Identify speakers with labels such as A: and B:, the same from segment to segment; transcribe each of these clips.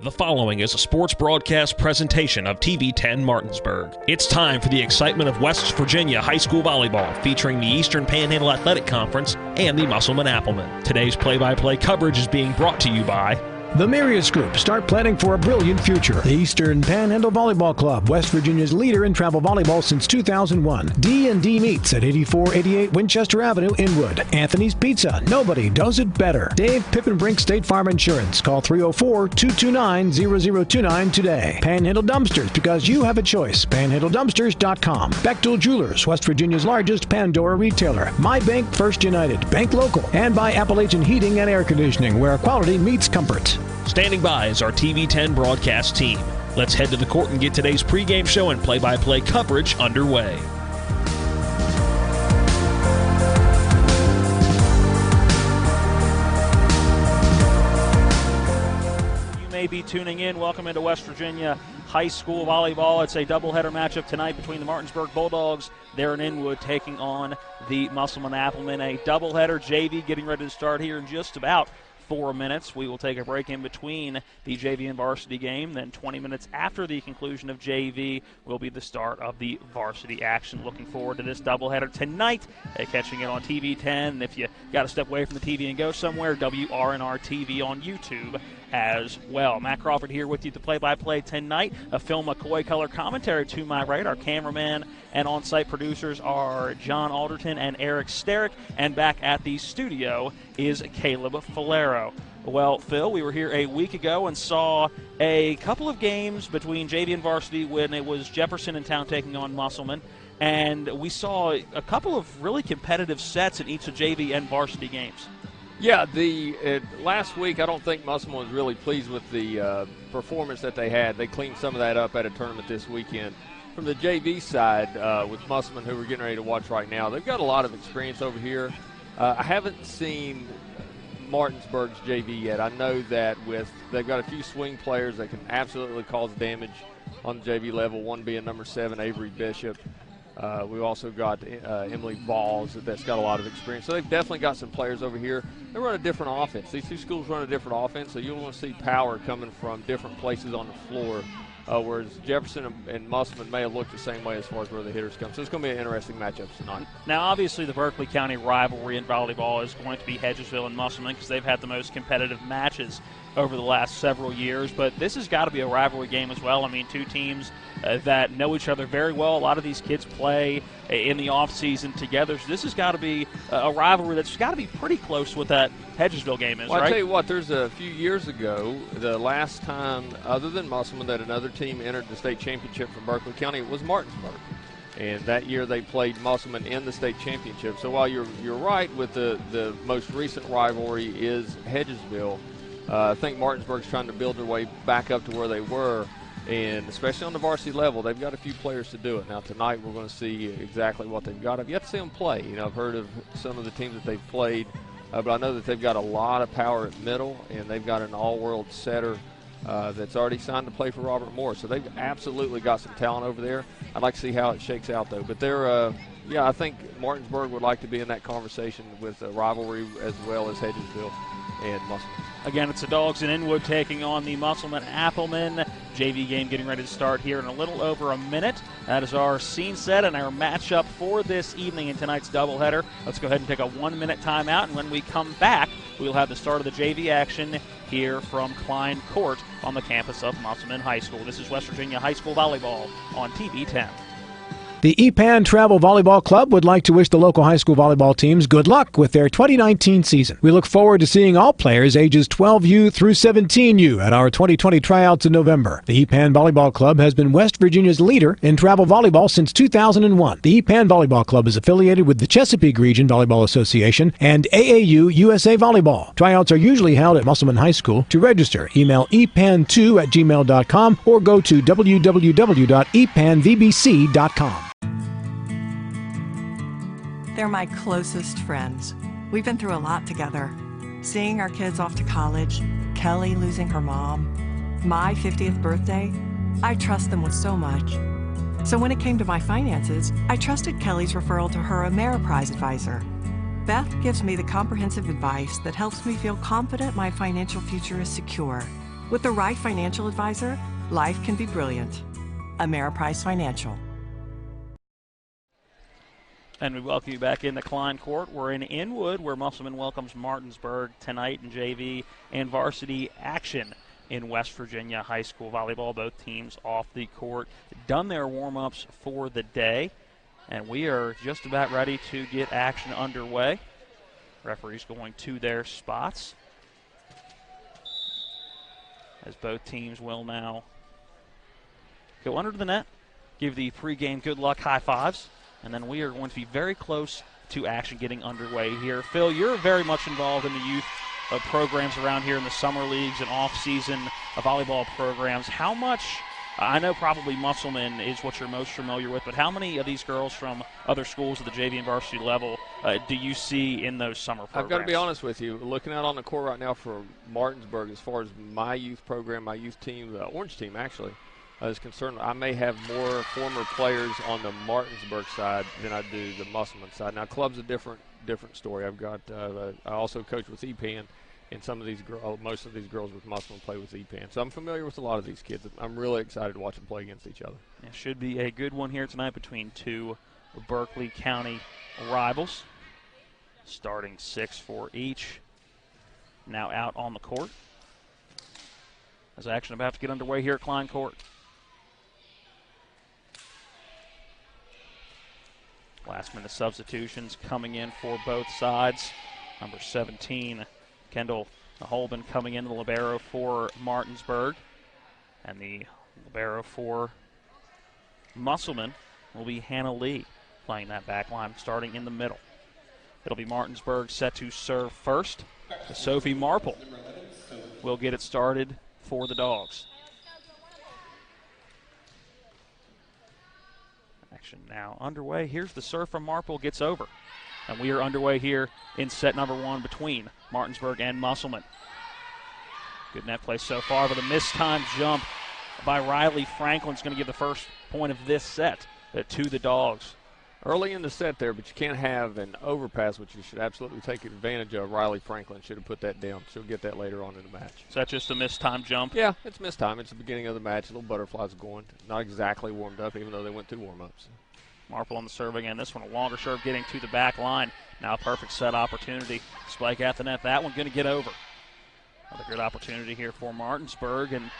A: The following is a sports broadcast presentation of TV10 Martinsburg. It's time for the excitement of West Virginia high school volleyball, featuring the Eastern Panhandle Athletic Conference and the Musselman Applemen. Today's play-by-play coverage is being brought to you by
B: the Marius Group. Start planning for a brilliant future. The Eastern Panhandle Volleyball Club, West Virginia's leader in travel volleyball since 2001. D&D Meats at 8488 Winchester Avenue, Inwood. Anthony's Pizza. Nobody does it better. Dave Pippenbrink State Farm Insurance. Call 304-229-0029 today. Panhandle Dumpsters, because you have a choice. PanhandleDumpsters.com. Bechtel Jewelers, West Virginia's largest Pandora retailer. My Bank First United. Bank Local. And by Appalachian Heating and Air Conditioning, where quality meets comfort.
A: Standing by is our TV10 broadcast team. Let's head to the court and get today's pregame show and play-by-play coverage underway.
C: You may be tuning in. Welcome into West Virginia high school volleyball. It's a doubleheader matchup tonight between the Martinsburg Bulldogs. They're in Inwood taking on the Musselman Applemen. A doubleheader. JV getting ready to start here in just about 4 minutes. We will take a break in between the JV and varsity game. Then 20 minutes after the conclusion of JV will be the start of the varsity action. Looking forward to this doubleheader tonight. Catching it on TV10. If you got to step away from the TV and go somewhere, WRNR TV on YouTube as well. Matt Crawford here with you to play-by-play tonight. Phil McCoy color commentary to my right. Our cameraman and on-site producers are John Alderton and Eric Sterick. And back at the studio is Caleb Falero. Well, Phil, we were here a week ago and saw a couple of games between JV and varsity when it was Jefferson in town taking on Musselman. And we saw a couple of really competitive sets in each of JV and varsity games.
D: Yeah, last week I don't think Musselman was really pleased with the performance that they had. They cleaned some of that up at a tournament this weekend. From the JV side, with Musselman, who we're getting ready to watch right now, they've got a lot of experience over here. I haven't seen Martinsburg's JV yet. I know that they've got a few swing players that can absolutely cause damage on the JV level, one being number 7, Avery Bishop. We've also got Emily Balls that's got a lot of experience. So they've definitely got some players over here. They run a different offense. These two schools run a different offense, so you'll want to see power coming from different places on the floor, whereas Jefferson and Musselman may have looked the same way as far as where the hitters come. So it's going to be an interesting matchup tonight.
C: Now, obviously, the Berkeley County rivalry in volleyball is going to be Hedgesville and Musselman because they've had the most competitive matches over the last several years. But this has got to be a rivalry game as well. I mean, two teams that know each other very well. A lot of these kids play in the offseason together. So this has got to be a rivalry that's got to be pretty close with that Hedgesville game is,
D: well,
C: right?
D: I'll tell you what, there's a few years ago, the last time, other than Musselman, that another team entered the state championship from Berkeley County, it was Martinsburg. And that year they played Musselman in the state championship. So while you're right with the most recent rivalry is Hedgesville, I think Martinsburg's trying to build their way back up to where they were. And especially on the varsity level, they've got a few players to do it. Now, tonight we're going to see exactly what they've got. I've yet to see them play. You know, I've heard of some of the teams that they've played, but I know that they've got a lot of power at middle, and they've got an all-world setter that's already signed to play for Robert Morris. So they've absolutely got some talent over there. I'd like to see how it shakes out, though. But they're, I think Martinsburg would like to be in that conversation with a rivalry as well as Hedgesville and Musselman.
C: Again, it's the Dogs in Inwood taking on the Musselman Applemen. JV game getting ready to start here in a little over a minute. That is our scene set and our matchup for this evening in tonight's doubleheader. Let's go ahead and take a 1-minute timeout, and when we come back, we'll have the start of the JV action here from Klein Court on the campus of Musselman High School. This is West Virginia High School Volleyball on TV10.
B: The EPAN Travel Volleyball Club would like to wish the local high school volleyball teams good luck with their 2019 season. We look forward to seeing all players ages 12U through 17U at our 2020 tryouts in November. The EPAN Volleyball Club has been West Virginia's leader in travel volleyball since 2001. The EPAN Volleyball Club is affiliated with the Chesapeake Region Volleyball Association and AAU USA Volleyball. Tryouts are usually held at Musselman High School. To register, email epan2@gmail.com or go to www.epanvbc.com.
E: They're my closest friends. We've been through a lot together. Seeing our kids off to college, Kelly losing her mom, my 50th birthday, I trust them with so much. So when it came to my finances, I trusted Kelly's referral to her Ameriprise advisor. Beth gives me the comprehensive advice that helps me feel confident my financial future is secure. With the right financial advisor, life can be brilliant. Ameriprise Financial.
C: And we welcome you back into Klein Court. We're in Inwood, where Musselman welcomes Martinsburg tonight in JV and varsity action in West Virginia high school volleyball. Both teams off the court, done their warm-ups for the day, and we are just about ready to get action underway. Referees going to their spots, as both teams will now go under the net, give the pregame good luck high fives, and then we are going to be very close to action getting underway here. Phil, you're very much involved in the youth programs around here in the summer leagues and off-season volleyball programs. How much, I know probably Musselman is what you're most familiar with, but how many of these girls from other schools at the JV and varsity level do you see in those summer programs?
D: I've got to be honest with you. Looking out on the court right now for Martinsburg, as far as my youth program, my youth team, the Orange team actually, is concerned, I may have more former players on the Martinsburg side than I do the Musselman side. Now, club's a different story. I've got I also coach with EPAN, and some of these most of these girls with Musselman play with EPAN. So I'm familiar with a lot of these kids. I'm really excited to watch them play against each other.
C: It should be a good one here tonight between two Berkeley County rivals. Starting 6 for each. Now out on the court. As action about to get underway here at Klein Court. Last-minute substitutions coming in for both sides. Number 17, Kendall Holben coming in, the libero for Martinsburg. And the libero for Musselman will be Hannah Lee, playing that back line, starting in the middle. It'll be Martinsburg set to serve first. Sophie Marple will get it started for the Dogs. Action now underway. Here's the serve from Marple, gets over. And we are underway here in set number 1 between Martinsburg and Musselman. Good net play so far, but a mistimed jump by Riley Franklin's going to give the first point of this set to the Dogs.
D: Early in the set there, but you can't have an overpass, which you should absolutely take advantage of. Riley Franklin should have put that down. She'll get that later on in the match.
C: Is that just a mistimed jump?
D: Yeah, it's mistimed. It's the beginning of the match. Little butterflies going. Not exactly warmed up, even though they went through warm-ups.
C: Marple on the serve again. This one a longer serve getting to the back line. Now a perfect set opportunity. Spike at the net. That one going to get over. Another good opportunity here for Martinsburg, and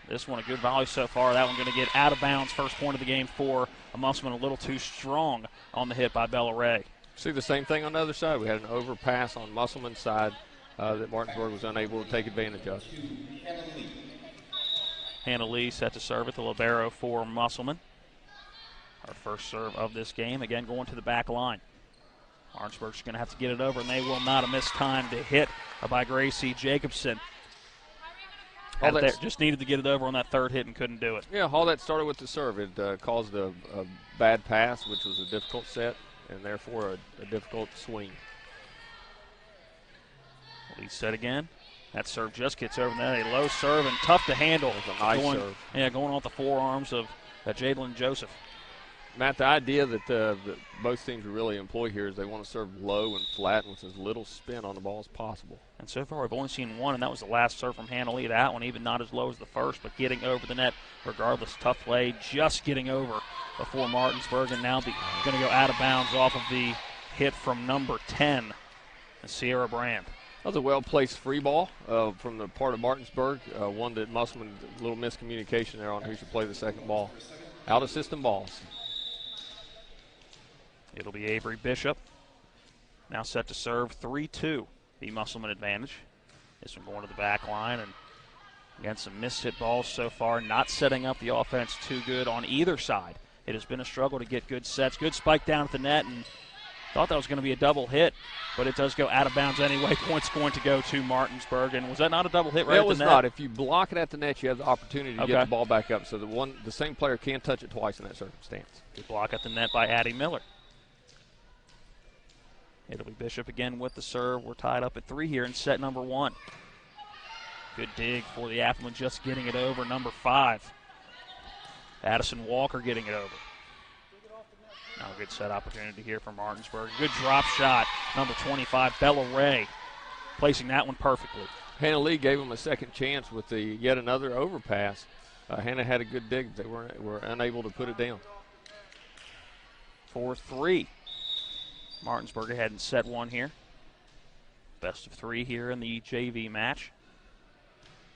C: this one a good volley so far. That one going to get out of bounds. First point of the game for Musselman, a little too strong on the hit by Bella Ray.
D: See the same thing on the other side. We had an overpass on Musselman's side that Martinsburg was unable to take advantage of.
C: Hannah Lee set to serve at the libero for Musselman. Our first serve of this game, again going to the back line. Martinsburg's going to have to get it over, and they will not. A missed time to hit by Gracie Jacobson. Just needed to get it over on that third hit and couldn't do it.
D: Yeah, all that started with the serve. It caused a bad pass, which was a difficult set, and therefore a difficult swing.
C: Lee set again. That serve just gets over there. A low serve and tough to handle.
D: It's a nice serve.
C: Yeah, going off the forearms of Jadlyn Joseph.
D: Matt, the idea that both teams really employ here is they want to serve low and flat with as little spin on the ball as possible.
C: And so far we've only seen one, and that was the last serve from Hannah Lee. That one even not as low as the first, but getting over the net regardless. Tough play, just getting over before Martinsburg, and now going to go out of bounds off of the hit from number 10, Sierra Brand.
D: That was a well-placed free ball from the part of Martinsburg, one that Musselman, a little miscommunication there on who should play the second ball. Out-of-system balls.
C: It'll be Avery Bishop. Now set to serve 3-2, the Musselman advantage. This one going to the back line, and again, some missed hit balls so far, not setting up the offense too good on either side. It has been a struggle to get good sets. Good spike down at the net, and thought that was going to be a double hit, but it does go out of bounds anyway. Point's going to go to Martinsburg, and was that not a double hit right at the net?
D: It was not. If you block it at the net, you have the opportunity to get the ball back up, so the same player can't touch it twice in that circumstance.
C: Good block at the net by Addie Miller. It'll be Bishop again with the serve. We're tied up at 3 here in set number 1. Good dig for the Appleman, just getting it over. Number 5, Addison Walker getting it over. Now a good set opportunity here for Martinsburg. Good drop shot, number 25, Bella Ray, placing that one perfectly.
D: Hannah Lee gave them a second chance with the yet another overpass. Hannah had a good dig. They were unable to put it down.
C: 4-3. Martinsburg ahead in set one here. Best of three here in the JV match.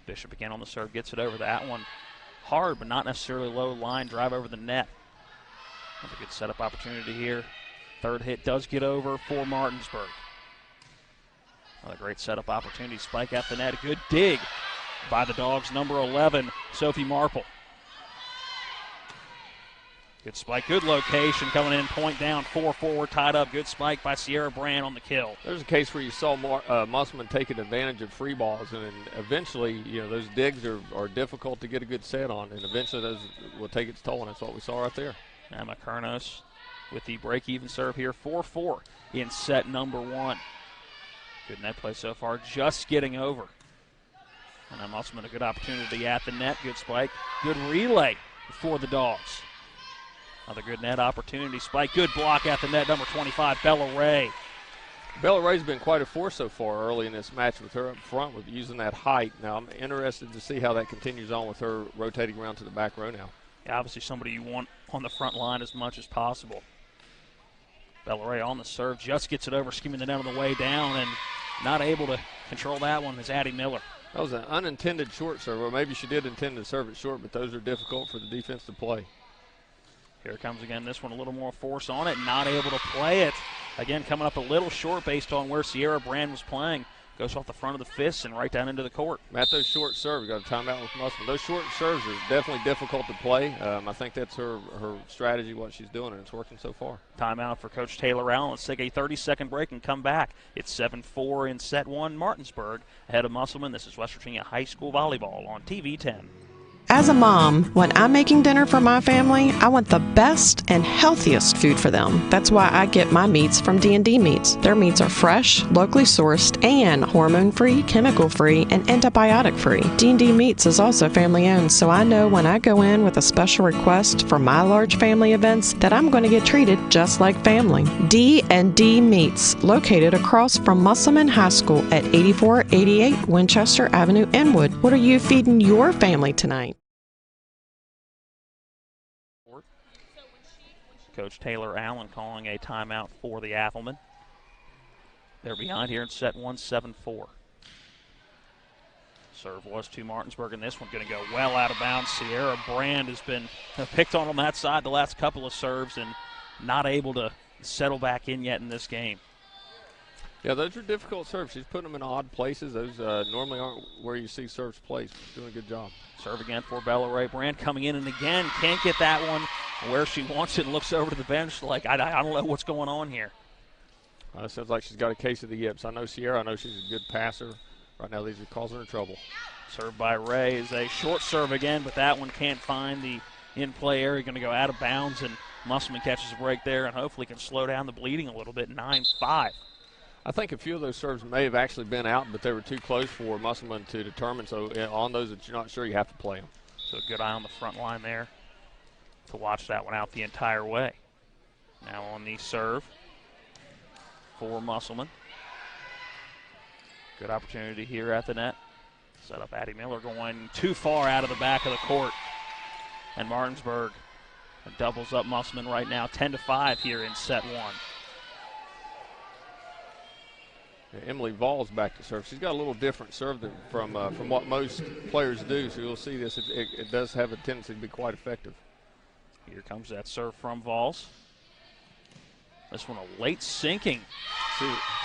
C: Bishop again on the serve, gets it over. That one hard, but not necessarily low line. Drive over the net. Another good setup opportunity here. Third hit does get over for Martinsburg. Another great setup opportunity. Spike at the net. A good dig by the Dogs, number 11, Sophie Marple. Good spike, good location coming in, point down, 4-4 tied up. Good spike by Sierra Brand on the kill.
D: There's a case where you saw Musselman taking advantage of free balls, and eventually, those digs are difficult to get a good set on, and eventually those will take its toll, and that's what we saw right there.
C: Emma Kernos with the break-even serve here, 4-4 in set number one. Good net play so far, just getting over. And now Musselman a good opportunity at the net, good spike, good relay for the Dogs. Another good net opportunity. Spike, good block at the net, number 25, Bella Ray.
D: Bella Ray's been quite a force so far early in this match with her up front with using that height. Now, I'm interested to see how that continues on with her rotating around to the back row now.
C: Yeah, obviously somebody you want on the front line as much as possible. Bella Ray on the serve, just gets it over, skimming the net on the way down, and not able to control that one is Addie Miller.
D: That was an unintended short serve, or maybe she did intend to serve it short, but those are difficult for the defense to play.
C: Here it comes again, this one a little more force on it, not able to play it. Again, coming up a little short based on where Sierra Brand was playing. Goes off the front of the fist and right down into the court.
D: Matt, those short serves, got a timeout with Musselman. Those short serves are definitely difficult to play. I think that's her strategy, what she's doing, and it's working so far.
C: Timeout for Coach Taylor Allen. Let's take a 30-second break and come back. It's 7-4 in set one, Martinsburg ahead of Musselman. This is West Virginia High School Volleyball on TV 10.
F: As a mom, when I'm making dinner for my family, I want the best and healthiest food for them. That's why I get my meats from D&D Meats. Their meats are fresh, locally sourced, and hormone-free, chemical-free, and antibiotic-free. D&D Meats is also family-owned, so I know when I go in with a special request for my large family events that I'm going to get treated just like family. D&D Meats, located across from Musselman High School at 8488 Winchester Avenue, Inwood. What are you feeding your family tonight?
C: Coach Taylor Allen calling a timeout for the Applemen. They're behind here in set one, 7-4. Serve was to Martinsburg, and this one going to go well out of bounds. Sierra Brand has been picked on that side the last couple of serves and not able to settle back in yet in this game.
D: Yeah, those are difficult serves. She's putting them in odd places. Those normally aren't where you see serves placed. She's doing a good job.
C: Serve again for Bella Ray Brand coming in, and again can't get that one where she wants it and looks over to the bench like, I don't know what's going on here.
D: It sounds like she's got a case of the yips. I know Sierra. I know she's a good passer. Right now these are causing her trouble.
C: Serve by Ray is a short serve again, but that one can't find the in-play area. Going to go out of bounds, and Musselman catches a break there and hopefully can slow down the bleeding a little bit, 9-5.
D: I think a few of those serves may have actually been out, but they were too close for Musselman to determine. So on those that you're not sure, you have to play them.
C: So a good eye on the front line there to watch that one out the entire way. Now on the serve for Musselman. Good opportunity here at the net. Set up Addie Miller going too far out of the back of the court. And Martinsburg doubles up Musselman right now, 10-5 here in set one.
D: Emily Voll's back to serve. She's got a little different serve from what most players do, so you'll see this. It does have a tendency to be quite effective.
C: Here comes that serve from Vols. This one a late sinking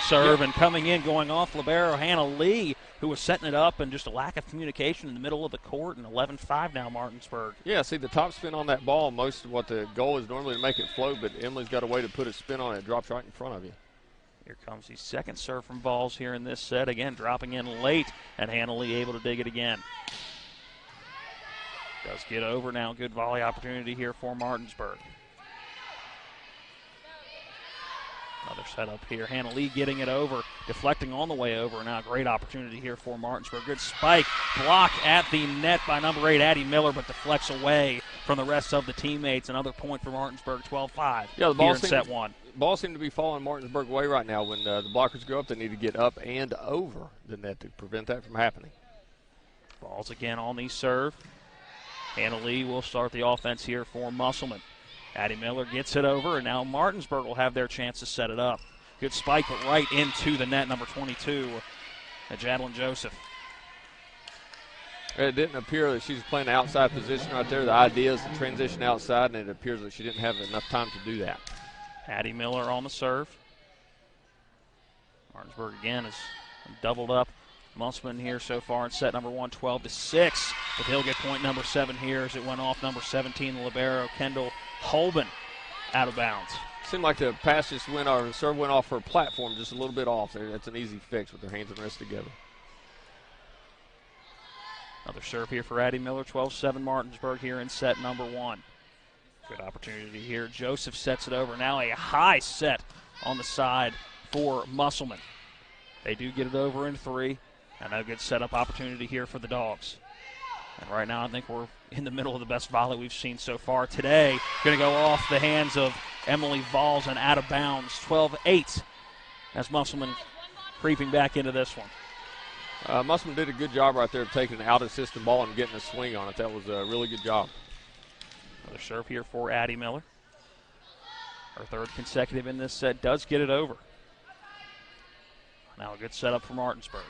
C: serve, and coming in, going off libero, Hannah Lee, who was setting it up, and just a lack of communication in the middle of the court, and 11-5 now Martinsburg.
D: Yeah, see the top spin on that ball, most of what the goal is normally to make it flow, but Emily's got a way to put a spin on it. It drops right in front of you.
C: Here comes the second serve from Vols here in this set. Again, dropping in late, and Hannah Lee able to dig it again. Does get over now. Good volley opportunity here for Martinsburg. Another setup here. Hannah Lee getting it over, deflecting on the way over. Now a great opportunity here for Martinsburg. Good spike, block at the net by number 8, Addie Miller, but deflects away from the rest of the teammates. Another point for Martinsburg, 12-5
D: yeah, the ball
C: here in set one.
D: ball seemed to be falling Martinsburg way right now. When the blockers go up, they need to get up and over the net to prevent that from happening.
C: Ball's again on the serve. Hannah Lee will start the offense here for Musselman. Addie Miller gets it over, and now Martinsburg will have their chance to set it up. Good spike, but right into the net, number 22, Jadlyn Joseph.
D: It didn't appear that she was playing the outside position right there. The idea is to transition outside, and it appears that she didn't have enough time to do that.
C: Addie Miller on the serve. Martinsburg again is doubled up. Musselman here so far in set number 1, 12-6. But he'll get point number 7 here as it went off number 17, the libero, Kendall Holben, out of bounds.
D: Seemed like the pass just went, or the serve went off her platform just a little bit off there. That's an easy fix with their hands and wrists together.
C: Another serve here for Addie Miller, 12-7 Martinsburg here in set number 1. Good opportunity here. Joseph sets it over. Now a high set on the side for Musselman. They do get it over in 3. And a good setup opportunity here for the Dogs. And right now I think we're in the middle of the best volley we've seen so far today. Going to go off the hands of Emily Valls and out of bounds, 12-8. As Musselman creeping back into this one.
D: Musselman did a good job right there of taking an out-of-system ball and getting a swing on it. That was a really good job.
C: Another serve here for Addie Miller. Her 3rd consecutive in this set, does get it over. Now a good setup for Martinsburg.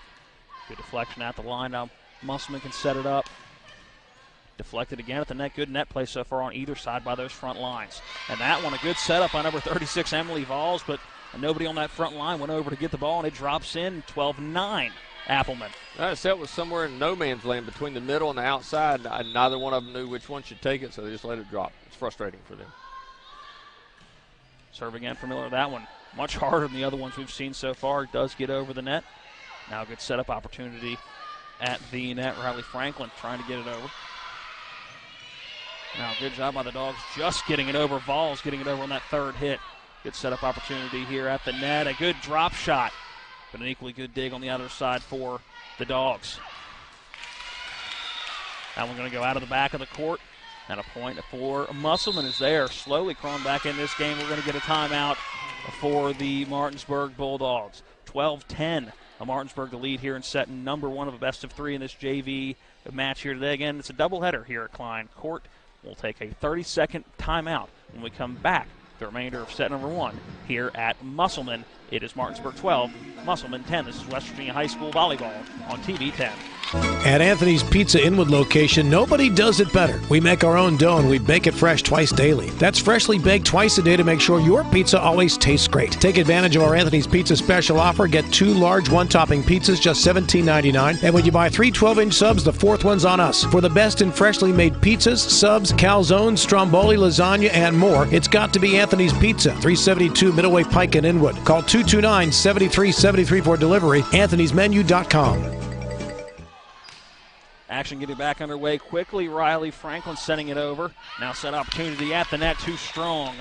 C: Good deflection at the line. Now Musselman can set it up. Deflected again at the net. Good net play so far on either side by those front lines. And that one, a good setup by number 36, Emily Valls, but nobody on that front line went over to get the ball, and it drops in 12-9, Appleman.
D: That set was somewhere in no man's land between the middle and the outside. Neither one of them knew which one should take it, so they just let it drop. It's frustrating for them.
C: Serve again for Miller. That one much harder than the other ones we've seen so far. It does get over the net. Now a good setup opportunity at the net. Riley Franklin trying to get it over. Now good job by the Dogs just getting it over. Valls getting it over on that 3rd hit. Good setup opportunity here at the net. A good drop shot, but an equally good dig on the other side for the Dogs. That one going to go out of the back of the court. And a point for Musselman is there. Slowly crawling back in this game. We're going to get a timeout for the Martinsburg Bulldogs. 12-10. Martinsburg the lead here in set number 1 of a best-of-3 in this JV match here today. Again, it's a doubleheader here at Klein Court. We'll take a 30-second timeout when we come back. The remainder of set number 1 here at Musselman. It is Martinsburg 12, Musselman 10. This is West Virginia High School Volleyball on TV 10.
B: At Anthony's Pizza Inwood location, nobody does it better. We make our own dough and we bake it fresh twice daily. That's freshly baked twice a day to make sure your pizza always tastes great. Take advantage of our Anthony's Pizza special offer. Get 2 large 1-topping pizzas, just $17.99. And when you buy 3 12-inch subs, the 4th one's on us. For the best in freshly made pizzas, subs, calzones, stromboli, lasagna, and more, it's got to be Anthony's Pizza, 372 Middleway Pike in Inwood. Call 229-7373 for delivery. Anthony'sMenu.com.
C: Action getting back underway quickly. Riley Franklin sending it over. Now set opportunity at the net. Too strong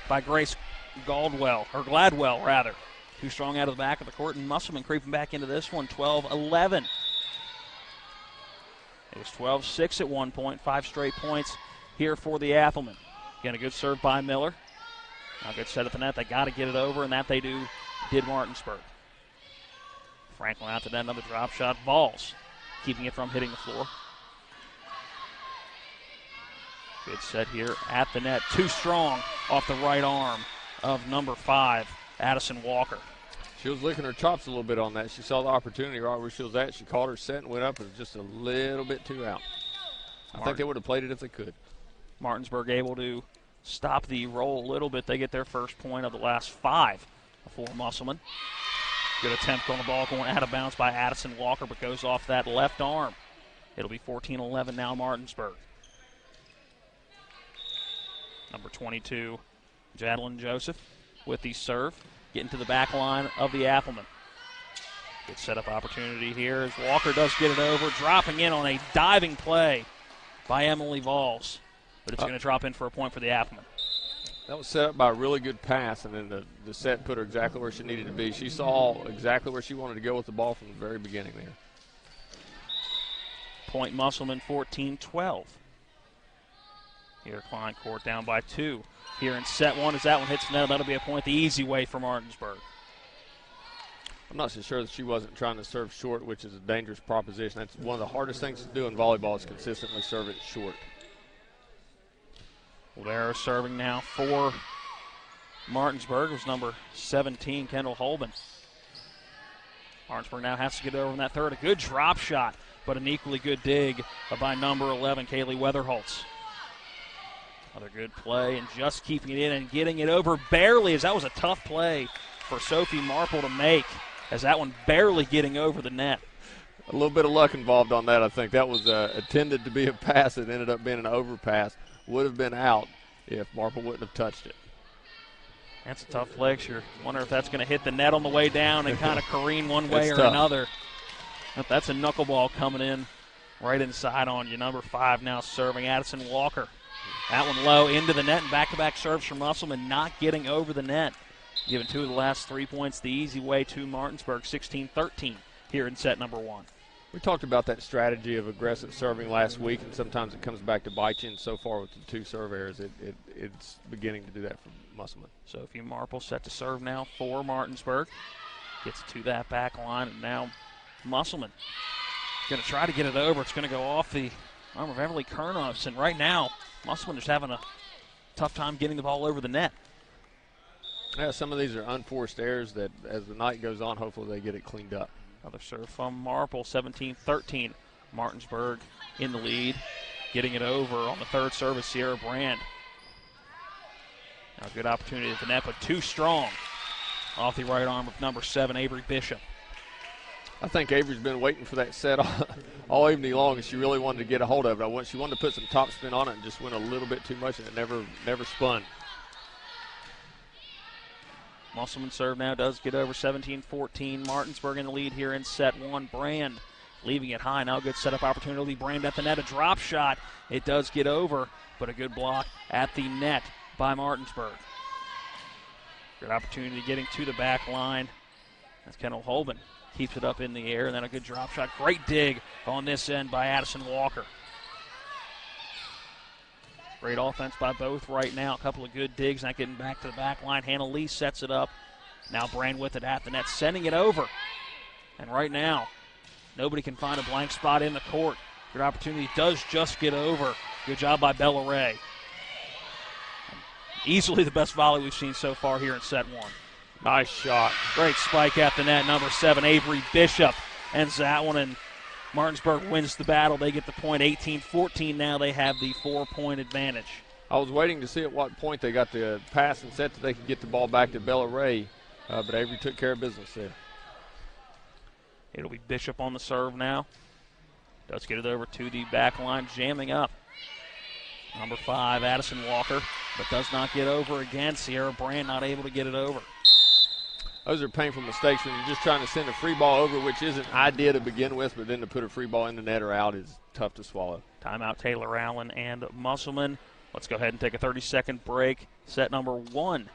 C: by Grace Gladwell. Too strong out of the back of the court, and Musselman creeping back into this one. 12-11. It was 12-6 at one point. 5 straight points here for the Applemen. Again, a good serve by Miller. Now good set at the net. They got to get it over, and that they did Martinsburg. Franklin out to net. Another drop shot. Valls keeping it from hitting the floor. Good set here at the net. Too strong off the right arm of number 5, Addison Walker.
D: She was licking her chops a little bit on that. She saw the opportunity right where she was at. She caught her set and went up. It was just a little bit too out. I think they would have played it if they could.
C: Martinsburg able to stop the roll a little bit. They get their first point of the last 5 for Musselman. Good attempt on the ball going out of bounds by Addison Walker, but goes off that left arm. It'll be 14-11 now Martinsburg. Number 22, Jadlyn Joseph with the serve. Getting to the back line of the Applemen. Good setup opportunity here as Walker does get it over. Dropping in on a diving play by Emily Valls. But it's going to drop in for a point for the Applemen.
D: That was set up by a really good pass, and then the set put her exactly where she needed to be. She saw exactly where she wanted to go with the ball from the very beginning there.
C: Point Musselman 14-12. Here, Klein Court down by 2. Here in set 1, as that one hits the net, that'll be a point the easy way for Martinsburg.
D: I'm not so sure that she wasn't trying to serve short, which is a dangerous proposition. That's one of the hardest things to do in volleyball is consistently serve it short.
C: Valero serving now for Martinsburg. It was number 17, Kendall Holben. Martinsburg now has to get over in that third. A good drop shot, but an equally good dig by number 11, Kaylee Weatherholtz. Another good play and just keeping it in and getting it over barely, as that was a tough play for Sophie Marple to make, as that one barely getting over the net.
D: A little bit of luck involved on that, I think. That was intended to be a pass. It ended up being an overpass. Would have been out if Marple wouldn't have touched it.
C: That's a tough play. You're wondering if that's going to hit the net on the way down and kind of careen one way or
D: tough.
C: another. But that's a knuckleball coming in right inside on you. Number 5 now serving, Addison Walker. That one low into the net, and back-to-back serves from Musselman, not getting over the net. Giving 2 of the last 3 points the easy way to Martinsburg, 16-13 here in set number 1.
D: We talked about that strategy of aggressive serving last week, and sometimes it comes back to bite you, and so far with the 2 serve errors, it's beginning to do that for Musselman.
C: Sophie Marple set to serve now for Martinsburg. Gets to that back line, and now Musselman going to try to get it over. It's going to go off the arm of Emily Kernos, and right now Musselman is having a tough time getting the ball over the net.
D: Yeah, some of these are unforced errors that as the night goes on, hopefully they get it cleaned up.
C: Another serve from Marple, 17-13. Martinsburg in the lead. Getting it over on the third service, Sierra Brand. Now a good opportunity at the net, but too strong. Off the right arm of number 7, Avery Bishop.
D: I think Avery's been waiting for that set all evening long, and she really wanted to get a hold of it. She wanted to put some top spin on it and just went a little bit too much, and it never spun.
C: Musselman serve now does get over, 17-14. Martinsburg in the lead here in set 1. Brand leaving it high. Now a good setup opportunity. Brand at the net, a drop shot. It does get over, but a good block at the net by Martinsburg. Good opportunity getting to the back line. That's Kendall Holben. Keeps it up in the air, and then a good drop shot. Great dig on this end by Addison Walker. Great offense by both right now. A couple of good digs, not getting back to the back line. Hannah Lee sets it up. Now Brand with it at the net, sending it over. And right now, nobody can find a blank spot in the court. Good opportunity, does just get over. Good job by Bella Ray. Easily the best volley we've seen so far here in set 1.
D: Nice shot.
C: Great spike at the net. Number 7, Avery Bishop, ends that one, and Martinsburg wins the battle. They get the point, 18-14 now. They have the 4-point advantage.
D: I was waiting to see at what point they got the pass and set that they could get the ball back to Bella Ray, but Avery took care of business there.
C: It'll be Bishop on the serve now. Does get it over to the back line, jamming up. Number 5, Addison Walker, but does not get over again. Sierra Brand not able to get it over.
D: Those are painful mistakes when you're just trying to send a free ball over, which isn't idea to begin with, but then to put a free ball in the net or out is tough to swallow.
C: Timeout, Taylor Allen and Musselman. Let's go ahead and take a 30-second break. Set number 1,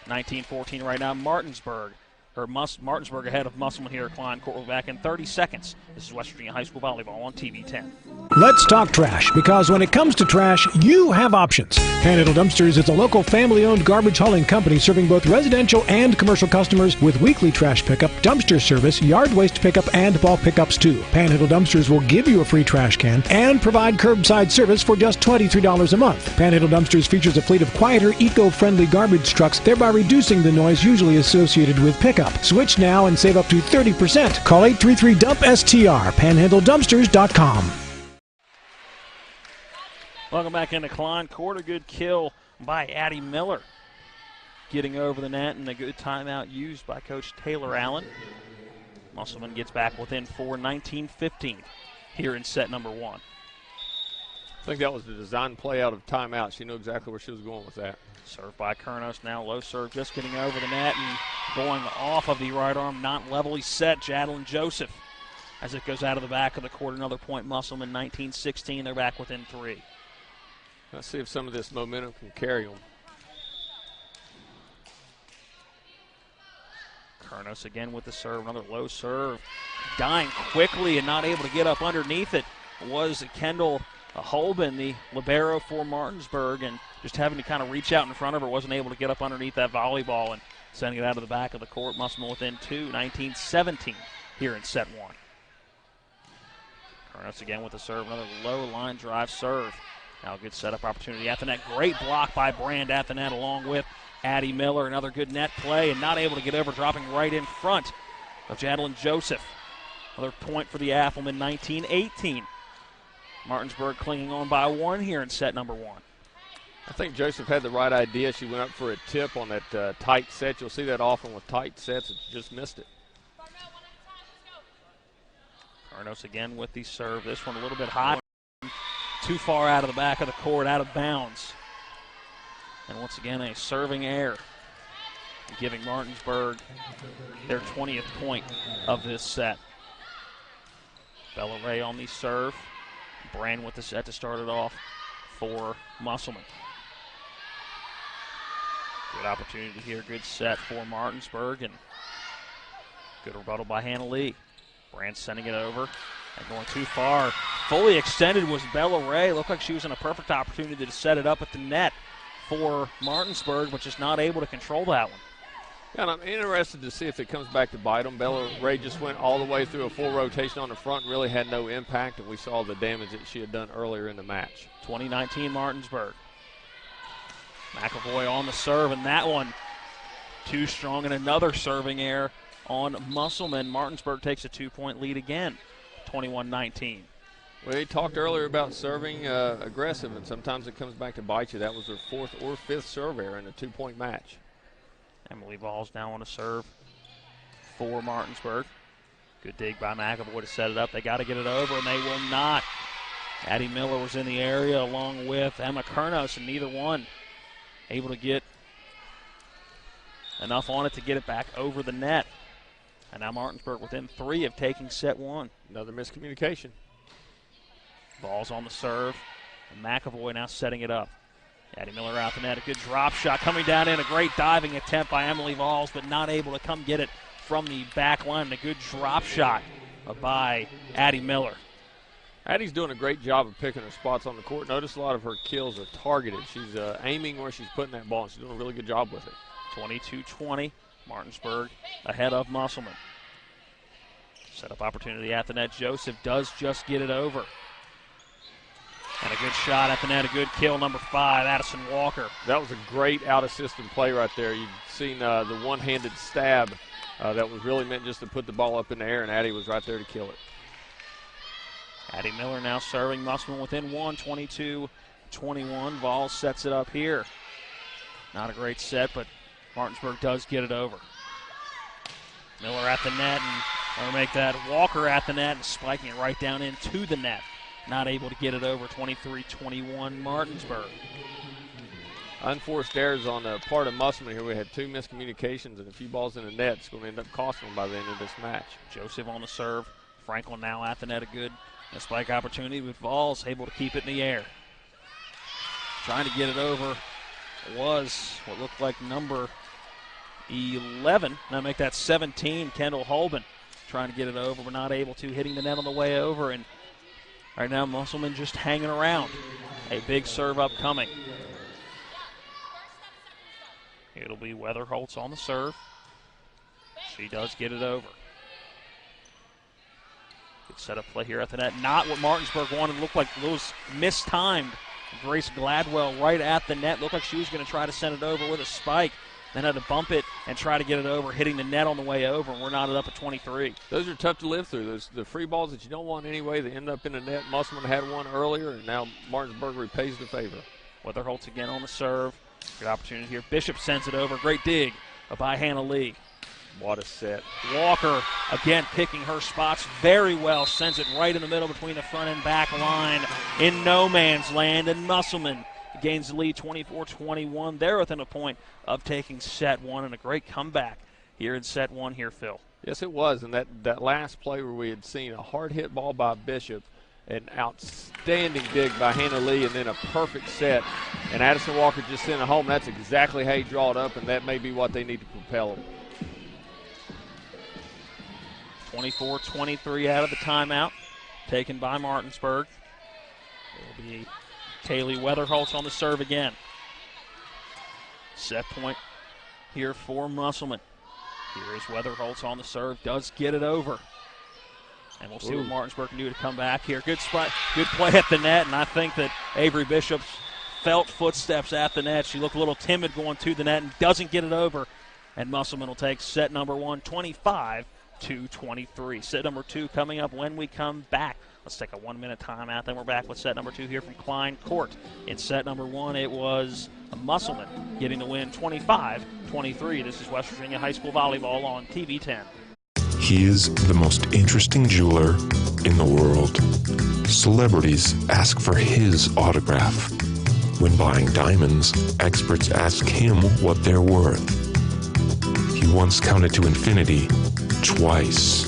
C: 19-14 right now. Martinsburg ahead of Musselman here at Klein Court. We're back in 30 seconds. This is West Virginia High School Volleyball on TV 10.
B: Let's talk trash, because when it comes to trash, you have options. Panhandle Dumpsters is a local family-owned garbage hauling company serving both residential and commercial customers with weekly trash pickup, dumpster service, yard waste pickup, and ball pickups too. Panhandle Dumpsters will give you a free trash can and provide curbside service for just $23 a month. Panhandle Dumpsters features a fleet of quieter, eco-friendly garbage trucks, thereby reducing the noise usually associated with pickup. Switch now and save up to 30%. Call 833-DUMP-STR, panhandledumpsters.com.
C: Welcome back into Klein Court. A good kill by Addie Miller, getting over the net, and a good timeout used by Coach Taylor Allen. Musselman gets back within 4, 19-15 here in set number 1.
D: I think that was the design play out of timeout. She knew exactly where she was going with that.
C: Served by Kernos, now low serve, just getting over the net and going off of the right arm, not levelly set. Jadlyn Joseph, as it goes out of the back of the court. Another point, Musselman, 19-16. They're back within 3.
D: Let's see if some of this momentum can carry them.
C: Kernos again with the serve, another low serve. Dying quickly and not able to get up underneath it was Kendall Holben, the libero for Martinsburg, and just having to kind of reach out in front of her, wasn't able to get up underneath that volleyball and sending it out of the back of the court. Musselman within 2, 19-17 here in set 1. Carnos again with the serve, another low line drive serve. Now a good setup opportunity at the net. Great block by Brand at the net along with Addie Miller. Another good net play and not able to get over, dropping right in front of Jadlyn Joseph. Another point for the Applemen, 19-18. Martinsburg clinging on by 1 here in set number 1.
D: I think Joseph had the right idea. She went up for a tip on that tight set. You'll see that often with tight sets. It just missed it.
C: Carnos again with the serve. This one a little bit high. Too far out of the back of the court, out of bounds. And once again, a serving error, giving Martinsburg their 20th point of this set. Bella Ray on the serve. Brand with the set to start it off for Musselman. Good opportunity here, good set for Martinsburg, and good rebuttal by Hannah Lee. Brand sending it over and going too far. Fully extended was Bella Ray. Looked like she was in a perfect opportunity to set it up at the net for Martinsburg, but just not able to control that one.
D: Yeah, and I'm interested to see if it comes back to bite them. Bella Ray just went all the way through a full rotation on the front and really had no impact, and we saw the damage that she had done earlier in the match.
C: 2019 Martinsburg. McAvoy on the serve, and that one too strong, and another serving error on Musselman. Martinsburg takes a 2-point lead again, 21-19.
D: We talked earlier about serving aggressive, and sometimes it comes back to bite you. That was her 4th or 5th serve error in a 2-point match.
C: Emily Vols now on a serve for Martinsburg. Good dig by McAvoy to set it up. They got to get it over, and they will not. Addie Miller was in the area along with Emma Kernos, and neither one able to get enough on it to get it back over the net. And now Martinsburg within 3 of taking set 1.
D: Another miscommunication.
C: Vols on the serve, and McAvoy now setting it up. Addie Miller out the net, a good drop shot coming down in, a great diving attempt by Emily Vols, but not able to come get it from the back line. A good drop shot by Addie Miller.
D: Addie's doing a great job of picking her spots on the court. Notice a lot of her kills are targeted. She's aiming where she's putting that ball, and she's doing a really good job with it.
C: 22-20, Martinsburg ahead of Musselman. Set up opportunity at the net. Joseph does just get it over. And a good shot at the net, a good kill, number 5, Addison Walker.
D: That was a great out-of-system play right there. You've seen the one-handed stab that was really meant just to put the ball up in the air, and Addie was right there to kill it.
C: Addie Miller now serving Musselman within 1, 22-21. Vols sets it up here. Not a great set, but Martinsburg does get it over. Miller at the net, and they'll make that Walker at the net and spiking it right down into the net. Not able to get it over, 23-21 Martinsburg.
D: Unforced errors on the part of Musselman here. We had 2 miscommunications and a few balls in the net. It's going to end up costing them by the end of this match.
C: Joseph on the serve. Franklin now at the net, a good spike opportunity with Vols able to keep it in the air. Trying to get it over was what looked like number 11. Now make that 17, Kendall Holben. Trying to get it over, but not able to, hitting the net on the way over, and right now, Musselman just hanging around. A big serve upcoming. It'll be Weatherholtz on the serve. She does get it over. Good setup play here at the net. Not what Martinsburg wanted. Looked like it was mistimed. Grace Gladwell right at the net. Looked like she was going to try to send it over with a spike. Then had to bump it and try to get it over, hitting the net on the way over, and we're knotted up at 23.
D: Those are tough to live through. Those the free balls that you don't want anyway. They end up in the net. Musselman had one earlier, and now Martinsburg repays the favor.
C: Weatherholtz again on the serve. Good opportunity here. Bishop sends it over. Great dig by Hannah Lee.
D: What a set.
C: Walker again picking her spots very well. Sends it right in the middle between the front and back line in no man's land, and Musselman gains the lead 24-21. They're within a point of taking set 1, and a great comeback here in set 1 here, Phil.
D: Yes, it was. And that last play where we had seen a hard hit ball by Bishop, an outstanding dig by Hannah Lee, and then a perfect set. And Addison Walker just sent it home. That's exactly how you draw it up, and that may be what they need to propel them.
C: 24-23 out of the timeout taken by Martinsburg. It'll be Kaylee Weatherholtz on the serve again. Set point here for Musselman. Here is Weatherholtz on the serve, does get it over. And we'll see what Martinsburg can do to come back here. Good spot, good play at the net, and I think that Avery Bishop's felt footsteps at the net. She looked a little timid going to the net and doesn't get it over. And Musselman will take set number 1, 25-23. Set number 2 coming up when we come back. Let's take a 1-minute timeout. Then we're back with set number 2 here from Klein Court. In set number 1, it was Musselman getting the win 25-23. This is West Virginia High School Volleyball on TV 10.
G: He is the most interesting jeweler in the world. Celebrities ask for his autograph. When buying diamonds, experts ask him what they're worth. He once counted to infinity twice.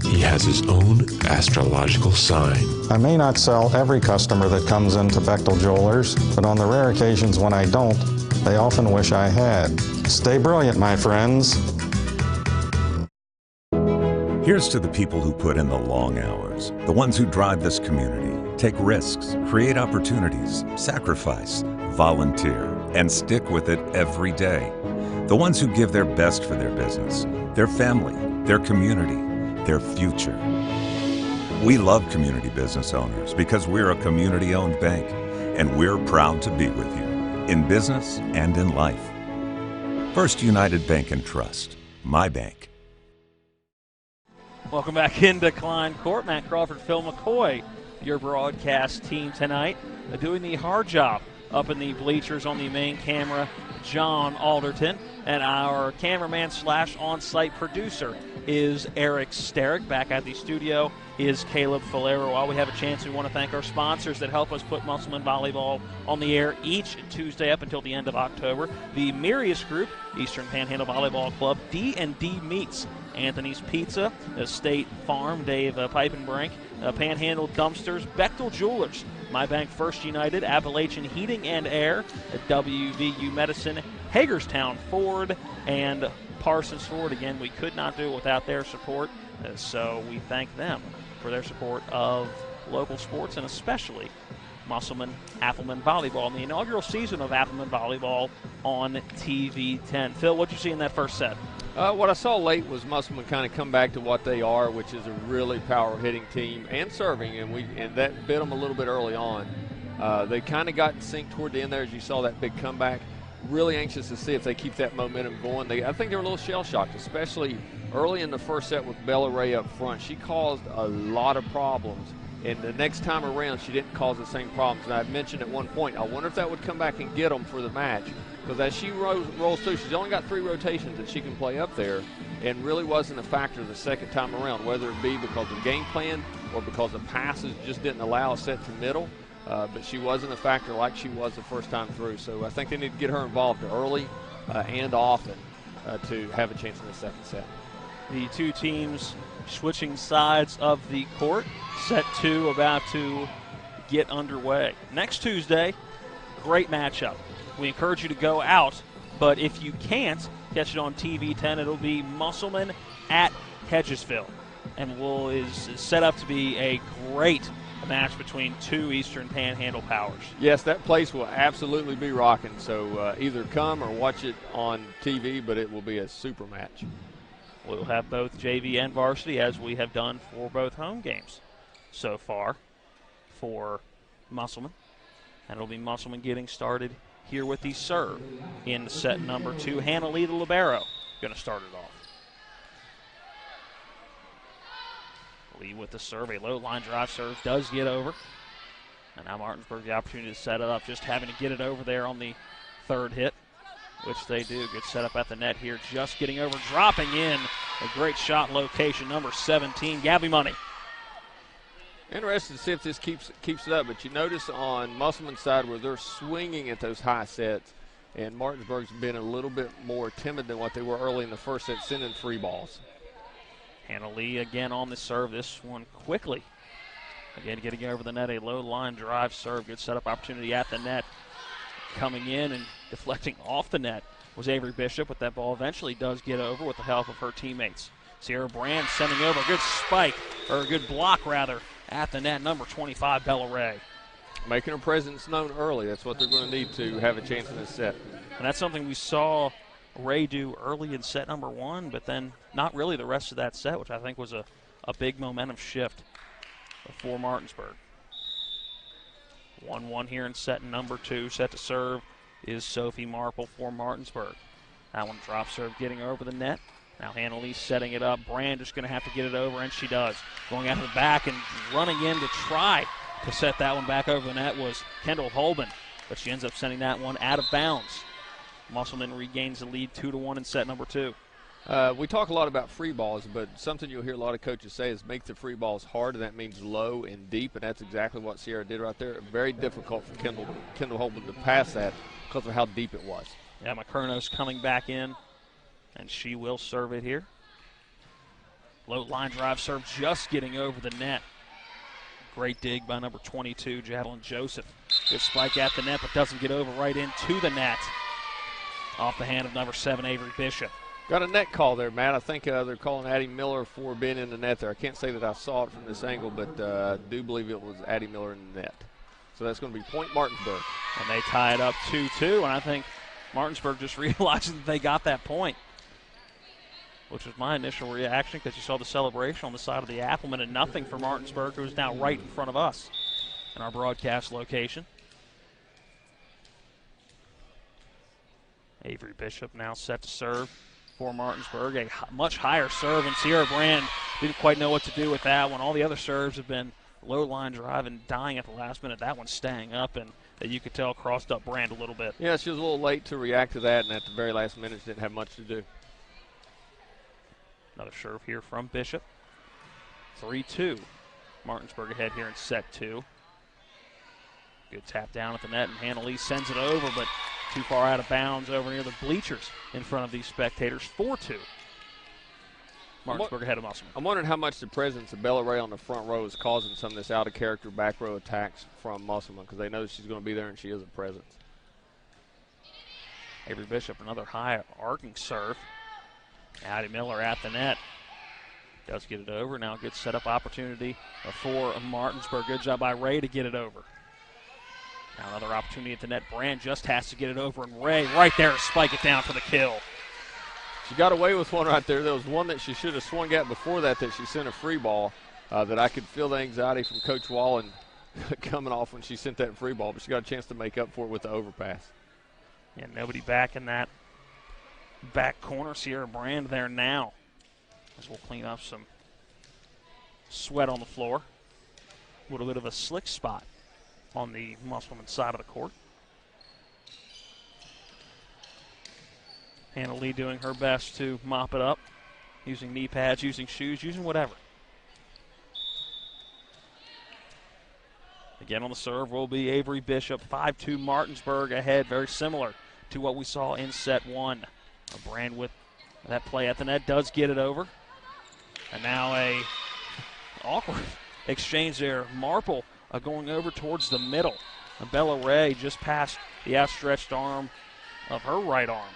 G: He has his own astrological sign.
H: I may not sell every customer that comes into Bechtel Jewelers, but on the rare occasions when I don't, they often wish I had. Stay brilliant, my friends.
I: Here's to the people who put in the long hours, the ones who drive this community, take risks, create opportunities, sacrifice, volunteer, and stick with it every day. The ones who give their best for their business, their family, their community, their future. We love community business owners because we're a community-owned bank, and we're proud to be with you, in business and in life. First United Bank and Trust, my bank.
C: Welcome back into Klein Court. Matt Crawford, Phil McCoy, your broadcast team tonight, doing the hard job up in the bleachers on the main camera, John Alderton, and our cameraman / on-site producer is Eric Sterrick. Back at the studio is Caleb Falero. While we have a chance, we want to thank our sponsors that help us put Musselman Volleyball on the air each Tuesday up until the end of October. The Mirius Group, Eastern Panhandle Volleyball Club, D&D Meats, Anthony's Pizza, State Farm, Dave Pipenbrink, Panhandle Dumpsters, Bechtel Jewelers, My Bank First United, Appalachian Heating and Air, WVU Medicine, Hagerstown Ford, and Parsons Ford. Again, we could not do it without their support, so we thank them for their support of local sports and especially Musselman Appleman Volleyball in the inaugural season of Appleman Volleyball on TV 10. Phil, what did you see in that first set?
D: What I saw late was Musselman kind of come back to what they are, which is a really power-hitting team and serving, and that bit them a little bit early on. They kind of got in sync toward the end there as you saw that big comeback. Really anxious to see if they keep that momentum going. I think they were a little shell-shocked, especially early in the first set with Bella Ray up front. She caused a lot of problems, and the next time around she didn't cause the same problems. And I mentioned at one point, I wonder if that would come back and get them for the match, because as she rolls through, she's only got 3 rotations that she can play up there, and really wasn't a factor the second time around, whether it be because of game plan or because the passes just didn't allow a set to middle. But she wasn't a factor like she was the first time through. So I think they need to get her involved early and often to have a chance in the second set.
C: The two teams switching sides of the court. Set 2 about to get underway. Next Tuesday, great matchup. We encourage you to go out, but if you can't catch it on TV 10, it'll be Musselman at Hedgesville. And is set up to be a great match between two Eastern Panhandle powers.
D: Yes, that place will absolutely be rocking. So either come or watch it on TV, but it will be a super match.
C: We'll have both JV and varsity, as we have done for both home games so far for Musselman. And it'll be Musselman getting started here with the serve in set number 2. Hannah Lee, the libero, going to start it off. Lee with the serve, a low line drive serve, does get over. And now Martinsburg the opportunity to set it up, just having to get it over there on the third hit, which they do. Good setup at the net here, just getting over, dropping in. A great shot location, number 17, Gabby Money.
D: Interested to see if this keeps it up, but you notice on Musselman's side where they're swinging at those high sets, and Martinsburg's been a little bit more timid than what they were early in the first set, sending free balls.
C: Hannah Lee again on the serve, this one quickly. Again, getting over the net, a low line drive serve. Good setup opportunity at the net. Coming in and deflecting off the net was Avery Bishop, but that ball eventually does get over with the help of her teammates. Sierra Brand sending over a good spike, or a good block rather, at the net, number 25, Bella Ray.
D: Making her presence known early. That's what they're going to need to have a chance in this set.
C: And that's something we saw Ray do early in set number 1, but then not really the rest of that set, which I think was a big momentum shift for Martinsburg. 1-1 here in set number 2. Set to serve is Sophie Marple for Martinsburg. That one drop serve getting over the net. Now Hannah Lee setting it up. Brand just going to have to get it over, and she does. Going out to the back and running in to try to set that one back over the net was Kendall Holman, but she ends up sending that one out of bounds. Musselman regains the lead 2-1 in set number 2.
D: We talk a lot about free balls, but something you'll hear a lot of coaches say is make the free balls hard, and that means low and deep, and that's exactly what Sierra did right there. Very difficult for Kendall Holman to pass that because of how deep it was.
C: Yeah, McCurnos coming back in, and she will serve it here. Low line drive serve just getting over the net. Great dig by number 22, Jadelyn Joseph. Good spike at the net, but doesn't get over right into the net. Off the hand of number 7, Avery Bishop.
D: Got a net call there, Matt. I think they're calling Addie Miller for being in the net there. I can't say that I saw it from this angle, but I do believe it was Addie Miller in the net. So that's going to be point Martinsburg.
C: And they tie it up 2-2, and I think Martinsburg just realized that they got that point, which was my initial reaction because you saw the celebration on the side of the Appleman and nothing for Martinsburg, who's now right in front of us in our broadcast location. Avery Bishop now set to serve for Martinsburg. A much higher serve, and Sierra Brand didn't quite know what to do with that one. All the other serves have been low line drive and dying at the last minute. That one staying up, and that you could tell crossed up Brand a little bit.
D: Yeah, she was a little late to react to that, and at the very last minute she didn't have much to do.
C: Another serve here from Bishop. 3-2. Martinsburg ahead here in set 2. Good tap down at the net, and Hannah Lee sends it over, but too far out of bounds over near the bleachers in front of these spectators. 4-2. Martinsburg ahead of Musselman.
D: I'm wondering how much the presence of Bella Ray on the front row is causing some of this out-of-character back row attacks from Musselman, because they know she's going to be there and she is a presence.
C: Avery Bishop, another high arcing serve. Addie Miller at the net. Does get it over. Now a good setup opportunity for Martinsburg. Good job by Ray to get it over. Now another opportunity at the net. Brand just has to get it over, and Ray right there to spike it down for the kill.
D: She got away with one right there. There was one that she should have swung at before that she sent a free ball that I could feel the anxiety from Coach Wallen coming off when she sent that free ball, but she got a chance to make up for it with the overpass.
C: Yeah, nobody back in that back corner. Sierra Brand there now, as we'll clean up some sweat on the floor. A little bit of a slick spot on the Musselman side of the court. Hannah Lee doing her best to mop it up, using knee pads, using shoes, using whatever. Again on the serve will be Avery Bishop. 5-2 Martinsburg ahead, very similar to what we saw in set 1. Brand with that play at the net does get it over. And now a awkward exchange there. Marple going over towards the middle. And Bella Ray just past the outstretched arm of her right arm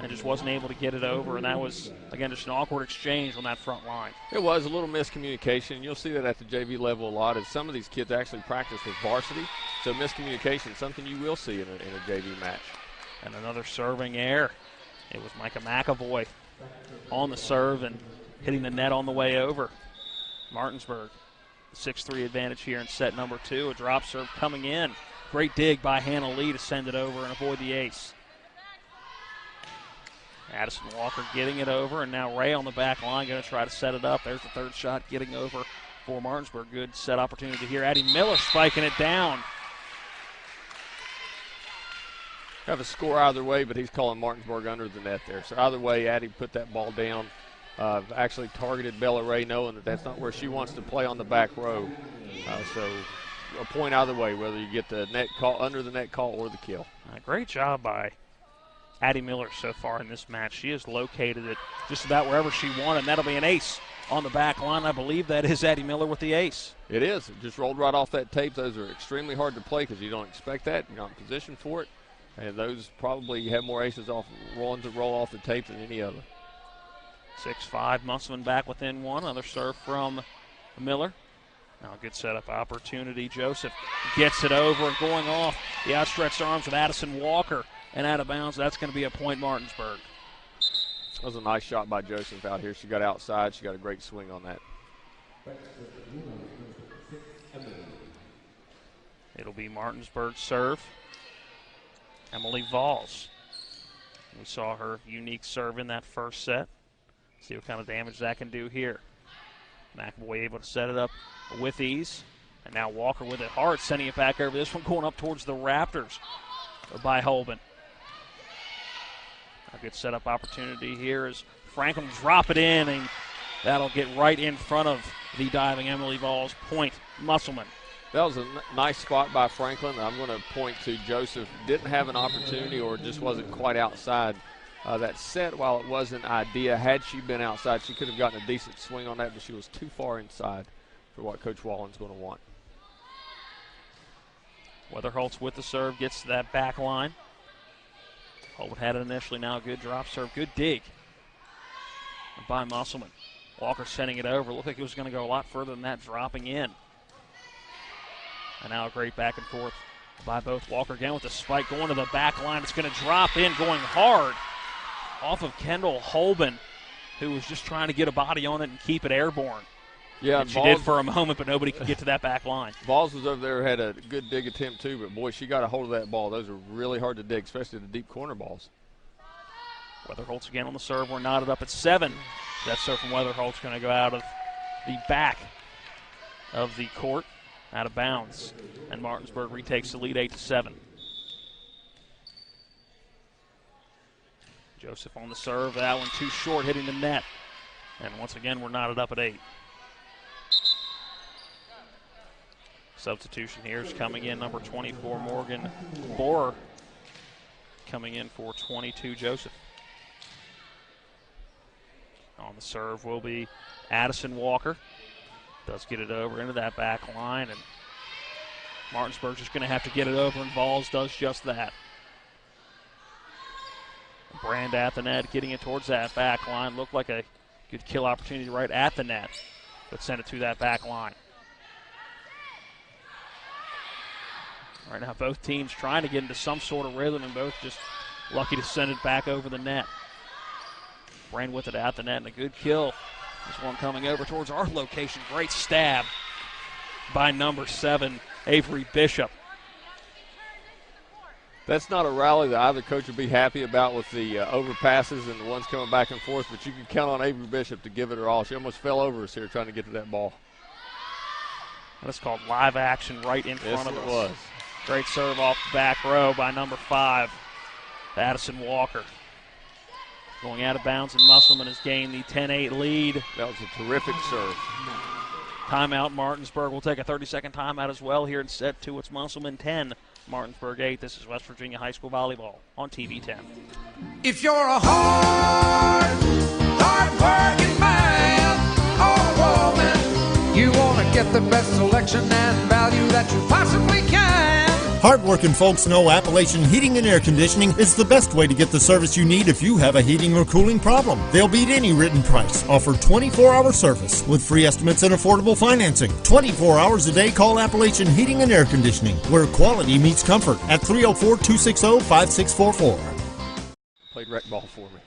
C: and just wasn't able to get it over. And that was, again, just an awkward exchange on that front line.
D: It was a little miscommunication. You'll see that at the JV level a lot, as some of these kids actually practice with varsity. So miscommunication, something you will see in a JV match.
C: And another serving error. It was Micah McAvoy on the serve and hitting the net on the way over. Martinsburg, 6-3 advantage here in set number 2. A drop serve coming in. Great dig by Hannah Lee to send it over and avoid the ace. Addison Walker getting it over, and now Ray on the back line going to try to set it up. There's the third shot getting over for Martinsburg. Good set opportunity here. Addie Miller spiking it down.
D: Have a score either way, but he's calling Martinsburg under the net there. So either way, Addie put that ball down. Actually targeted Bella Ray, knowing that that's not where she wants to play on the back row. So a point either way, whether you get the net call, under the net call, or the kill.
C: Great job by Addie Miller so far in this match. She has located it just about wherever she wanted, and that'll be an ace on the back line. I believe that is Addie Miller with the ace.
D: It is. It just rolled right off that tape. Those are extremely hard to play because you don't expect that. You're not in position for it. And those probably have more aces off ones that roll off the tape than any other.
C: 6-5, Musselman back within one. Another serve from Miller. Now a good setup opportunity. Joseph gets it over and going off the outstretched arms of Addison Walker and out of bounds. That's going to be a point Martinsburg.
D: That was a nice shot by Joseph out here. She got outside. She got a great swing on that.
C: It'll be Martinsburg's serve. Emily Valls. We saw her unique serve in that first set. See what kind of damage that can do here. McAvoy able to set it up with ease. And now Walker with it hard, sending it back over. This one going up towards the Raptors by Holben. A good setup opportunity here as Franklin drop it in, and that'll get right in front of the diving Emily Valls. Point Musselman.
D: That was a nice spot by Franklin. I'm going to point to Joseph. Didn't have an opportunity or just wasn't quite outside. That set, while it was an idea, had she been outside, she could have gotten a decent swing on that, but she was too far inside for what Coach Wallen's going to want.
C: Weatherholtz with the serve, gets to that back line. Holden had it initially, now a good drop serve, good dig by Musselman. Walker sending it over. Looked like it was going to go a lot further than that, dropping in. And now a great back and forth by both. Walker again with the spike going to the back line. It's going to drop in, going hard off of Kendall Holben, who was just trying to get a body on it and keep it airborne.
D: Yeah,
C: and she did for a moment, but nobody could get to that back line.
D: Valls was over there, had a good dig attempt too, but boy, she got a hold of that ball. Those are really hard to dig, especially the deep corner balls.
C: Weatherholtz again on the serve. We're knotted up at 7. That serve from Weatherholtz going to go out of the back of the court, out of bounds. And Martinsburg retakes the lead 8-7. Joseph on the serve. That one too short, hitting the net. And once again, we're knotted up at 8. Substitution here is coming in, number 24, Morgan Borer. Coming in for 22, Joseph. On the serve will be Addison Walker. Does get it over into that back line, and Martinsburg's just going to have to get it over, and Valls does just that. Brand at the net, getting it towards that back line. Looked like a good kill opportunity right at the net, but sent it to that back line. Right now, both teams trying to get into some sort of rhythm, and both just lucky to send it back over the net. Brand with it at the net, and a good kill. This one coming over towards our location. Great stab by number 7, Avery Bishop.
D: That's not a rally that either coach would be happy about with the overpasses and the ones coming back and forth, but you can count on Avery Bishop to give it her all. She almost fell over us here trying to get to that ball.
C: That's called live action right in front of us.
D: Yes, it was.
C: Great serve off the back row by number 5, Addison Walker. Going out of bounds, and Musselman has gained the 10-8 lead.
D: That was a terrific serve.
C: Timeout, Martinsburg will take a 30-second timeout as well here in set 2. It's Musselman 10, Martinsburg 8. This is West Virginia High School Volleyball on TV 10.
J: If you're a hard-working man or woman, you want to get the best selection and value that you possibly can.
K: Hardworking folks know Appalachian Heating and Air Conditioning is the best way to get the service you need if you have a heating or cooling problem. They'll beat any written price. Offer 24-hour service with free estimates and affordable financing. 24 hours a day, call Appalachian Heating and Air Conditioning, where quality meets comfort, at 304-260-5644.
D: Played rec ball for me.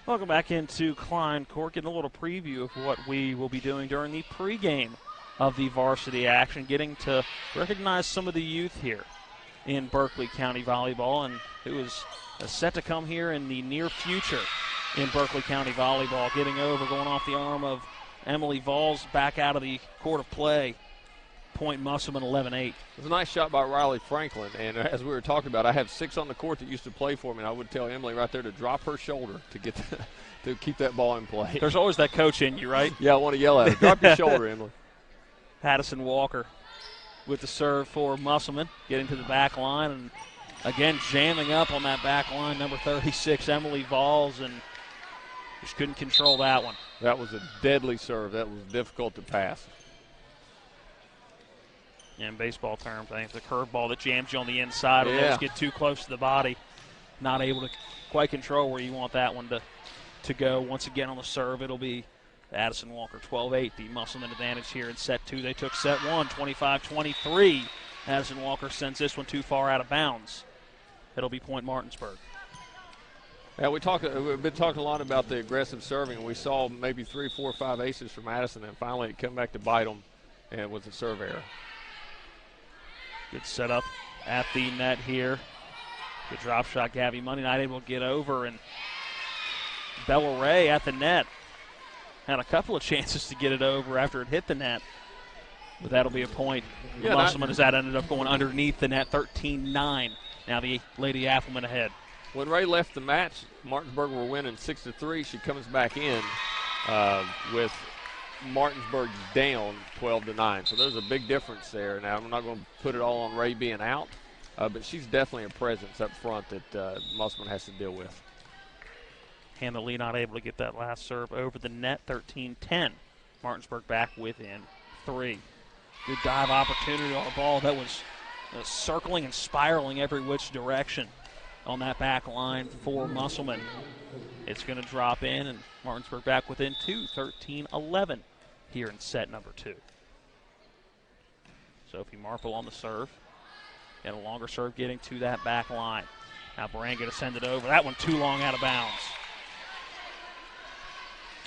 C: Welcome back into Klein Court, getting a little preview of what we will be doing during the pregame of the varsity action, getting to recognize some of the youth here in Berkeley County Volleyball, and who is set to come here in the near future in Berkeley County Volleyball. Getting over, going off the arm of Emily Valls, back out of the court of play. Point Musselman 11-8.
D: It was a nice shot by Riley Franklin, and as we were talking about, I have 6 on the court that used to play for me, and I would tell Emily right there to drop her shoulder to get to keep that ball in play.
C: There's always that coach in you, right?
D: Yeah, I want to yell at her. Drop your shoulder, Emily.
C: Addison Walker with the serve for Musselman, getting to the back line, and again jamming up on that back line, number 36, Emily Valls, and just couldn't control that one.
D: That was a deadly serve. That was difficult to pass.
C: In baseball terms, I think the curveball that jams you on the inside will always get too close to the body. Not able to quite control where you want that one to go. Once again on the serve, it'll be Addison Walker, 12-8, the Musselman advantage here in set 2. They took set 1, 25-23. Addison Walker sends this one too far out of bounds. It'll be point Martinsburg.
D: Yeah, we've been talking a lot about the aggressive serving. We saw maybe 3, 4, 5 aces from Addison, and finally it come back to bite them and with the serve error.
C: Good setup at the net here. Good drop shot. Gabby Money not able to get over, and Bella Ray at the net had a couple of chances to get it over after it hit the net, but that'll be a point. Yeah, Musselman as that ended up going underneath the net, 13-9. Now the Lady Appleman ahead.
D: When Ray left the match, Martinsburg were winning 6-3. She comes back in with Martinsburg down 12-9. So there's a big difference there. Now I'm not going to put it all on Ray being out, but she's definitely a presence up front that Musselman has to deal with.
C: Hannah Lee not able to get that last serve over the net, 13-10. Martinsburg back within 3. Good dive opportunity on a ball that was circling and spiraling every which direction on that back line for Musselman. It's going to drop in, and Martinsburg back within 2, 13-11 here in set number 2. Sophie Marple on the serve, and a longer serve getting to that back line. Now Brand going to send it over. That one too long out of bounds.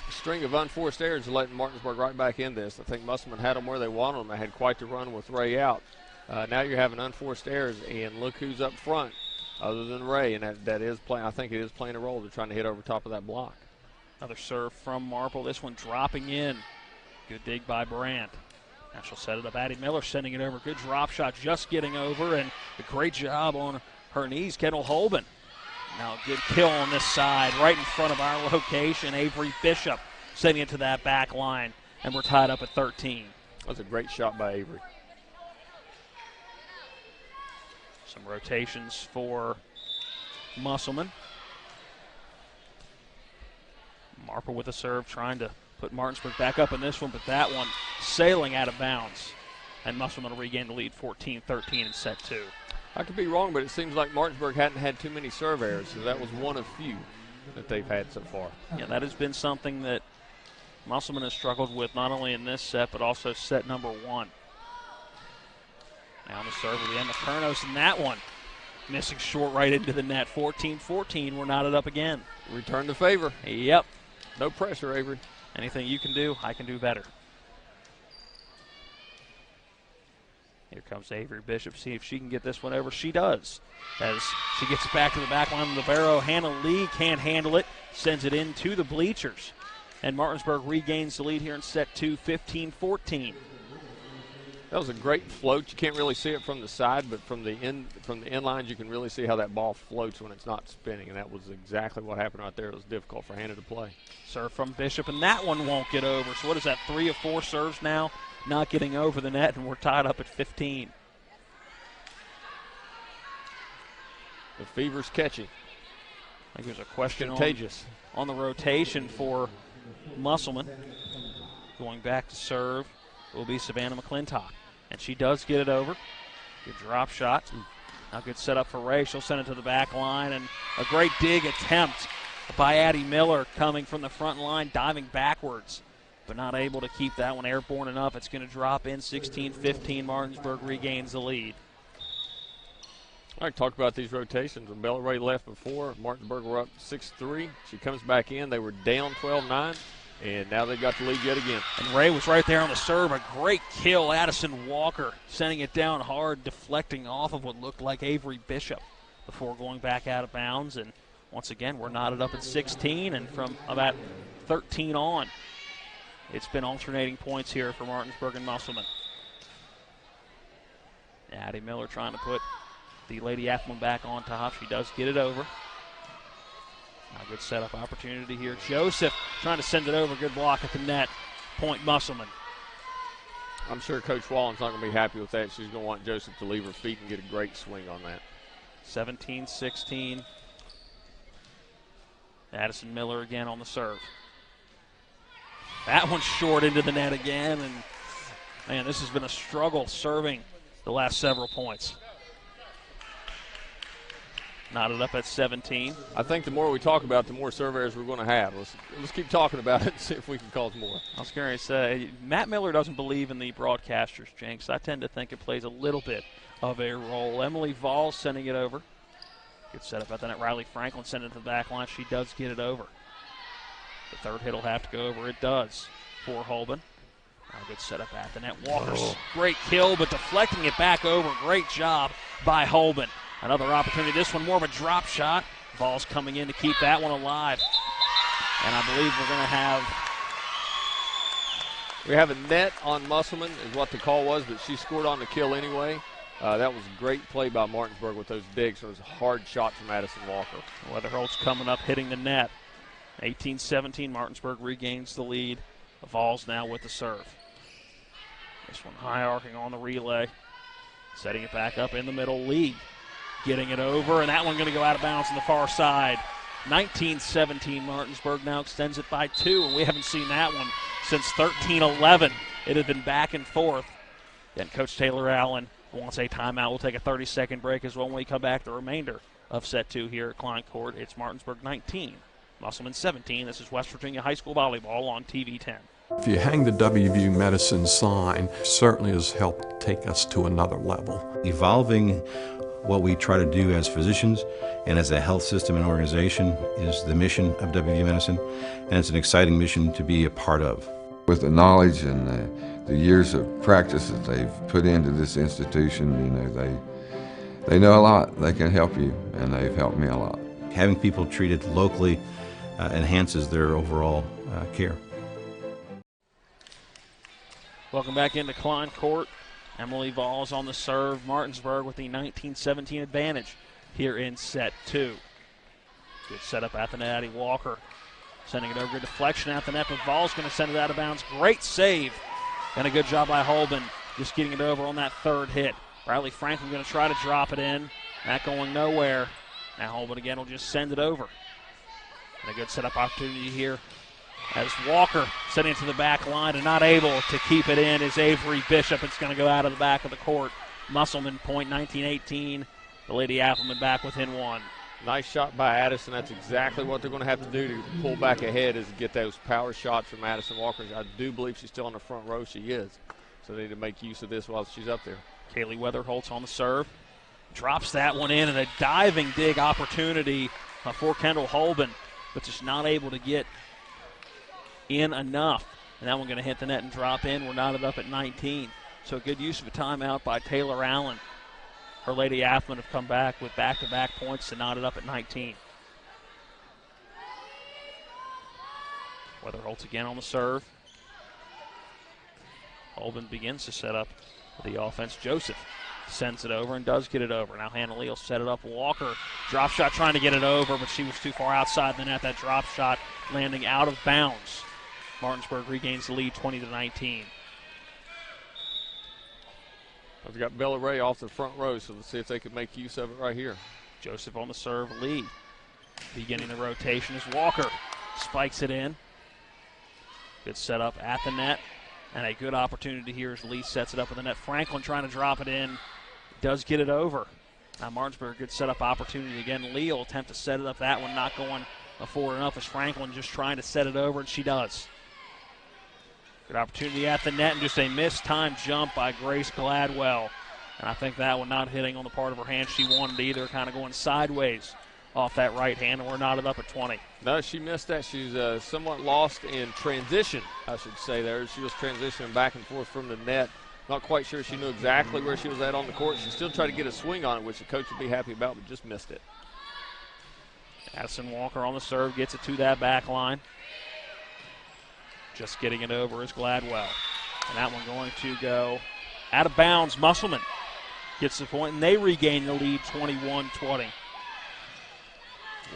D: A string of unforced errors letting Martinsburg right back in this. I think Musselman had them where they wanted them. They had quite the run with Ray out. Now you're having unforced errors, and look who's up front other than Ray, and that is playing. I think it is playing a role. They're trying to hit over top of that block.
C: Another serve from Marple. This one dropping in. Good dig by Brandt. Now she'll set it up. Addie Miller sending it over. Good drop shot, just getting over, and a great job on her knees, Kendall Holben. Now a good kill on this side, right in front of our location. Avery Bishop sending it to that back line, and we're tied up at 13.
D: That's a great shot by Avery.
C: Some rotations for Musselman. Marple with a serve, trying to put Martinsburg back up in this one, but that one sailing out of bounds. And Musselman will regain the lead 14-13 in set 2.
D: I could be wrong, but it seems like Martinsburg hadn't had too many serve errors, so that was one of few that they've had so far.
C: Yeah, that has been something that Musselman has struggled with not only in this set, but also set number 1. Now on the serve will be Emma Kernos, and that one missing short right into the net. 14-14, we're knotted up again.
D: Return the favor.
C: Yep.
D: No pressure, Avery.
C: Anything you can do, I can do better. Here comes Avery Bishop. See if she can get this one over. She does. As she gets it back to the back line of the barrow. Hannah Lee can't handle it. Sends it into the bleachers. And Martinsburg regains the lead here in set 2, 15-14.
D: That was a great float. You can't really see it from the side, but from the end lines, you can really see how that ball floats when it's not spinning, and that was exactly what happened right there. It was difficult for Hannah to play.
C: Serve from Bishop, and that one won't get over. So what is that, 3 of 4 serves now not getting over the net, and we're tied up at 15.
D: The fever's catching.
C: I think there's a question
D: contagious
C: on the rotation for Musselman. Going back to serve will be Savannah McClintock. And she does get it over. Good drop shot. Now good setup for Ray. She'll send it to the back line. And a great dig attempt by Addie Miller coming from the front line, diving backwards, but not able to keep that one airborne enough. It's going to drop in 16-15. Martinsburg regains the lead.
D: I talked about these rotations. When Bella Ray left before, Martinsburg were up 6-3. She comes back in. They were down 12-9. And now they've got the lead yet again.
C: And Ray was right there on the serve. A great kill. Addison Walker sending it down hard, deflecting off of what looked like Avery Bishop before going back out of bounds. And once again, we're knotted up at 16. And from about 13 on, it's been alternating points here for Martinsburg and Musselman. Addie Miller trying to put the Lady Appleman back on top. She does get it over. Now good setup opportunity here. Joseph trying to send it over. Good block at the net. Point Musselman.
D: I'm sure Coach Wallen's not going to be happy with that. She's going to want Joseph to leave her feet and get a great swing on that.
C: 17-16. Addison Miller again on the serve. That one's short into the net again. And, man, this has been a struggle serving the last several points. Knotted up at 17.
D: I think the more we talk about it, the more serve errors we're going to have. Let's keep talking about it and see if we can cause more.
C: I was going to say, Matt Miller doesn't believe in the broadcasters, Jenks. I tend to think it plays a little bit of a role. Emily Vols sending it over. Good setup at the net. Riley Franklin sending it to the back line. She does get it over. The third hit will have to go over. It does for Holben. A good setup at the net. Walker's great kill, but deflecting it back over. Great job by Holben. Another opportunity. This one more of a drop shot. Vols coming in to keep that one alive. And I believe we're going to have...
D: We have a net on Musselman is what the call was, but she scored on the kill anyway. That was a great play by Martinsburg with those digs. It was a hard shot from Addison Walker.
C: Weatherholt's coming up, hitting the net. 18-17, Martinsburg regains the lead. The Vols now with the serve. This one high arcing on the relay. Setting it back up in the middle. Lee getting it over, and that one going to go out of bounds on the far side. 19-17, Martinsburg now extends it by 2, and we haven't seen that one since 13-11. It had been back and forth. Then Coach Taylor Allen wants a timeout. We'll take a 30-second break as well. When we come back, the remainder of set 2 here at Klein Court. It's Martinsburg 19, Musselman 17. This is West Virginia High School Volleyball on TV 10.
L: If you hang the WVU Medicine sign, certainly has helped take us to another level.
M: Evolving what we try to do as physicians and as a health system and organization is the mission of WVU Medicine, and it's an exciting mission to be a part of.
N: With the knowledge and the years of practice that they've put into this institution, you know, they know a lot. They can help you, and they've helped me a lot.
M: Having people treated locally enhances their overall care.
C: Welcome back into Klein Court. Emily Vols on the serve. Martinsburg with the 19-17 advantage here in set 2. Good setup at the net. Addie Walker sending it over. Good deflection at the net, but Vols going to send it out of bounds. Great save. And a good job by Holben just getting it over on that third hit. Riley Franklin going to try to drop it in. That going nowhere. Now Holben again will just send it over. And a good setup opportunity here as Walker setting it to the back line and not able to keep it in is Avery Bishop. It's going to go out of the back of the court. Musselman point, 19-18. The Lady Appleman back within 1.
D: Nice shot by Addison. That's exactly what they're going to have to do to pull back ahead, is get those power shots from Addison Walker. I do believe she's still on the front row. She is. So they need to make use of this while she's up there.
C: Kaylee Weatherholtz on the serve. Drops that one in, and a diving dig opportunity for Kendall Holben, but just not able to get in enough. And that one going to hit the net and drop in. We're knotted up at 19. So good use of a timeout by Taylor Allen. Her Lady Appleman have come back with back-to-back points to knot it up at 19. Weatherholtz again on the serve. Holben begins to set up the offense. Joseph sends it over and does get it over. Now Hannah Lee will set it up. Walker, drop shot trying to get it over, but she was too far outside the net. That drop shot landing out of bounds. Martinsburg regains the lead 20-19.
D: We've got Bella Ray off the front row, so let's see if they can make use of it right here.
C: Joseph on the serve. Lee beginning the rotation as Walker spikes it in. Good setup at the net. And a good opportunity here as Lee sets it up in the net. Franklin trying to drop it in. Does get it over. Now Martinsburg, good setup opportunity again. Lee will attempt to set it up. That one not going forward enough as Franklin just trying to set it over, and she does. Good opportunity at the net and just a missed-time jump by Grace Gladwell. And I think that one not hitting on the part of her hand she wanted either, kind of going sideways off that right hand, and we're knotted up at 20.
D: No, she missed that. She's somewhat lost in transition, I should say there. She was transitioning back and forth from the net. Not quite sure she knew exactly where she was at on the court. She still tried to get a swing on it, which the coach would be happy about, but just missed it.
C: Addison Walker on the serve, gets it to that back line. Just getting it over is Gladwell. And that one going to go out of bounds. Musselman gets the point, and they regain the lead 21-20.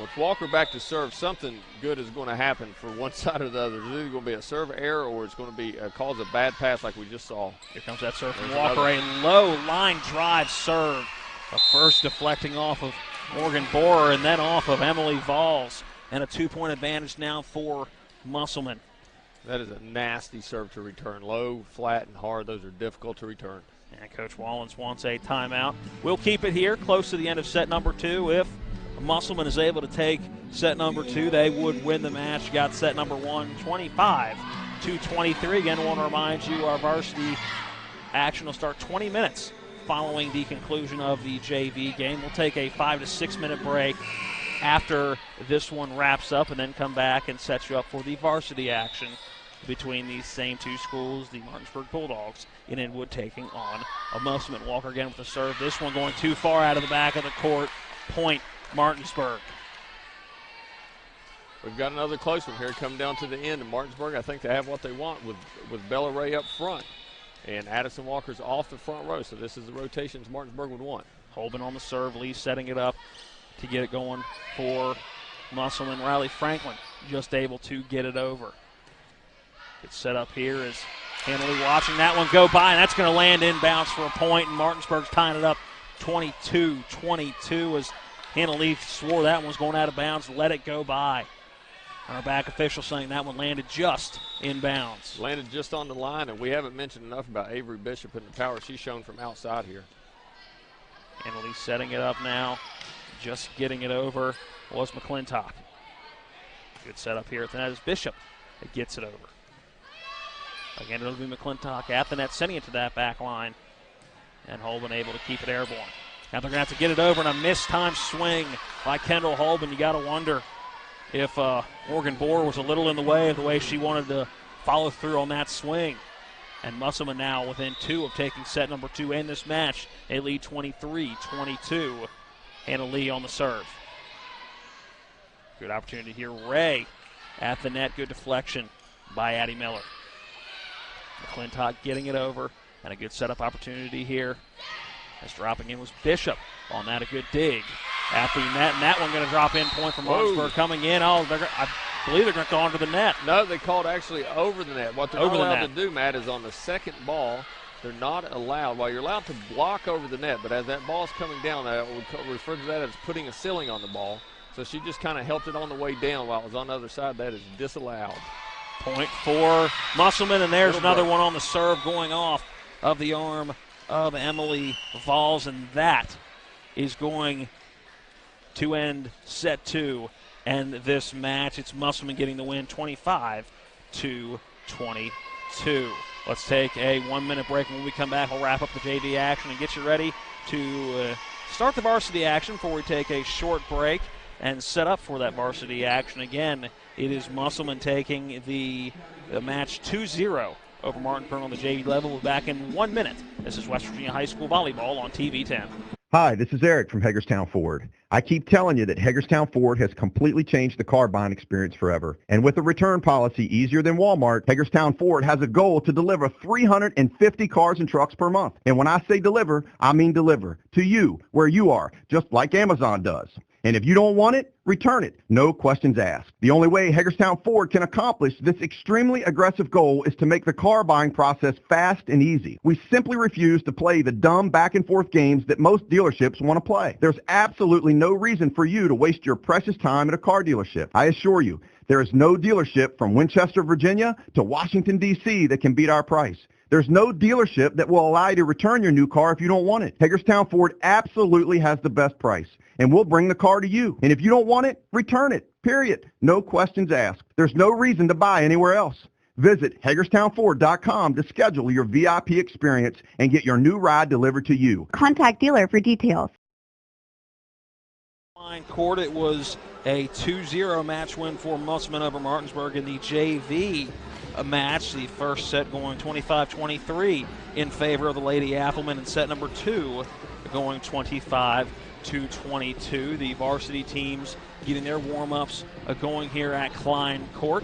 D: With Walker back to serve, something good is going to happen for one side or the other. It's either going to be a serve error or it's going to be cause a bad pass like we just saw.
C: Here comes that serve from Walker. A low line drive serve. The first deflecting off of Morgan Borer and then off of Emily Vols. And a 2-point advantage now for Musselman.
D: That is a nasty serve to return. Low, flat, and hard. Those are difficult to return.
C: And Coach Wallens wants a timeout. We'll keep it here close to the end of set number 2. If Musselman is able to take set number 2, they would win the match. Got set number 1, 25-23. Again, I want to remind you our varsity action will start 20 minutes following the conclusion of the JV game. We'll take a 5 to 6 minute break after this one wraps up and then come back and set you up for the varsity action between these same two schools, the Martinsburg Bulldogs in Inwood taking on a Musselman. Walker again with the serve. This one going too far out of the back of the court. Point Martinsburg.
D: We've got another close one here coming down to the end. And Martinsburg, I think they have what they want with Bella Ray up front. And Addison Walker's off the front row, so this is the rotations Martinsburg would want.
C: Holben on the serve. Lee setting it up to get it going for Musselman. Riley Franklin just able to get it over. It's set up here as Hanley watching that one go by, and that's going to land inbounds for a point, and Martinsburg's tying it up 22-22 as Hanley swore that one was going out of bounds, let it go by. Our back official saying that one landed just inbounds.
D: Landed just on the line, and we haven't mentioned enough about Avery Bishop and the power she's shown from outside here.
C: Hanley setting it up now, just getting it over was McClintock. Good setup here at the net as Bishop that gets it over. Again, it'll be McClintock at the net, sending it to that back line. And Holben able to keep it airborne. Now they're going to have to get it over, and a mistimed swing by Kendall Holben. You got to wonder if Morgan Bohr was a little in the way she wanted to follow through on that swing. And Musselman now within 2 of taking set number 2 in this match. They lead 23-22. Hannah Lee on the serve. Good opportunity here. Ray at the net. Good deflection by Addie Miller. McClintock getting it over, and a good setup opportunity here. As dropping in was Bishop on that, a good dig at the net, and that one going to drop in point from Martinsburg coming in. Oh, I believe they're going to go onto the net.
D: No, they called actually over the net. What they're not allowed to do, Matt, is on the second ball, they're not allowed. While you're allowed to block over the net, but as that ball's coming down, we refer to that as putting a ceiling on the ball. So she just kind of helped it on the way down while it was on the other side. That is disallowed.
C: Point for Musselman, and there's another one on the serve going off of the arm of Emily Valls, and that is going to end set 2 and this match. It's Musselman getting the win 25-22. Let's take a 1-minute break, and when we come back, we'll wrap up the JV action and get you ready to start the varsity action before we take a short break and set up for that varsity action. Again, it is Musselman taking the match 2-0 over Martinsburg on the JV level. We'll be back in 1 minute. This is West Virginia High School Volleyball on TV 10.
O: Hi, this is Eric from Hagerstown Ford. I keep telling you that Hagerstown Ford has completely changed the car buying experience forever. And with a return policy easier than Walmart, Hagerstown Ford has a goal to deliver 350 cars and trucks per month. And when I say deliver, I mean deliver to you, where you are, just like Amazon does. And if you don't want it, return it. No questions asked. The only way Hagerstown Ford can accomplish this extremely aggressive goal is to make the car buying process fast and easy. We simply refuse to play the dumb back and forth games that most dealerships want to play. There's absolutely no reason for you to waste your precious time at a car dealership. I assure you, there is no dealership from Winchester, Virginia to Washington, D.C. that can beat our price. There's no dealership that will allow you to return your new car if you don't want it. Hagerstown Ford absolutely has the best price, and we'll bring the car to you. And if you don't want it, return it, period. No questions asked. There's no reason to buy anywhere else. Visit HagerstownFord.com to schedule your VIP experience and get your new ride delivered to you.
P: Contact dealer for details.
C: Court, it was a 2-0 match win for Musselman over Martinsburg in the JV match. The first set going 25-23 in favor of the Lady Applemen, and set number 2 going 25-22. The varsity teams getting their warm-ups going here at Klein Court.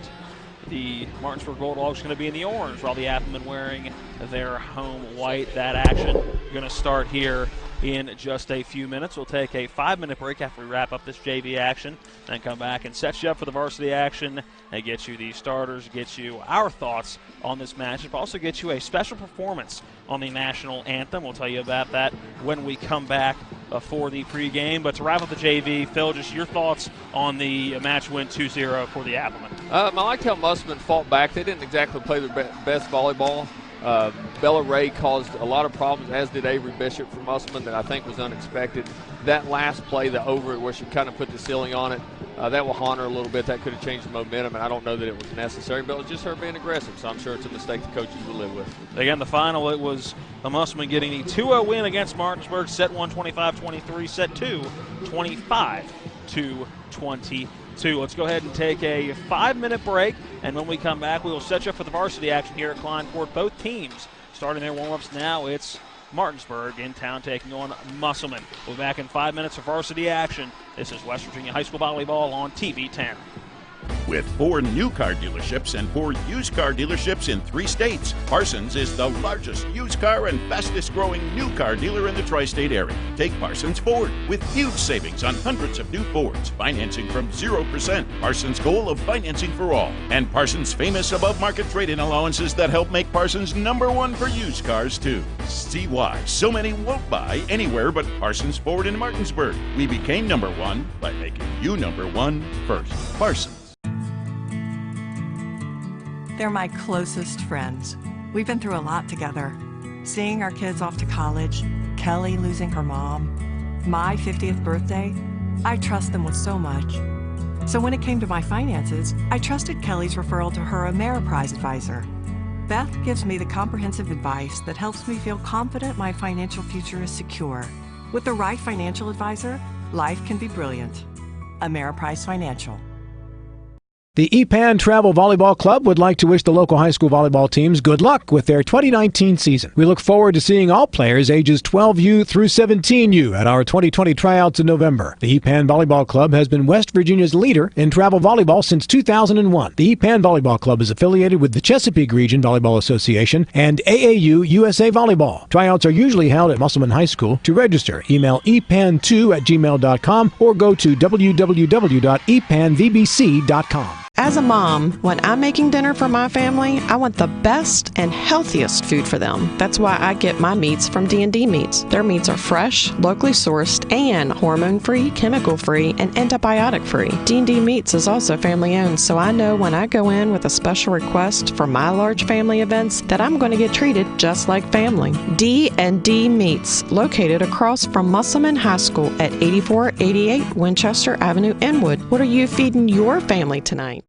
C: The Martinsburg Bulldogs going to be in the orange, while the Applemen wearing their home white. That action going to start here in just a few minutes. We'll take a 5-minute break after we wrap up this JV action, then come back and set you up for the varsity action and get you the starters, get you our thoughts on this match, and also get you a special performance on the national anthem. We'll tell you about that when we come back for the pregame. But to wrap up the JV, Phil, just your thoughts on the match win 2-0 for the Applemen.
D: I like how Musselman fought back. They didn't exactly play their best volleyball. Bella Ray caused a lot of problems, as did Avery Bishop for Musselman, that I think was unexpected. That last play, the over where she kind of put the ceiling on it, that will haunt her a little bit. That could have changed the momentum, and I don't know that it was necessary, but it was just her being aggressive, so I'm sure it's a mistake the coaches will live with.
C: Again, the final, it was the Musselman getting the 2-0 win against Martinsburg, set 1 25-23, set 2 25-22. Let's go ahead and take a 5-minute break, and when we come back, we will set you up for the varsity action here at Klein Court. Both teams starting their warm-ups now. It's Martinsburg in town taking on Musselman. We'll be back in 5 minutes of varsity action. This is West Virginia High School Volleyball on TV 10.
P: With 4 new car dealerships and 4 used car dealerships in 3 states, Parsons is the largest used car and fastest growing new car dealer in the tri-state area. Take Parsons Ford with huge savings on hundreds of new Fords, financing from 0%. Parsons' goal of financing for all, and Parsons' famous above market trade-in allowances that help make Parsons #1 for used cars too. See why so many won't buy anywhere but Parsons Ford in Martinsburg. We became #1 by making you #1 first. Parsons.
E: They're my closest friends. We've been through a lot together. Seeing our kids off to college, Kelly losing her mom, my 50th birthday, I trust them with so much. So when it came to my finances, I trusted Kelly's referral to her Ameriprise advisor. Beth gives me the comprehensive advice that helps me feel confident my financial future is secure. With the right financial advisor, life can be brilliant. Ameriprise Financial.
B: The EPAN Travel Volleyball Club would like to wish the local high school volleyball teams good luck with their 2019 season. We look forward to seeing all players ages 12U through 17U at our 2020 tryouts in November. The EPAN Volleyball Club has been West Virginia's leader in travel volleyball since 2001. The EPAN Volleyball Club is affiliated with the Chesapeake Region Volleyball Association and AAU USA Volleyball. Tryouts are usually held at Musselman High School. To register, email epan2@gmail.com or go to www.epanvbc.com.
F: As a mom, when I'm making dinner for my family, I want the best and healthiest food for them. That's why I get my meats from D&D Meats. Their meats are fresh, locally sourced, and hormone-free, chemical-free, and antibiotic-free. D&D Meats is also family-owned, so I know when I go in with a special request for my large family events that I'm going to get treated just like family. D&D Meats, located across from Musselman High School at 8488 Winchester Avenue, Inwood. What are you feeding your family tonight?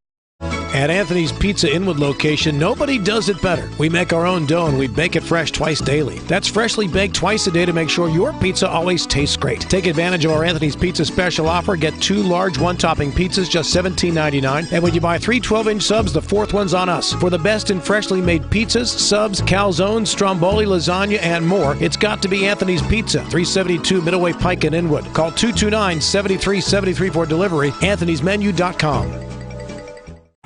B: At Anthony's Pizza Inwood location, nobody does it better. We make our own dough and we bake it fresh twice daily. That's freshly baked twice a day to make sure your pizza always tastes great. Take advantage of our Anthony's Pizza special offer. Get 2 large one-topping pizzas, just $17.99. And when you buy 3 12-inch subs, the 4th one's on us. For the best in freshly made pizzas, subs, calzones, stromboli, lasagna, and more, it's got to be Anthony's Pizza, 372 Middleway Pike in Inwood. Call 229-7373 for delivery. Anthony'sMenu.com.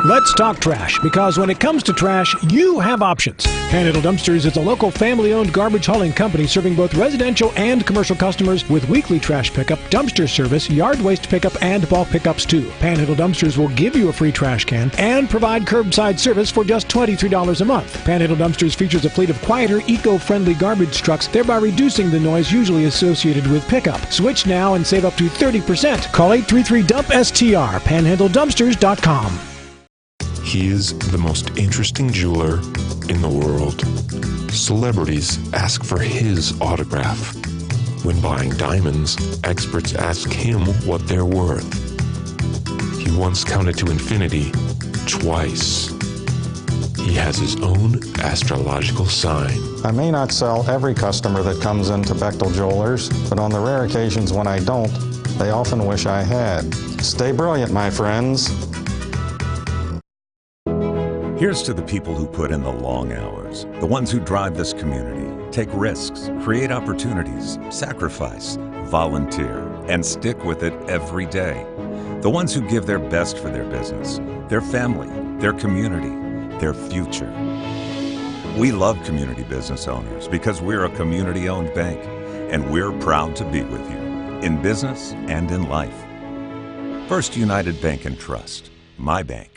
B: Let's talk trash, because when it comes to trash, you have options. Panhandle Dumpsters is a local family-owned garbage hauling company serving both residential and commercial customers with weekly trash pickup, dumpster service, yard waste pickup, and bulk pickups too. Panhandle Dumpsters will give you a free trash can and provide curbside service for just $23 a month. Panhandle Dumpsters features a fleet of quieter, eco-friendly garbage trucks, thereby reducing the noise usually associated with pickup. Switch now and save up to 30%. Call 833-DUMP-STR, panhandledumpsters.com.
G: He is the most interesting jeweler in the world. Celebrities ask for his autograph. When buying diamonds, experts ask him what they're worth. He once counted to infinity twice. He has his own astrological sign.
H: I may not sell every customer that comes into Bechtel Jewelers, but on the rare occasions when I don't, they often wish I had. Stay brilliant, my friends.
I: Here's to the people who put in the long hours, the ones who drive this community, take risks, create opportunities, sacrifice, volunteer, and stick with it every day. The ones who give their best for their business, their family, their community, their future. We love community business owners because we're a community-owned bank, and we're proud to be with you, in business and in life. First United Bank and Trust, my bank.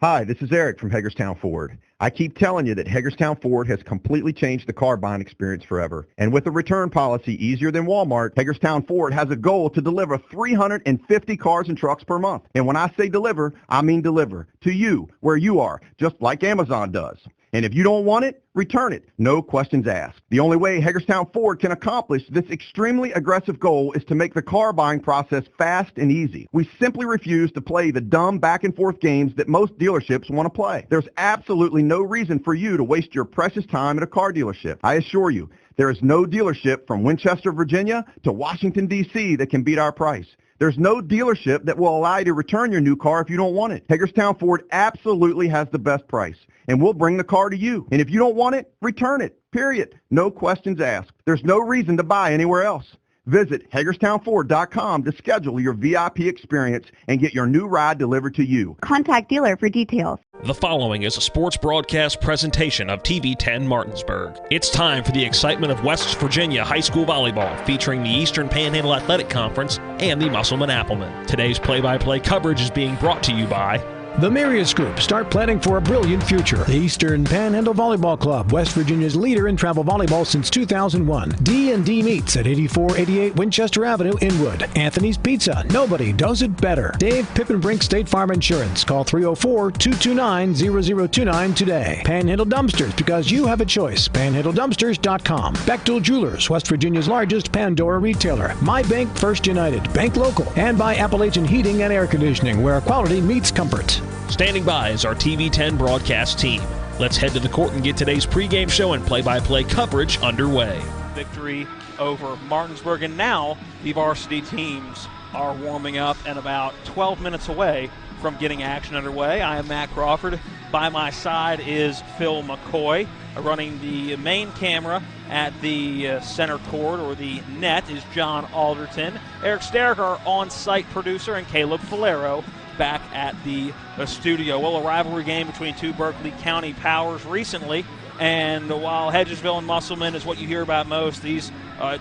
O: Hi, this is Eric from Hagerstown Ford. I keep telling you that Hagerstown Ford has completely changed the car buying experience forever. And with a return policy easier than Walmart, Hagerstown Ford has a goal to deliver 350 cars and trucks per month. And when I say deliver, I mean deliver to you, where you are, just like Amazon does. And if you don't want it, return it. No questions asked. The only way Hagerstown Ford can accomplish this extremely aggressive goal is to make the car buying process fast and easy. We simply refuse to play the dumb back and forth games that most dealerships want to play. There's absolutely no reason for you to waste your precious time at a car dealership. I assure you, there is no dealership from Winchester, Virginia to Washington, D.C. that can beat our price. There's no dealership that will allow you to return your new car if you don't want it. Hagerstown Ford absolutely has the best price, and we'll bring the car to you. And if you don't want it, return it, period. No questions asked. There's no reason to buy anywhere else. Visit HagerstownFord.com to schedule your VIP experience and get your new ride delivered to you.
Q: Contact dealer for details.
A: The following is a sports broadcast presentation of TV 10 Martinsburg. It's time for the excitement of West Virginia high school volleyball, featuring the Eastern Panhandle Athletic Conference and the Musselman Applemen. Today's play-by-play coverage is being brought to you by
B: The Marius Group. Start planning for a brilliant future. The Eastern Panhandle Volleyball Club, West Virginia's leader in travel volleyball since 2001. D&D Meats at 8488 Winchester Avenue, Inwood. Anthony's Pizza. Nobody does it better. Dave Pippenbrink State Farm Insurance. Call 304-229-0029 today. Panhandle Dumpsters, because you have a choice. PanhandleDumpsters.com. Bechtel Jewelers, West Virginia's largest Pandora retailer. My Bank First United. Bank Local. And by Appalachian Heating and Air Conditioning, where quality meets comfort.
A: Standing by is our TV 10 broadcast team. Let's head to the court and get today's pregame show and play-by-play coverage underway.
C: Victory over Martinsburg, and now the varsity teams are warming up and about 12 minutes away from getting action underway. I am Matt Crawford. By my side is Phil McCoy. Running the main camera at the center court, or the net, is John Alderton. Eric Sterrick, our on-site producer, and Caleb Falero back at the studio. Well, a rivalry game between two Berkeley County powers recently, and while Hedgesville and Musselman is what you hear about most, these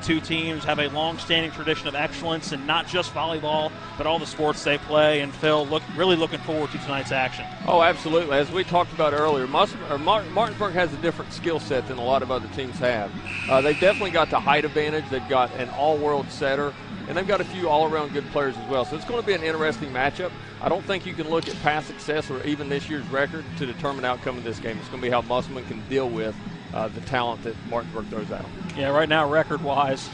C: two teams have a long-standing tradition of excellence in not just volleyball, but all the sports they play. And Phil, really looking forward to tonight's action.
D: Oh, absolutely. As we talked about earlier, Martinsburg has a different skill set than a lot of other teams have. They've definitely got the height advantage. They've got an all-world setter, and they've got a few all-around good players as well. So it's going to be an interesting matchup. I don't think you can look at past success or even this year's record to determine the outcome of this game. It's going to be how Musselman can deal with the talent that Martinsburg throws out.
C: Yeah, right now, record-wise,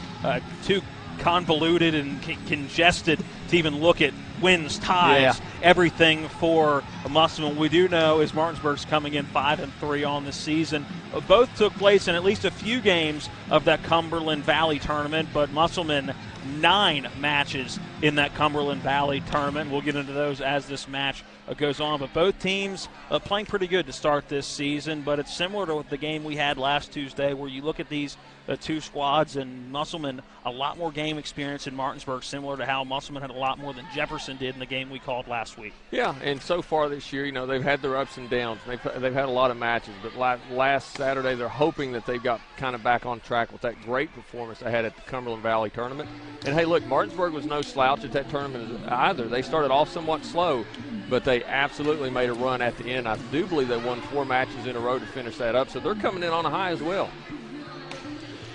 C: too convoluted and congested to even look at wins, ties, everything for Musselman. We do know is Martinsburg's coming in 5-3 on the season. Both took place in at least a few games of that Cumberland Valley tournament, but Musselman 9 matches in that Cumberland Valley tournament. We'll get into those as this match goes on, but both teams playing pretty good to start this season. But it's similar to the game we had last Tuesday, where you look at these two squads, and Musselman a lot more game experience in Martinsburg, similar to how Musselman had a lot more than Jefferson did in the game we called last week.
D: Yeah, and so far this year, they've had their ups and downs. They've had a lot of matches, but last Saturday they're hoping that they've got kind of back on track with that great performance they had at the Cumberland Valley tournament. And hey, look, Martinsburg was no slouch at that tournament either. They started off somewhat slow, but they absolutely made a run at the end. I do believe they won 4 matches in a row to finish that up, so they're coming in on a high as well.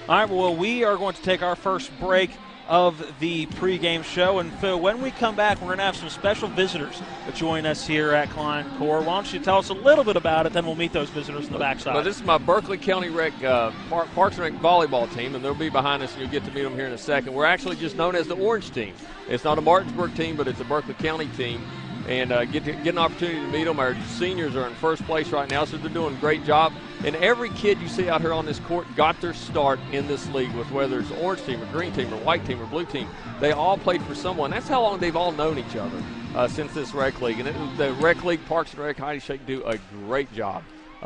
C: All right, well, we are going to take our first break of the pregame show. And Phil, when we come back, we're going to have some special visitors join us here at Klein Core. Why don't you tell us a little bit about it, then we'll meet those visitors in the backside.
D: Well, this is my Berkeley County Parks and Rec volleyball team, and they'll be behind us, and you'll get to meet them here in a second. We're actually just known as the Orange Team. It's not a Martinsburg team, but it's a Berkeley County team. And get an opportunity to meet them. Our seniors are in first place right now, so they're doing a great job. And every kid you see out here on this court got their start in this league, with whether it's orange team or green team or white team or blue team. They all played for someone. That's how long they've all known each other since this rec league. And the rec league, Parks and Rec, Heidi Shake do a great job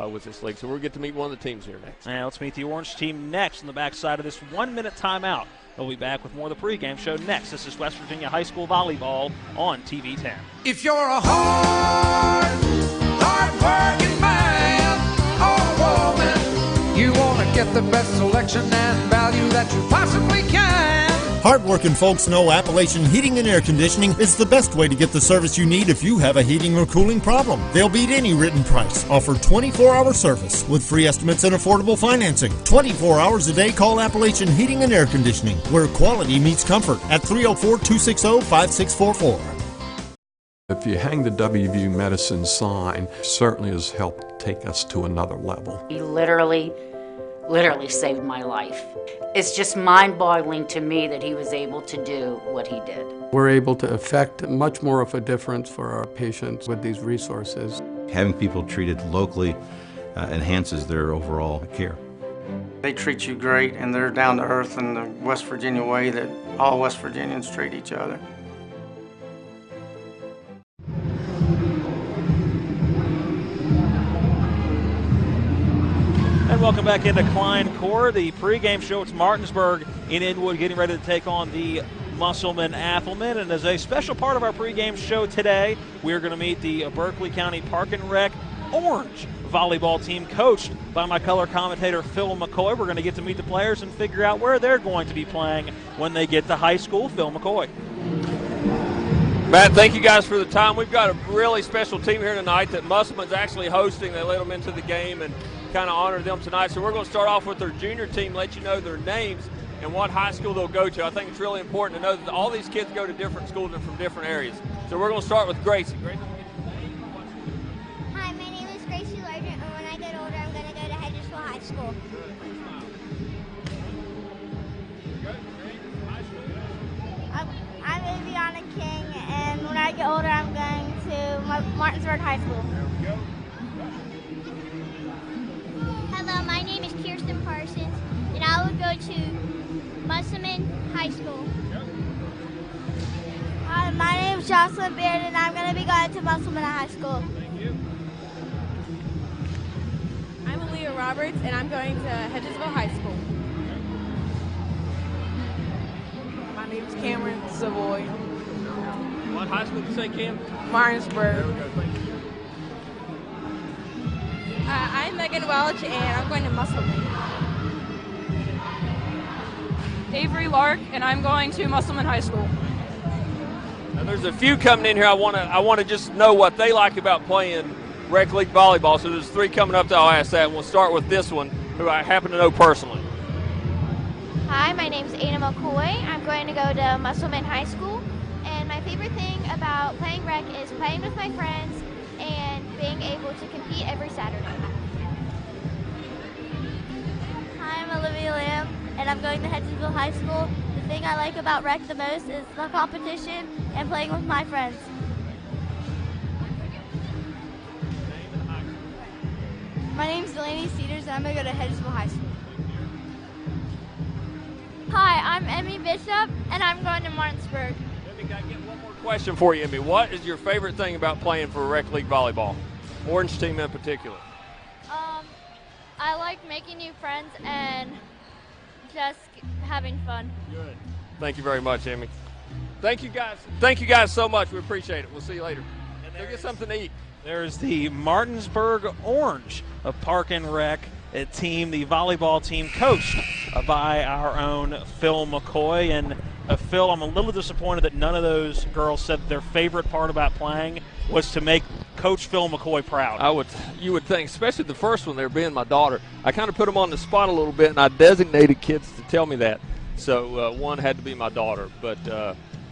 D: with this league. So we'll get to meet one of the teams here next.
C: And let's meet the orange team next on the backside of this 1-minute timeout. We'll be back with more of the pregame show next. This is West Virginia High School Volleyball on TV 10.
J: If you're a hard-working man or woman, you want to get the best selection and value that you possibly can.
K: Hardworking folks know Appalachian Heating and Air Conditioning is the best way to get the service you need if you have a heating or cooling problem. They'll beat any written price. Offer 24-hour service with free estimates and affordable financing. 24 hours a day, call Appalachian Heating and Air Conditioning, where quality meets comfort, at 304-260-5644.
L: If you hang the WVU Medicine sign, certainly has helped take us to another level.
Q: He literally saved my life. It's just mind-boggling to me that he was able to do what he did.
R: We're able to affect much more of a difference for our patients with these resources.
M: Having people treated locally enhances their overall care.
S: They treat you great, and they're down to earth in the West Virginia way that all West Virginians treat each other.
C: And welcome back into Klein Court, the pregame show. It's Martinsburg in Inwood getting ready to take on the Musselman Applemen. And as a special part of our pregame show today, we're going to meet the Berkeley County Park and Rec Orange volleyball team coached by my color commentator Phil McCoy. We're going to get to meet the players and figure out where they're going to be playing when they get to high school. Phil McCoy.
D: Matt, thank you guys for the time. We've got a really special team here tonight that Musselman's actually hosting. They let them into the game and kind of honor them tonight. So we're going to start off with their junior team, let you know their names and what high school they'll go to. I think it's really important to know that all these kids go to different schools and from different areas. So we're going to start with Gracie. Gracie,
T: hi, my name is Gracie Largent, and when I get older, I'm going to go to Hedgesville High School. I'm Aviana King, and when I get older, I'm going to Martinsburg High School. Hello, my name is Kirsten Parsons, and I will go to Musselman High School. Hi, my name is Jocelyn Beard, and I'm going to be going to Musselman High School.
D: Thank you.
U: I'm Aaliyah Roberts, and I'm going to Hedgesville High School. My name is Cameron Savoy.
D: What high school did you say, Cam?
U: Martinsburg.
D: There we go. Thank you.
U: I'm Megan Welch, and I'm going to Musselman.
V: Avery Lark, and I'm going to Musselman High School.
D: Now, there's a few coming in here. I want to just know what they like about playing rec league volleyball. So there's 3 coming up that I'll ask that. We'll start with this one, who I happen to know personally.
T: Hi, my name is Anna McCoy. I'm going to go to Musselman High School, and my favorite thing about playing rec is playing with my friends and being able to compete every Saturday. Hi, I'm Olivia Lamb, and I'm going to Hedgesville High School. The thing I like about rec the most is the competition and playing with my friends.
U: My name is Delaney Cedars, and I'm going to go to Hedgesville High School.
T: Hi, I'm Emmy Bishop, and I'm going to Martinsburg.
D: Emmy, can I get one more question for you, Emmy? What is your favorite thing about playing for rec league volleyball? Orange team in particular.
T: I like making new friends and just having fun.
D: Good. Thank you very much, Emmy. Thank you guys. Thank you guys so much. We appreciate it. We'll see you later. Go get something to eat.
C: There's the Martinsburg Orange, a Park and Rec team, the volleyball team coached by our own Phil McCoy. And Phil, I'm a little disappointed that none of those girls said their favorite part about playing was to make Coach Phil McCoy proud.
D: You would think, especially the first one there being my daughter. I kind of put them on the spot a little bit, and I designated kids to tell me that. So one had to be my daughter. But,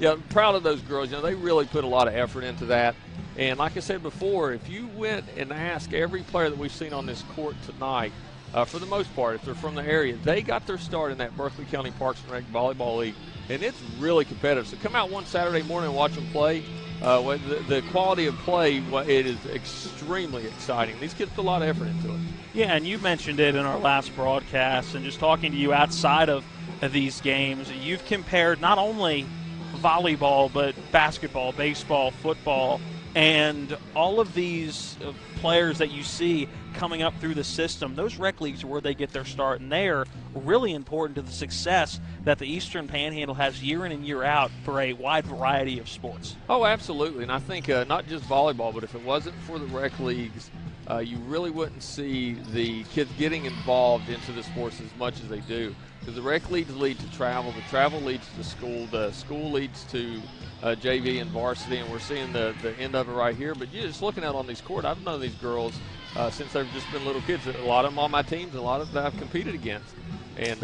D: yeah, I'm proud of those girls. You know, they really put a lot of effort into that. And like I said before, if you went and asked every player that we've seen on this court tonight, for the most part, if they're from the area, they got their start in that Berkeley County Parks and Rec Volleyball League, and it's really competitive. So come out one Saturday morning and watch them play. The quality of play, it is extremely exciting. These kids put a lot of effort into it.
C: Yeah, and you mentioned it in our last broadcast, and just talking to you outside of these games, you've compared not only volleyball, but basketball, baseball, football, and all of these players that you see coming up through the system. Those rec leagues are where they get their start, and they are really important to the success that the Eastern Panhandle has year in and year out for a wide variety of sports.
D: Oh, absolutely. And I think not just volleyball, but if it wasn't for the rec leagues, you really wouldn't see the kids getting involved into the sports as much as they do. Because the rec leagues lead to travel, the travel leads to school, the school leads to JV and varsity, and we're seeing the end of it right here. But you're just looking out on these courts. I've known these girls since they've just been little kids. A lot of them on my teams, a lot of them I've competed against. And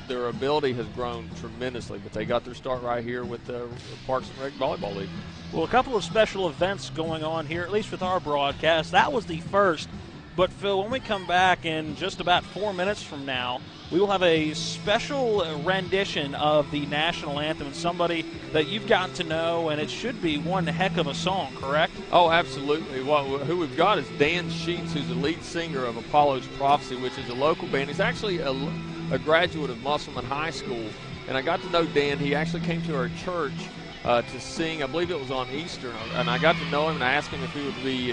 D: their ability has grown tremendously, but they got their start right here with the Parks and Rec Volleyball League.
C: Well, a couple of special events going on here, at least with our broadcast. That was the first. But, Phil, when we come back in just about 4 minutes from now, we will have a special rendition of the national anthem, and somebody that you've gotten to know, and it should be one heck of a song, correct?
D: Oh, absolutely. Well, who we've got is Dan Sheets, who's the lead singer of Apollo's Prophecy, which is a local band. He's actually a graduate of Musselman High School, and I got to know Dan. He actually came to our church to sing. I believe it was on Easter, and I got to know him, and I asked him if he would be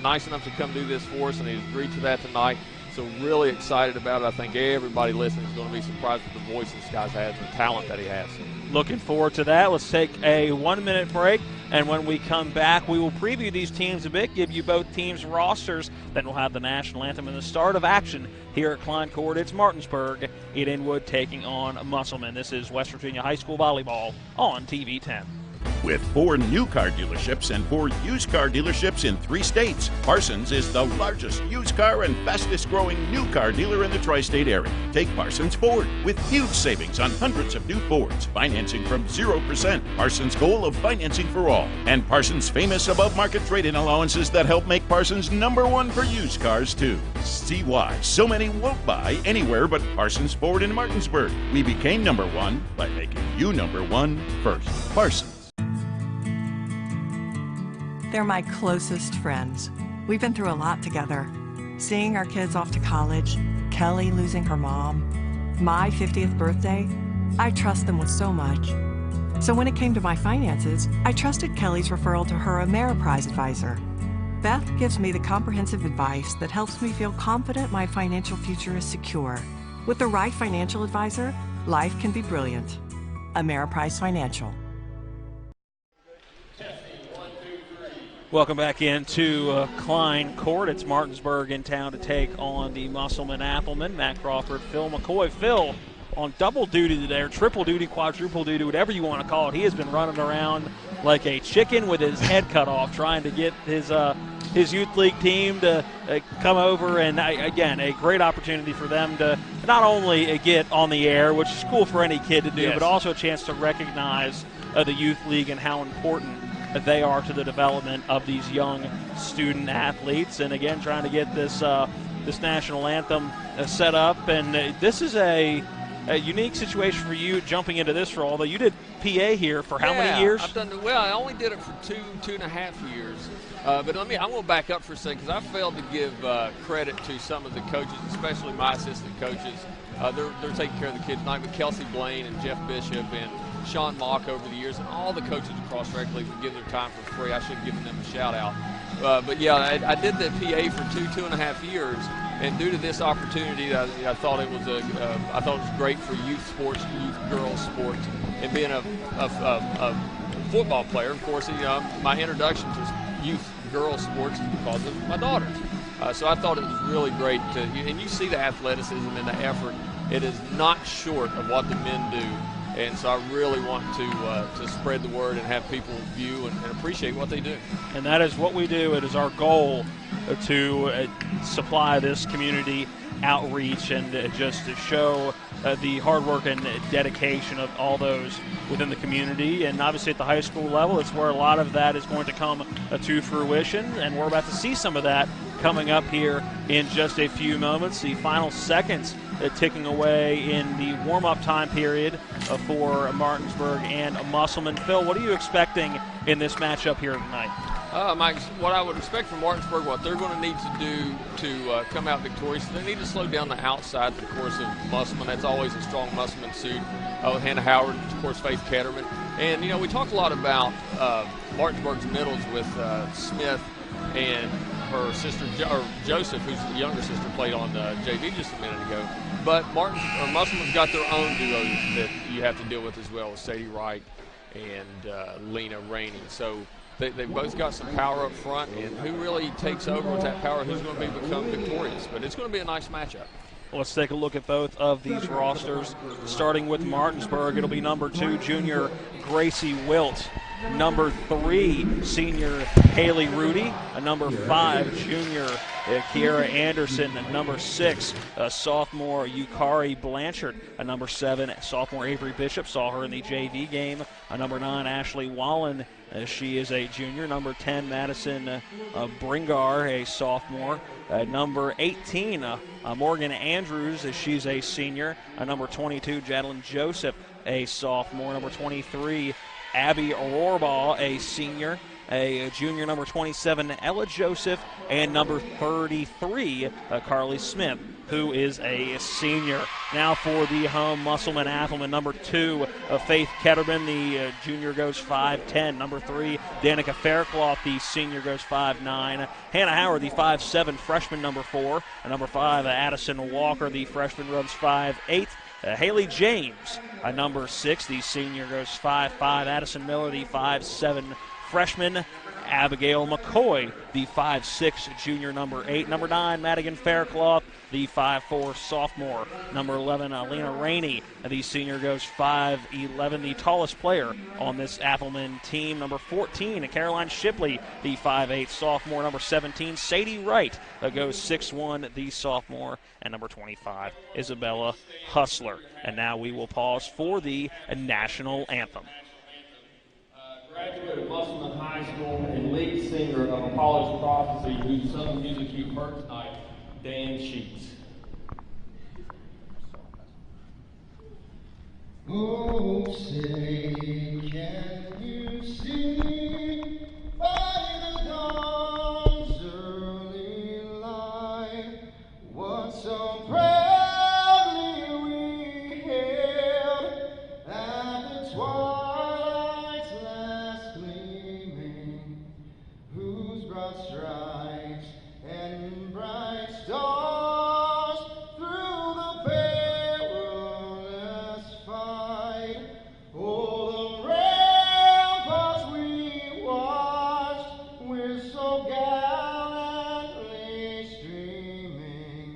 D: nice enough to come do this for us, and he agreed to that tonight. So really excited about it. I think everybody listening is going to be surprised with the voice this guy has and the talent that he has.
C: Looking forward to that. Let's take a 1-minute break, and when we come back, we will preview these teams a bit, give you both teams' rosters, then we'll have the national anthem and the start of action here at Klein Court. It's Martinsburg at Inwood taking on Musselman. This is West Virginia High School Volleyball on TV 10.
N: With 4 new car dealerships and 4 used car dealerships in 3 states, Parsons is the largest used car and fastest growing new car dealer in the tri-state area. Take Parsons Ford with huge savings on hundreds of new Fords, financing from 0%. Parsons' goal of financing for all. And Parsons' famous above-market trade-in allowances that help make Parsons #1 for used cars, too. See why so many won't buy anywhere but Parsons Ford in Martinsburg. We became #1 by making you #1 first. Parsons.
E: They're my closest friends. We've been through a lot together. Seeing our kids off to college, Kelly losing her mom, my 50th birthday, I trust them with so much. So when it came to my finances, I trusted Kelly's referral to her Ameriprise advisor. Beth gives me the comprehensive advice that helps me feel confident my financial future is secure. With the right financial advisor, life can be brilliant. Ameriprise Financial.
C: Welcome back into Klein Court. It's Martinsburg in town to take on the Musselman Applemen. Matt Crawford, Phil McCoy. Phil on double duty today, or triple duty, quadruple duty, whatever you want to call it. He has been running around like a chicken with his head cut off, trying to get his youth league team to come over. And again, a great opportunity for them to not only get on the air, which is cool for any kid to do, but also a chance to recognize the youth league and how important they are to the development of these young student athletes. And again, trying to get this national anthem set up. And this is a unique situation for you jumping into this role. Although you did PA here for how many years?
D: I've done well. I only did it for two and a half years. But I'm going to back up for a second because I failed to give credit to some of the coaches, especially my assistant coaches. They're taking care of the kids tonight with Kelsey Blaine and Jeff Bishop and Sean Mock over the years, and all the coaches across rec leagues would give their time for free. I should have given them a shout out. But yeah, I did the PA for two and a half years, and due to this opportunity, I thought it was great for youth sports, youth girls sports, and being a football player. Of course, my introduction to youth girls sports is because of my daughters. So I thought it was really great and you see the athleticism and the effort. It is not short of what the men do. And so I really want to spread the word and have people view and appreciate what they do.
C: And that is what we do. It is our goal to supply this community outreach and just to show the hard work and dedication of all those within the community. And obviously at the high school level, it's where a lot of that is going to come to fruition. And we're about to see some of that coming up here in just a few moments. The final seconds ticking away in the warm-up time period for Martinsburg and Musselman. Phil, what are you expecting in this matchup here tonight?
D: Mike, what I would expect from Martinsburg, what they're going to need to do to come out victorious, they need to slow down the outside, of course, of Musselman. That's always a strong Musselman suit with Hannah Howard, of course, Faith Ketterman. And, we talked a lot about Martinsburg's middles with Smith and her sister, or Joseph, who's the younger sister, played on JV just a minute ago. But Musselman's got their own duos that you have to deal with as well, with Sadie Wright and Lena Rainey. So they've both got some power up front, and who really takes over with that power, who's going to become victorious. But it's going to be a nice matchup.
C: Let's take a look at both of these rosters. Starting with Martinsburg, it'll be number 2, junior Gracie Wilt. number 3, senior Haley Rudy, number 5, junior Kiera Anderson, number 6, sophomore Yukari Blanchard, number 7, sophomore Avery Bishop, saw her in the JV game, number 9, Ashley Wallen, she is a junior, number 10, Madison Bringar, a sophomore, number 18, Morgan Andrews, she's a senior, number 22, Jadlyn Joseph, a sophomore, number 23, Abby Rohrbaugh, a senior, a junior, number 27, Ella Joseph, and number 33, Carly Smith, who is a senior. Now for the home Musselman Athelman, number 2, Faith Ketterman, the junior goes 5'10". Number 3, Danica Faircloth, the senior goes 5'9". Hannah Howard, the 5'7", freshman, number 4. And number 5, Addison Walker, the freshman, runs 5'8". Haley James, number 6, the senior goes 5'5". Addison Miller, the 5'7", freshman. Abigail McCoy, the 5'6", junior, number 8. Number 9, Madigan Faircloth, the 5'4", sophomore. Number 11, Lena Rainey, the senior, goes 5'11", the tallest player on this Athelman team. Number 14, Caroline Shipley, the 5'8", sophomore. Number 17, Sadie Wright, goes 6'1", the sophomore. And number 25, Isabella Hustler. And now we will pause for the national anthem.
F: Graduate of Musselman High School and lead singer of Apollo's Prophecy, whose sung music you've heard tonight, Dan Sheets.
J: Oh, say, can you see by the dawn's early light what so proudly we hailed at the twilight's last gleaming, whose broad stripes and bright stars through the perilous fight, oh, the ramparts we watched, we're so gallantly streaming,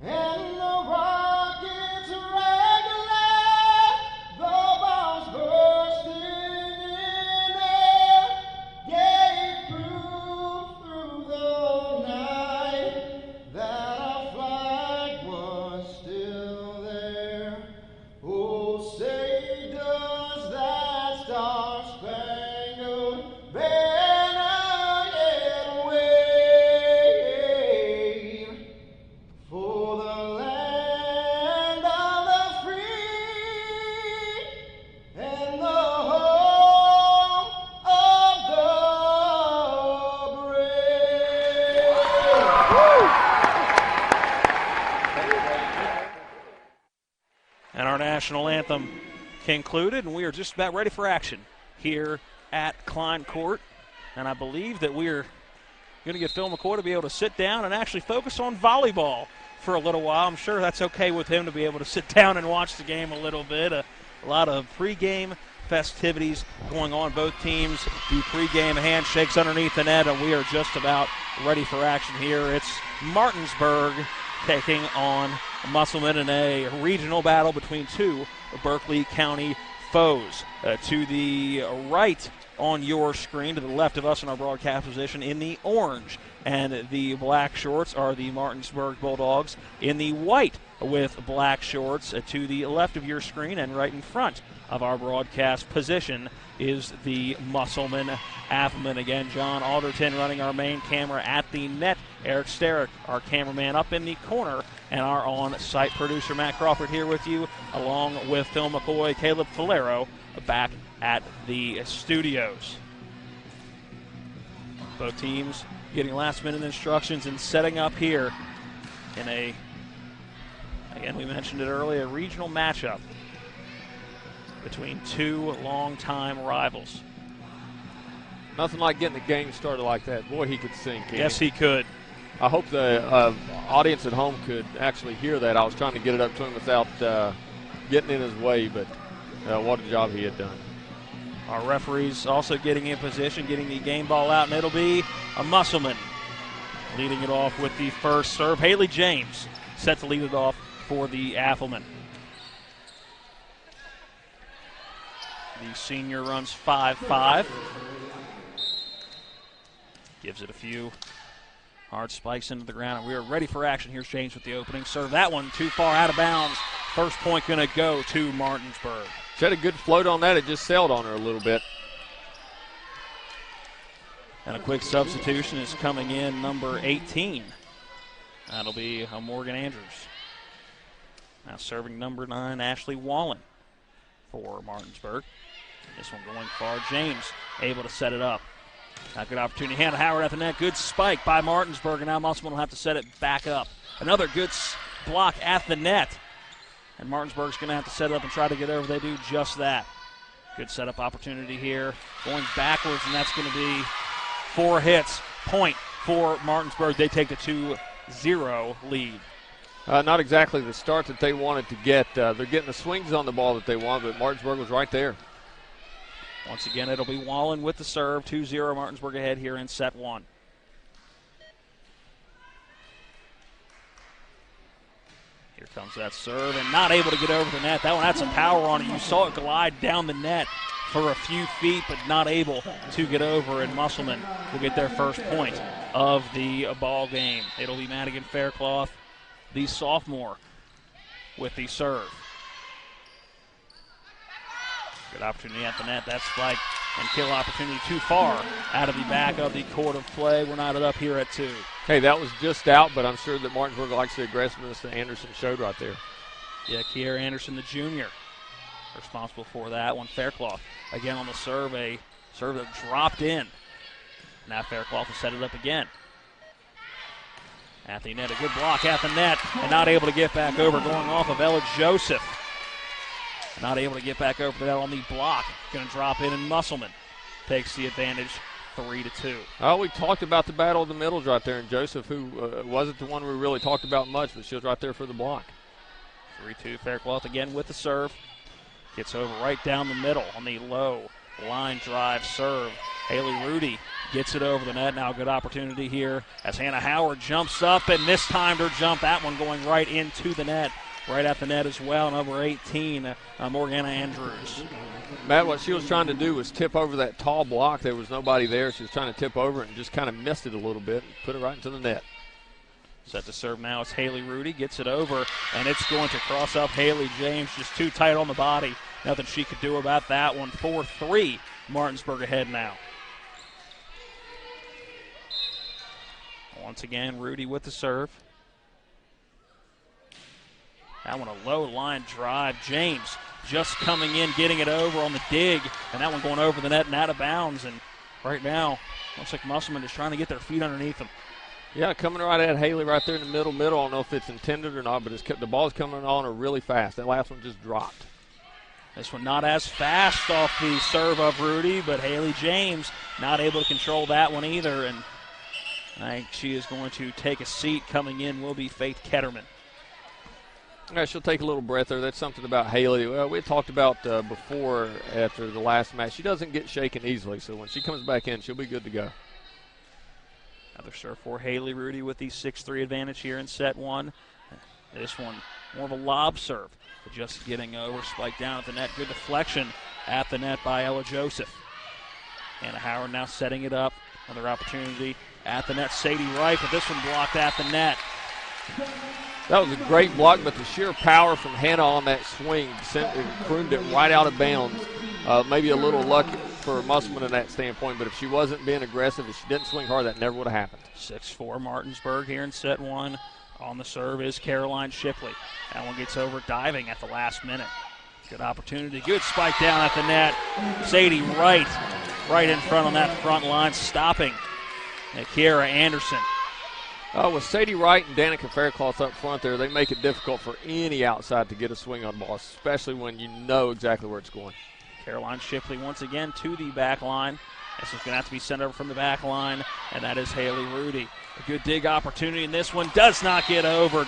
J: and the rockets regular, the bombs bursting in air, gave proof through the night that our flag was still there. Oh, say does that star-spangled banner yet wave for the land of the free and the home of the brave?
C: And our national anthem concluded, and we are just about ready for action here at Klein Court. And I believe that we're going to get Phil McCoy to be able to sit down and actually focus on volleyball for a little while. I'm sure that's okay with him to be able to sit down and watch the game a little bit. A lot of pregame festivities going on. Both teams do pregame handshakes underneath the net, and we are just about ready for action here. It's Martinsburg taking on Musselman in a regional battle between two Berkeley County foes. To the right on your screen, to the left of us in our broadcast position, in the orange and the black shorts are the Martinsburg Bulldogs. In the white with black shorts, to the left of your screen and right in front of our broadcast position is the Musselman Athelman. Again, John Alderton running our main camera at the net. Eric Sterick, our cameraman, up in the corner, and our on-site producer Matt Crawford here with you, along with Phil McCoy, Caleb Falero, back at the studios. Both teams getting last-minute instructions and setting up here in a, again, we mentioned it earlier, a regional matchup between two longtime rivals.
D: Nothing like getting the game started like that. Boy, he could sing, can't
C: Yes, he could.
D: I hope the audience at home could actually hear that. I was trying to get it up to him without getting in his way, but what a job he had done.
C: Our referees also getting in position, getting the game ball out, and it'll be a Musselman leading it off with the first serve. Haley James set to lead it off for the Athelman. The senior runs 5.5. Gives it a few hard spikes into the ground, and we are ready for action. Here's James with the opening serve. That one too far out of bounds. First point going to go to Martinsburg.
D: She had a good float on that. It just sailed on her a little bit.
C: And a quick substitution is coming in, number 18. That'll be Morgan Andrews. Now serving number 9, Ashley Wallen for Martinsburg. This one going far. James able to set it up. Now good opportunity. Hannah Howard at the net. Good spike by Martinsburg, and now Musselman will have to set it back up. Another good block at the net. And Martinsburg's going to have to set it up and try to get over. They do just that. Good setup opportunity here. Going backwards, and that's going to be 4 hits. Point for Martinsburg. They take the 2-0 lead.
D: Not exactly the start that they wanted to get. They're getting the swings on the ball that they want, but Martinsburg was right there.
C: Once again, it'll be Wallen with the serve. 2-0 Martinsburg ahead here in set 1. Here comes that serve, and not able to get over the net. That one had some power on it. You saw it glide down the net for a few feet, but not able to get over, and Musselman will get their first point of the ball game. It'll be Madigan Faircloth, the sophomore, with the serve. Good opportunity at the net. That spike and kill opportunity too far out of the back of the court of play. We're knotted up here at 2.
D: Hey, that was just out, but I'm sure that Martinsburg likes the aggressiveness that Anderson showed right there.
C: Yeah, Kiera Anderson, the junior, responsible for that one. Faircloth again on the serve, a serve that dropped in. Now Faircloth will set it up again. At the net, a good block at the net, and not able to get back over, going off of Ella Joseph. Not able to get back over that on the block. Going to drop in, and Musselman takes the advantage, 3-2.
D: Oh, we talked about the battle of the middles right there, and Joseph, who wasn't the one we really talked about much, but she was right there for the block.
C: 3-2, Faircloth again with the serve. Gets over right down the middle on the low line drive serve. Haley Rudy gets it over the net. Now a good opportunity here as Hannah Howard jumps up and mistimed her jump. That one going right into the net. Right at the net as well, number 18, Morgana Andrews.
D: Matt, what she was trying to do was tip over that tall block. There was nobody there. She was trying to tip over it and just kind of missed it a little bit and put it right into the net.
C: Set to serve now is Haley Rudy. Gets it over, and it's going to cross up Haley James. Just too tight on the body. Nothing she could do about that one. 4-3, Martinsburg ahead now. Once again, Rudy with the serve. That one a low line drive. James just coming in, getting it over on the dig, and that one going over the net and out of bounds. And right now, looks like Musselman is trying to get their feet underneath them.
D: Yeah, coming right at Haley right there in the middle. I don't know if it's intended or not, but the ball's coming on her really fast. That last one just dropped.
C: This one not as fast off the serve of Rudy, but Haley James not able to control that one either. And I think she is going to take a seat. Coming in will be Faith Ketterman.
D: Yeah, she'll take a little breath there. That's something about Haley. Well, we talked about before after the last match. She doesn't get shaken easily, so when she comes back in, she'll be good to go.
C: Another serve for Haley Rudy with the 6-3 advantage here in set 1. This one more of a lob serve, but just getting over, spike down at the net. Good deflection at the net by Ella Joseph. Hannah Howard now setting it up. Another opportunity at the net. Sadie Wright, but this one blocked at the net.
D: That was a great block, but the sheer power from Hannah on that swing crooned it right out of bounds. Maybe a little luck for Musselman in that standpoint, but if she wasn't being aggressive, if she didn't swing hard, that never would have happened.
C: 6-4 Martinsburg here in set 1. On the serve is Caroline Shipley. That one gets over diving at the last minute. Good opportunity. Good spike down at the net. Sadie Wright right in front on that front line, stopping Kiera Anderson.
D: With Sadie Wright and Danica Faircloth up front there, they make it difficult for any outside to get a swing on the ball, especially when you know exactly where it's going.
C: Caroline Shipley once again to the back line. This is going to have to be sent over from the back line, and that is Haley Rudy. A good dig opportunity, and this one does not get over.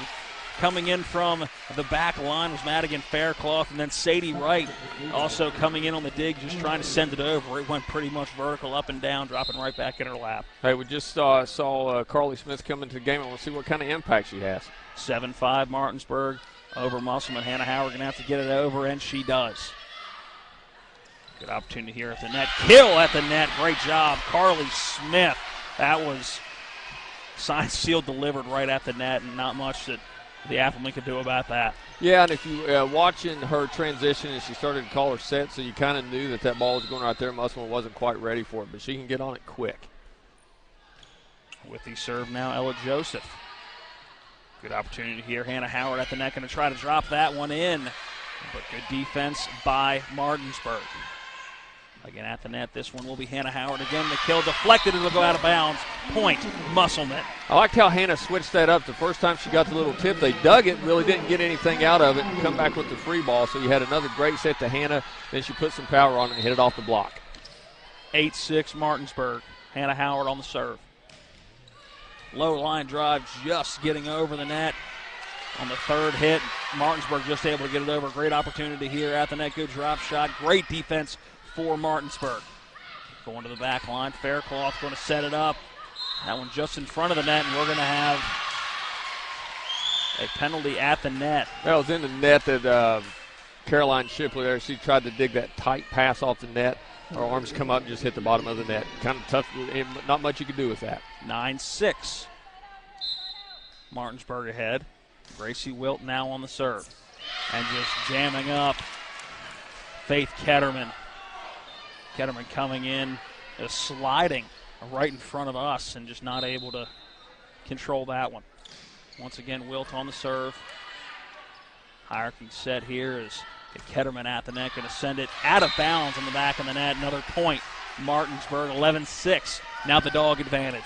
C: Coming in from the back line was Madigan Faircloth, and then Sadie Wright also coming in on the dig, just trying to send it over. It went pretty much vertical up and down, dropping right back in her lap.
D: Hey, we just saw Carly Smith come into the game. I want to see what kind of impact she has.
C: 7-5 Martinsburg over Musselman. Hannah Howard going to have to get it over, and she does. Good opportunity here at the net. Kill at the net. Great job, Carly Smith. That was signed, sealed, delivered right at the net, and not much that the Appleman could do about that.
D: Yeah, and if you watching her transition, and she started to call her set, so you kind of knew that ball was going right there. Musselman wasn't quite ready for it, but she can get on it quick.
C: With the serve now, Ella Joseph. Good opportunity here. Hannah Howard at the net, going to try to drop that one in, but good defense by Martinsburg. Again at the net, this one will be Hannah Howard again. The kill deflected, it'll go out of bounds. Point, Musselman.
D: I liked how Hannah switched that up. The first time she got the little tip, they dug it, really didn't get anything out of it, and come back with the free ball. So you had another great set to Hannah. Then she put some power on it and hit it off the block.
C: 8-6 Martinsburg. Hannah Howard on the serve. Low line drive, just getting over the net. On the third hit, Martinsburg just able to get it over. Great opportunity here at the net. Good drop shot. Great defense for Martinsburg. Going to the back line. Faircloth going to set it up. That one just in front of the net, and we're going to have a penalty at the net.
D: That was in the net that Caroline Shipley there. She tried to dig that tight pass off the net. Her arms come up and just hit the bottom of the net. Kind of tough. Not much you could do with that.
C: 9-6. Martinsburg ahead. Gracie Wilt now on the serve. And just jamming up Faith Ketterman. Ketterman coming in, sliding right in front of us and just not able to control that one. Once again, Wilt on the serve. Hierarchy set here is Ketterman at the net, going to send it out of bounds on the back of the net. Another point, Martinsburg, 11-6. Now the dog advantage.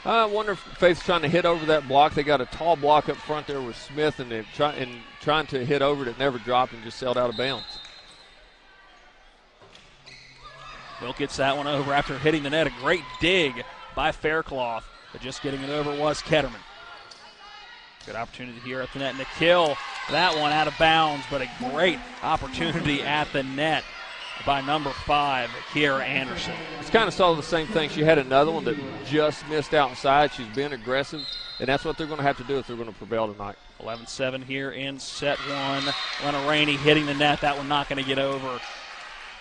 D: I wonder if Faith's trying to hit over that block. They got a tall block up front there with Smith, and they're trying to hit over it. It never dropped and just sailed out of bounds.
C: Wilt gets that one over after hitting the net. A great dig by Faircloth, but just getting it over was Ketterman. Good opportunity here at the net, and the kill. That one out of bounds, but a great opportunity at the net by number 5, Kiera Anderson.
D: It's kind of saw the same thing. She had another one that just missed outside. She's been aggressive, and that's what they're going to have to do if they're going to prevail tonight.
C: 11-7 here in set 1. Lena Rainey hitting the net. That one not going to get over.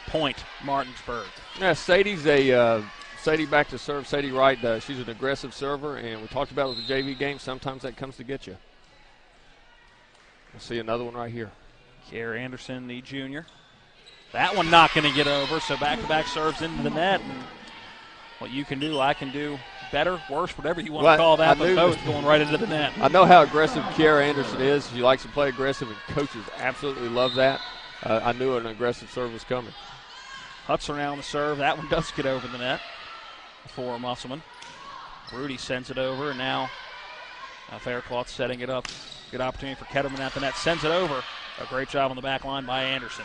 C: Point, Martinsburg.
D: Yeah, Sadie back to serve. Sadie Wright, she's an aggressive server, and we talked about with the JV game, sometimes that comes to get you. We'll see another one right here.
C: Kiera Anderson, the junior. That one not going to get over, so back-to-back serves into the net. And what you can do, I can do. Better, worse, whatever you want to call that, but both going right into the net.
D: I know how aggressive Kiera Anderson is. She likes to play aggressive, and coaches absolutely love that. I knew an aggressive serve was coming.
C: Hutzler now on the serve. That one does get over the net for Musselman. Rudy sends it over, and now Faircloth setting it up. Good opportunity for Ketterman at the net. Sends it over. A great job on the back line by Anderson.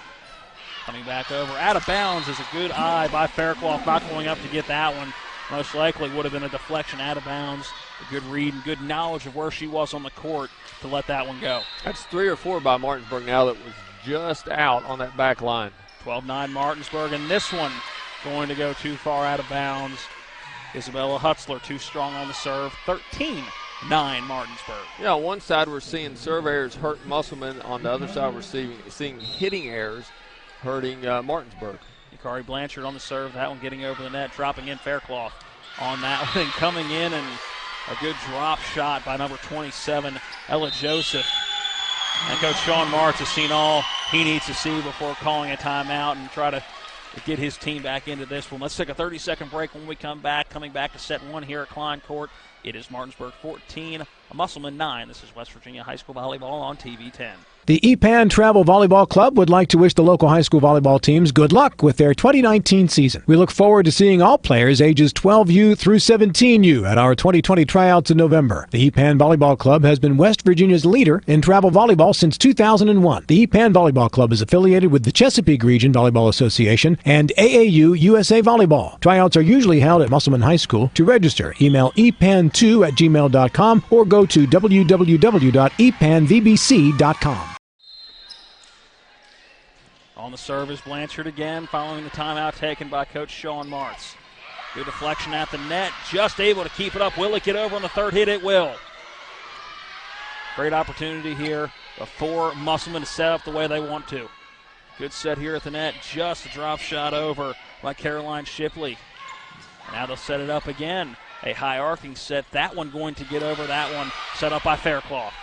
C: Coming back over. Out of bounds is a good eye by Faircloth. Not going up to get that one. Most likely would have been a deflection out of bounds. A good read and good knowledge of where she was on the court to let that one go.
D: That's 3 or 4 by Martinsburg now that was just out on that back line.
C: 12-9 Martinsburg, and this one going to go too far out of bounds. Isabella Hutzler too strong on the serve. 13-9 Martinsburg.
D: Yeah, on one side we're seeing serve errors hurt Musselman. On the other side we're seeing hitting errors hurting Martinsburg.
C: Ikari Blanchard on the serve. That one getting over the net, dropping in Faircloth on that one, and coming in, and a good drop shot by number 27, Ella Joseph. And Coach Sean Martz has seen all he needs to see before calling a timeout and try to get his team back into this one. Let's take a 30-second break. When we come back, coming back to set 1 here at Klein Court. It is Martinsburg 14, Musselman 9. This is West Virginia High School Volleyball on TV 10.
B: The EPAN Travel Volleyball Club would like to wish the local high school volleyball teams good luck with their 2019 season. We look forward to seeing all players ages 12U through 17U at our 2020 tryouts in November. The EPAN Volleyball Club has been West Virginia's leader in travel volleyball since 2001. The EPAN Volleyball Club is affiliated with the Chesapeake Region Volleyball Association and AAU USA Volleyball. Tryouts are usually held at Musselman High School. To register, email epan2@gmail.com or go to www.epanvbc.com.
C: On the serve is Blanchard again, following the timeout taken by Coach Sean Martz. Good deflection at the net, just able to keep it up. Will it get over on the third hit? It will. Great opportunity here for Musselman to set up the way they want to. Good set here at the net. Just a drop shot over by Caroline Shipley. Now they'll set it up again. A high arcing set. That one going to get over. That one set up by Faircloth.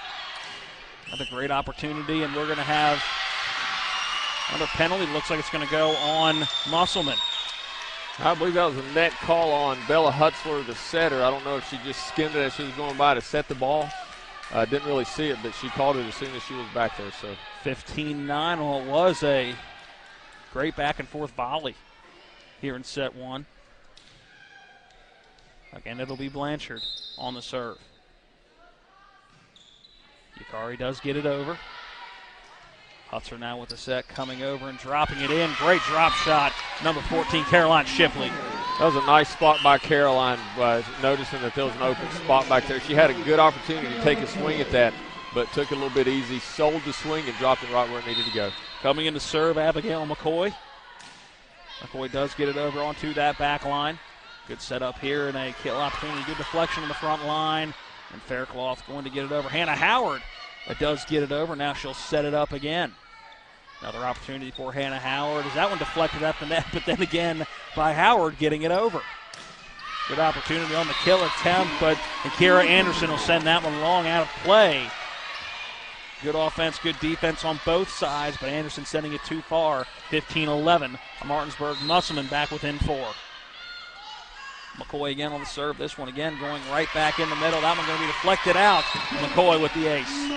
C: Another great opportunity, and we're going to have another penalty. Looks like it's going to go on Musselman.
D: I believe that was a net call on Bella Hutzler, the setter. I don't know if she just skimmed it as she was going by to set the ball. Didn't really see it, but she called it as soon as she was back there. So
C: 15-9. Well, it was a great back-and-forth volley here in set one. Again, it'll be Blanchard on the serve. Yukari does get it over. Hutzler now with the set, coming over and dropping it in. Great drop shot, number 14, Caroline Shipley.
D: That was a nice spot by Caroline, noticing that there was an open spot back there. She had a good opportunity to take a swing at that, but took it a little bit easy, sold the swing, and dropped it right where it needed to go.
C: Coming in to serve, Abigail McCoy. McCoy does get it over onto that back line. Good setup here and a kill opportunity. Good deflection on the front line. And Faircloth going to get it over. Hannah Howard does get it over. Now she'll set it up again. Another opportunity for Hannah Howard. Is that one deflected at the net, but then again by Howard getting it over. Good opportunity on the kill attempt, but Akira Anderson will send that one long out of play. Good offense, good defense on both sides, but Anderson sending it too far. 15-11. Martinsburg Musselman back within 4. McCoy again on the serve. This one again going right back in the middle. That one going to be deflected out. McCoy with the ace.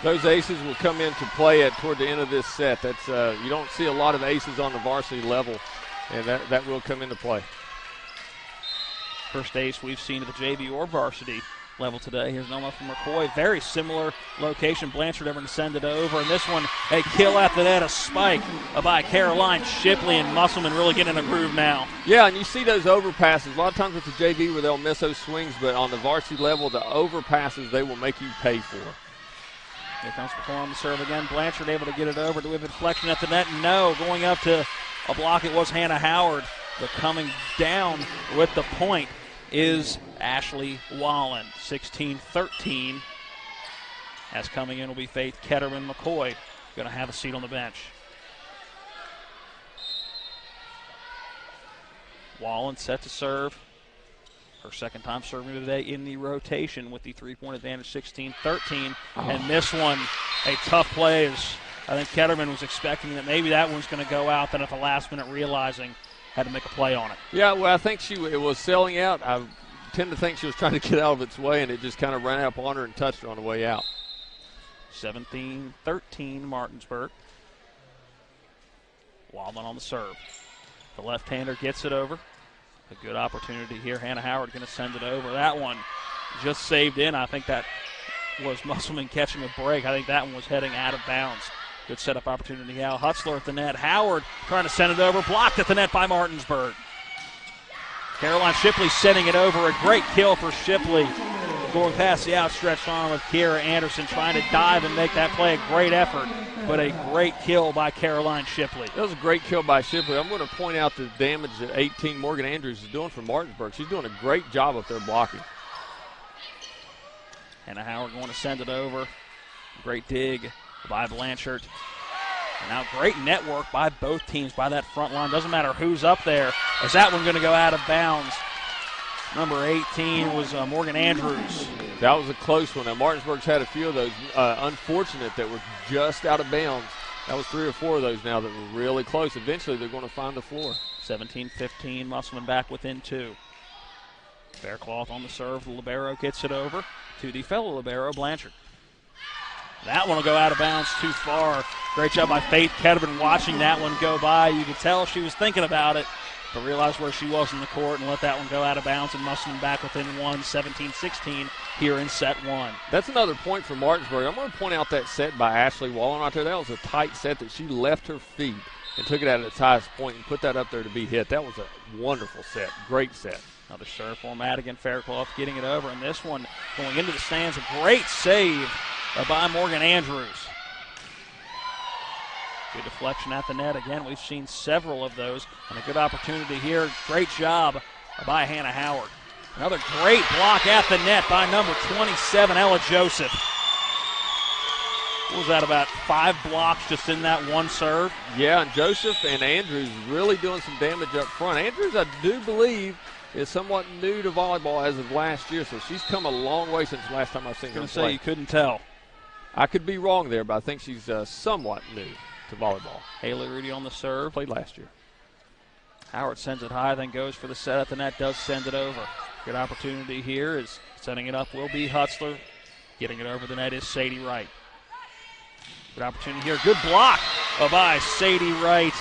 D: Those aces will come into play toward the end of this set. That's you don't see a lot of aces on the varsity level, and that will come into play.
C: First ace we've seen at the JV or varsity level today. Here's Noma from McCoy. Very similar location. Blanchard ever to send it over. And this one, a kill at the net, a spike by Caroline Shipley, and Musselman really getting in a groove now.
D: Yeah, and you see those overpasses. A lot of times with the JV where they'll miss those swings, but on the varsity level, the overpasses they will make you pay for.
C: Here comes McCoy on the serve again. Blanchard able to get it over. Do we have a deflection at the net? No. Going up to a block, it was Hannah Howard. But coming down with the point is Ashley Wallen. 16-13. As coming in will be Faith Ketterman McCoy. Going to have a seat on the bench. Wallen set to serve. Her second time serving today in the rotation with the 3-point advantage, 16-13. And this one, a tough play. I think Ketterman was expecting that maybe that one's going to go out, then at the last minute realizing had to make a play on it.
D: Yeah, well, I think it was selling out. I tend to think she was trying to get out of its way, and it just kind of ran up on her and touched her on the way out.
C: 17-13 Martinsburg. Wildman on the serve. The left-hander gets it over. A good opportunity here. Hannah Howard going to send it over. That one just saved in. I think that was Musselman catching a break. I think that one was heading out of bounds. Good setup opportunity now. Hutzler at the net. Howard trying to send it over. Blocked at the net by Martinsburg. Caroline Shipley sending it over. A great kill for Shipley. Going past the outstretched arm of Kiera Anderson, trying to dive and make that play. A great effort, but a great kill by Caroline Shipley.
D: That was a great kill by Shipley. I'm going to point out the damage that 18 Morgan Andrews is doing for Martinsburg. She's doing a great job up there blocking.
C: Hannah Howard going to send it over. Great dig by Blanchard. And now great network by both teams by that front line. Doesn't matter who's up there. Is that one going to go out of bounds? Number 18 was Morgan Andrews.
D: That was a close one. Now, Martinsburg's had a few of those unfortunate that were just out of bounds. That was 3 or 4 of those now that were really close. Eventually, they're going to find the floor.
C: 17-15, Musselman back within 2. Faircloth on the serve. The libero gets it over to the fellow libero, Blanchard. That one will go out of bounds too far. Great job by Faith Ketterman watching that one go by. You could tell she was thinking about it, but realized where she was in the court and let that one go out of bounds, and Musselman back within 1, 17-16 here in set 1.
D: That's another point for Martinsburg. I'm going to point out that set by Ashley Wallen right there. That was a tight set that she left her feet and took it at its highest point and put that up there to be hit. That was a wonderful set. Great set.
C: Another serve for Madigan. Faircloth getting it over, and this one going into the stands. A great save by Morgan Andrews. Good deflection at the net. Again, we've seen several of those, and a good opportunity here. Great job by Hannah Howard. Another great block at the net by number 27, Ella Joseph. What was that, about 5 blocks just in that one serve?
D: Yeah, and Joseph and Andrews really doing some damage up front. Andrews, I do believe, is somewhat new to volleyball as of last year, so she's come a long way since the last time I've seen her play.
C: I was going to say, you couldn't tell.
D: I could be wrong there, but I think she's somewhat new to volleyball.
C: Haley Rudy on the serve.
D: Played last year.
C: Howard sends it high, then goes for the set at the net, does send it over. Good opportunity here is setting it up will be Hutzler. Getting it over the net is Sadie Wright. Good opportunity here. Good block by Sadie Wright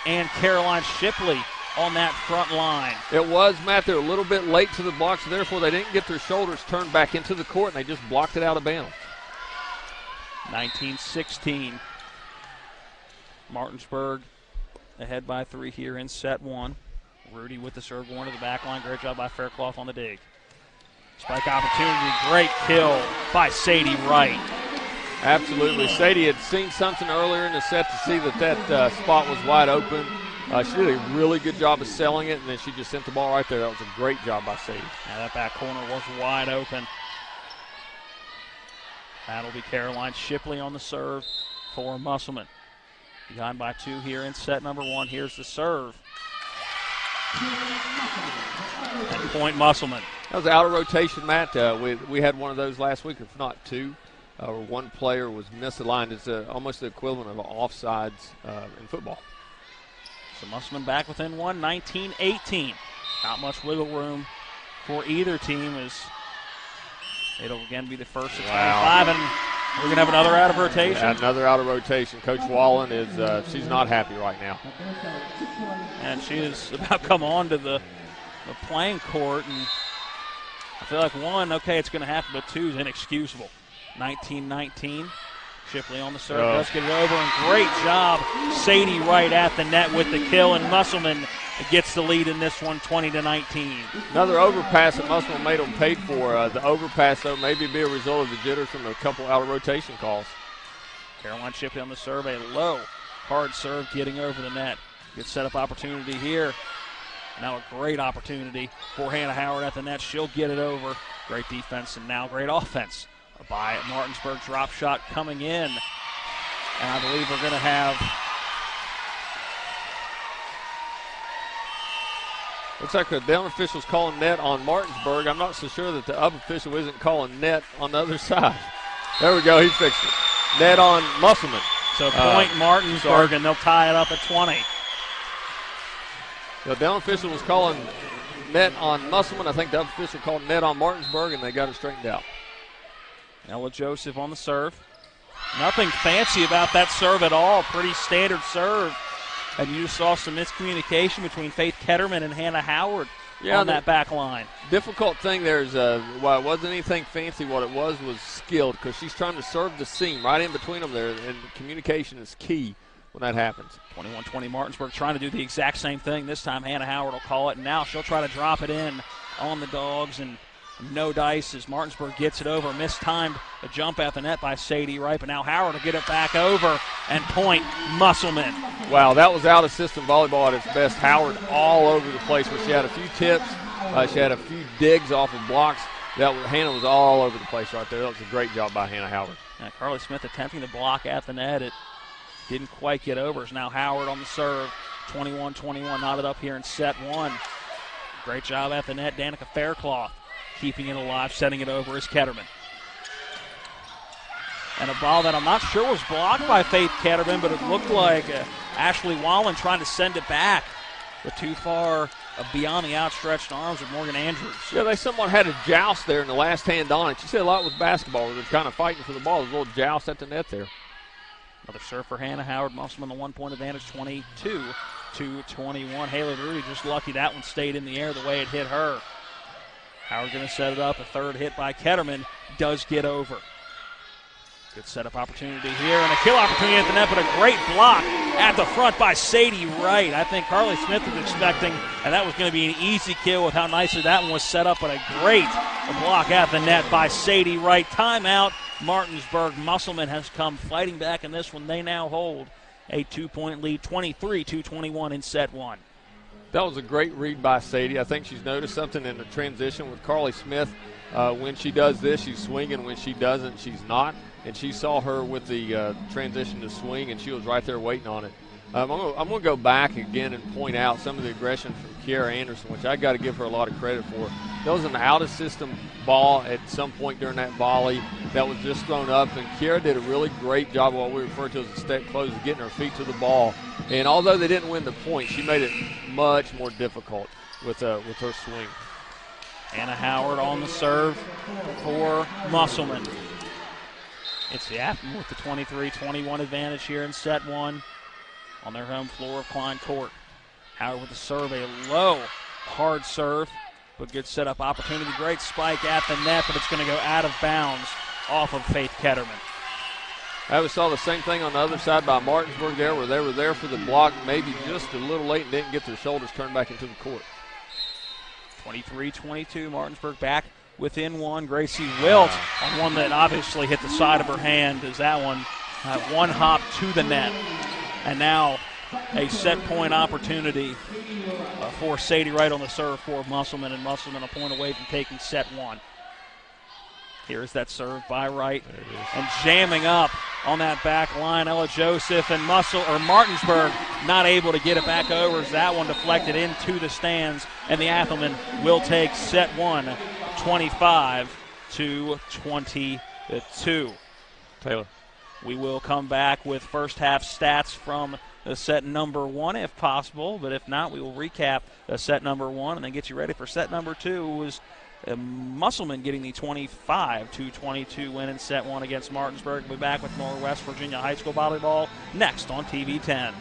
C: and Caroline Shipley on that front line.
D: It was, Matt, they're a little bit late to the block, so therefore they didn't get their shoulders turned back into the court, and they just blocked it out of bounds.
C: 19-16. Martinsburg ahead by 3 here in set 1. Rudy with the serve going to the back line. Great job by Faircloth on the dig. Spike opportunity. Great kill by Sadie Wright.
D: Absolutely. Sadie had seen something earlier in the set to see that spot was wide open. She did a really good job of selling it, and then she just sent the ball right there. That was a great job by Sadie.
C: Now that back corner was wide open. That'll be Caroline Shipley on the serve for Musselman. Behind by 2 here in set number 1. Here's the serve. And point Musselman.
D: That was out of rotation, Matt. We had one of those last week, if not 2, where one player was misaligned. It's almost the equivalent of offsides in football.
C: So Musselman back within 1, 19-18. Not much wiggle room for either team as it'll again be the first of 25, and we're going to have another out of rotation.
D: Yeah, another out of rotation. Coach Wallen is she's not happy right now.
C: And she is about to come on to the playing court, and I feel like 1, okay, it's going to happen, but 2 is inexcusable. 19-19. Shipley on the serve, does get it over, and great job. Sadie Wright at the net with the kill, and Musselman gets the lead in this one, 20-19.
D: Another overpass that Musselman made them paid for. The overpass, though, maybe be a result of the jitters from a couple out-of-rotation calls.
C: Caroline Shipley on the serve, a low, hard serve getting over the net. Good setup opportunity here. Now a great opportunity for Hannah Howard at the net. She'll get it over. Great defense, and now great offense by Martinsburg. Drop shot coming in. And I believe we're going to have...
D: Looks like the down official's calling net on Martinsburg. I'm not so sure that the up official isn't calling net on the other side. There we go. He fixed it. Net on Musselman.
C: So point Martinsburg, and they'll tie it up at 20.
D: The down official was calling net on Musselman. I think the up official called net on Martinsburg, and they got it straightened out.
C: Ella Joseph on the serve. Nothing fancy about that serve at all. Pretty standard serve. And you saw some miscommunication between Faith Ketterman and Hannah Howard on that back line.
D: Difficult thing there is, while it wasn't anything fancy, what it was skilled, because she's trying to serve the seam right in between them there, and communication is key when that happens.
C: 21-20 Martinsburg trying to do the exact same thing. This time Hannah Howard will call it, and now she'll try to drop it in on the Dogs, and no dice as Martinsburg gets it over. Mistimed a jump at the net by Sadie Wright, but now Howard will get it back over and point Musselman.
D: Wow, that was out-of-system volleyball at its best. Howard all over the place where she had a few tips. She had a few digs off of blocks. Hannah was all over the place right there. That was a great job by Hannah Howard.
C: Now Carly Smith attempting to block at the net. It didn't quite get over. It's now Howard on the serve. 21-21 knotted up here in set 1. Great job at the net. Danica Faircloth keeping it alive, setting it over is Ketterman. And a ball that I'm not sure was blocked by Faith Ketterman, but it looked like Ashley Wallen trying to send it back, but too far beyond the outstretched arms of Morgan Andrews.
D: Yeah, they somewhat had a joust there in the last hand on it. You see a lot with basketball where they're kind of fighting for the ball. There's a little joust at the net there.
C: Another serve for Hannah Howard. Musselman the 1-point advantage, 22-21. Haley Rudy just lucky that one stayed in the air the way it hit her. Howard going to set it up. A third hit by Ketterman does get over. Good setup opportunity here, and a kill opportunity at the net, but a great block at the front by Sadie Wright. I think Carly Smith was expecting, and that was going to be an easy kill with how nicely that one was set up, but a great block at the net by Sadie Wright. Timeout, Martinsburg. Musselman has come fighting back in this one. They now hold a 2-point lead, 23-21 in set 1.
D: That was a great read by Sadie. I think she's noticed something in the transition with Carly Smith. When she does this, she's swinging. When she doesn't, she's not. and she saw her with the transition to swing, and she was right there waiting on it. I'm going to go back again and point out some of the aggression from Kiara Anderson, which I got to give her a lot of credit for. That was an out-of-system ball at some point during that volley that was just thrown up, and Kiara did a really great job of what we refer to as a step close, of getting her feet to the ball. And although they didn't win the point, she made it much more difficult with her swing.
C: Anna Howard on the serve for Musselman. It's the Anthem with the 23-21 advantage here in set one on their home floor of Klein Court. Howard with the serve, a low, hard serve, but good setup opportunity. Great spike at the net, but it's going to go out of bounds off of Faith Ketterman.
D: I saw the same thing on the other side by Martinsburg there, where they were there for the block, maybe just a little late and didn't get their shoulders turned back into the court.
C: 23-22, Martinsburg back within one. Gracie Wilt on one that obviously hit the side of her hand as that one one hop to the net. And now a set point opportunity for Sadie Wright on the serve for Musselman, and Musselman a point away from taking set one. Here's that serve by Wright, and jamming up on that back line, Ella Joseph, and Martinsburg not able to get it back over as that one deflected into the stands, and the Athelman will take set one, 25-22.
D: Taylor.
C: We will come back with first half stats from set number one if possible, but if not, we will recap set number one and then get you ready for set number two. It was Musselman getting the 25-22 win in set one against Martinsburg. We'll be back with more West Virginia High School volleyball next on TV 10.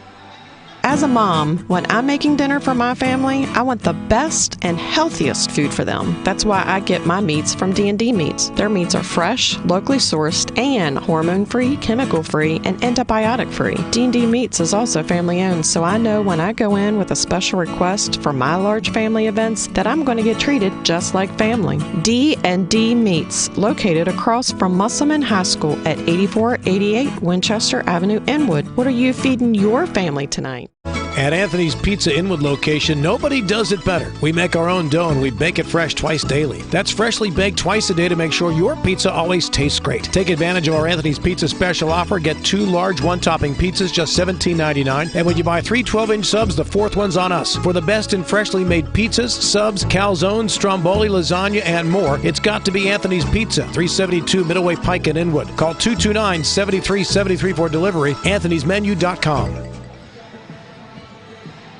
G: As a mom, when I'm making dinner for my family, I want the best and healthiest food for them. That's why I get my meats from D&D Meats. Their meats are fresh, locally sourced, and hormone-free, chemical-free, and antibiotic-free. D&D Meats is also family-owned, so I know when I go in with a special request for my large family events that I'm going to get treated just like family. D&D Meats, located across from Musselman High School at 8488 Winchester Avenue, Inwood. What are you feeding your family tonight?
B: At Anthony's Pizza Inwood location, nobody does it better. We make our own dough and we bake it fresh twice daily. That's freshly baked twice a day to make sure your pizza always tastes great. Take advantage of our Anthony's Pizza special offer. Get 2 large one-topping pizzas, just $17.99. And when you buy 3 12-inch subs, the 4th one's on us. For the best in freshly made pizzas, subs, calzones, stromboli, lasagna, and more, it's got to be Anthony's Pizza, 372 Middleway Pike in Inwood. Call 229-7373 for delivery. Anthony'sMenu.com.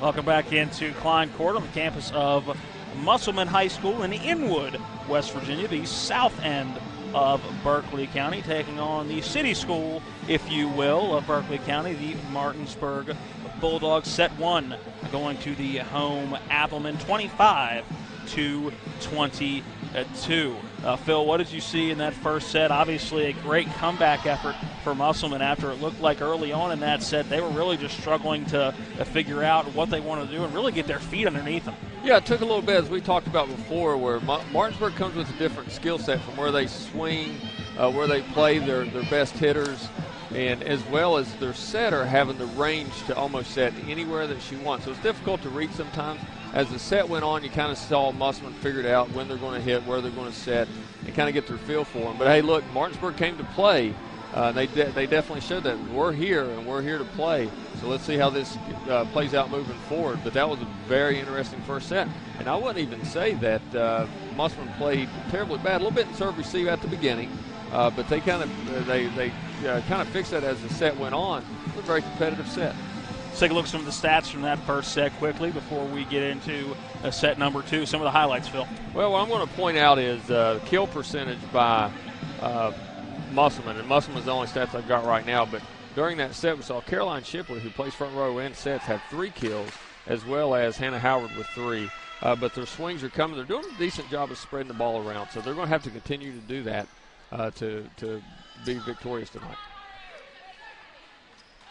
C: Welcome back into Klein Court on the campus of Musselman High School in Inwood, West Virginia, the south end of Berkeley County, taking on the city school, if you will, of Berkeley County, the Martinsburg Bulldogs. Set one going to the home Appleman, 25-22. Phil, what did you see in that first set? Obviously a great comeback effort for Musselman after it looked like early on in that set they were really just struggling to figure out what they wanted to do and really get their feet underneath them.
D: Yeah, it took a little bit, as we talked about before, where Martinsburg comes with a different skill set from where they swing, where they play their best hitters, and as well as their setter having the range to almost set anywhere that she wants. So it's difficult to read sometimes. As the set went on, you kind of saw Musselman figured out when they're going to hit, where they're going to set, and kind of get their feel for them. But, hey, look, Martinsburg came to play. They definitely showed that. We're here, and we're here to play. So let's see how this plays out moving forward. But that was a very interesting first set. And I wouldn't even say that Musselman played terribly bad. A little bit in serve receive at the beginning. But they kind of fixed that as the set went on. It was a very competitive set.
C: Let's take a look at some of the stats from that first set quickly before we get into set number two. Some of the highlights, Phil.
D: Well, what I'm going to point out is kill percentage by Musselman. And Musselman's the only stats I've got right now. But during that set, we saw Caroline Shipley, who plays front row and sets, have 3 kills, as well as Hannah Howard with 3. But their swings are coming. They're doing a decent job of spreading the ball around. So they're going to have to continue to do that to be victorious tonight.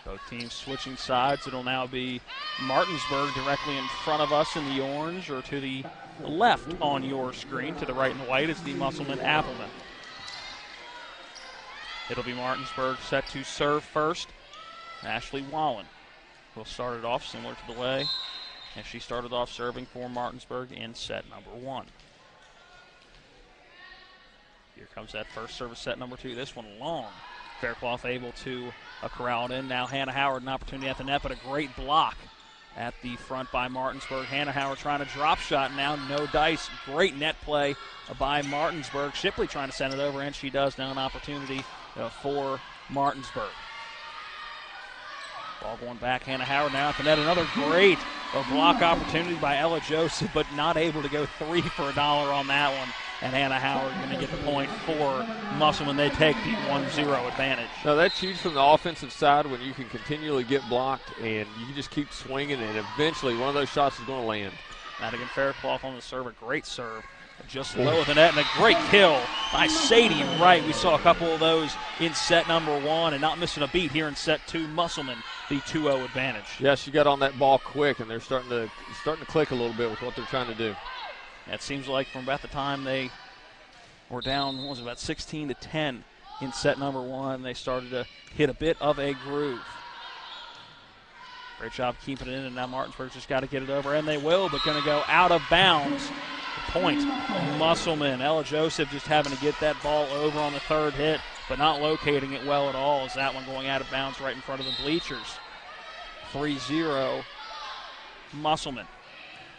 C: Both teams switching sides. It'll now be Martinsburg directly in front of us in the orange, or to the left on your screen. To the right in the white is the Musselman Appleman. It'll be Martinsburg set to serve first. Ashley Wallen will start it off similar to the way as she started off serving for Martinsburg in set number 1. Here comes that first service, set number 2. This one long Faircloth able to corral it in. Now Hannah Howard an opportunity at the net, but a great block at the front by Martinsburg. Hannah Howard trying to drop shot now, no dice. Great net play by Martinsburg. Shipley trying to send it over, and she does. Now an opportunity for Martinsburg. Ball going back, Hannah Howard now at the net. Another great block opportunity by Ella Joseph, but not able to go 3 for $1 on that one. And Hannah Howard going to get the point for Musselman. They take the 1-0 advantage.
D: No, that's huge from the offensive side when you can continually get blocked and you can just keep swinging, and eventually one of those shots is going to land.
C: Madigan Faircloth on the serve, a great serve. Just low of the net, and a great kill by Sadie Wright. We saw a couple of those in set number 1, and not missing a beat here in set 2. Musselman, the 2-0 advantage.
D: Yeah, she got on that ball quick, and they're starting to click a little bit with what they're trying to do.
C: It seems like from about the time they were down, what was it, about 16-10 in set number 1, they started to hit a bit of a groove. Great job keeping it in, and now Martinsburg's just got to get it over, and they will, but going to go out of bounds. Point, Musselman. Ella Joseph just having to get that ball over on the third hit, but not locating it well at all. Is that one going out of bounds right in front of the bleachers? 3-0, Musselman.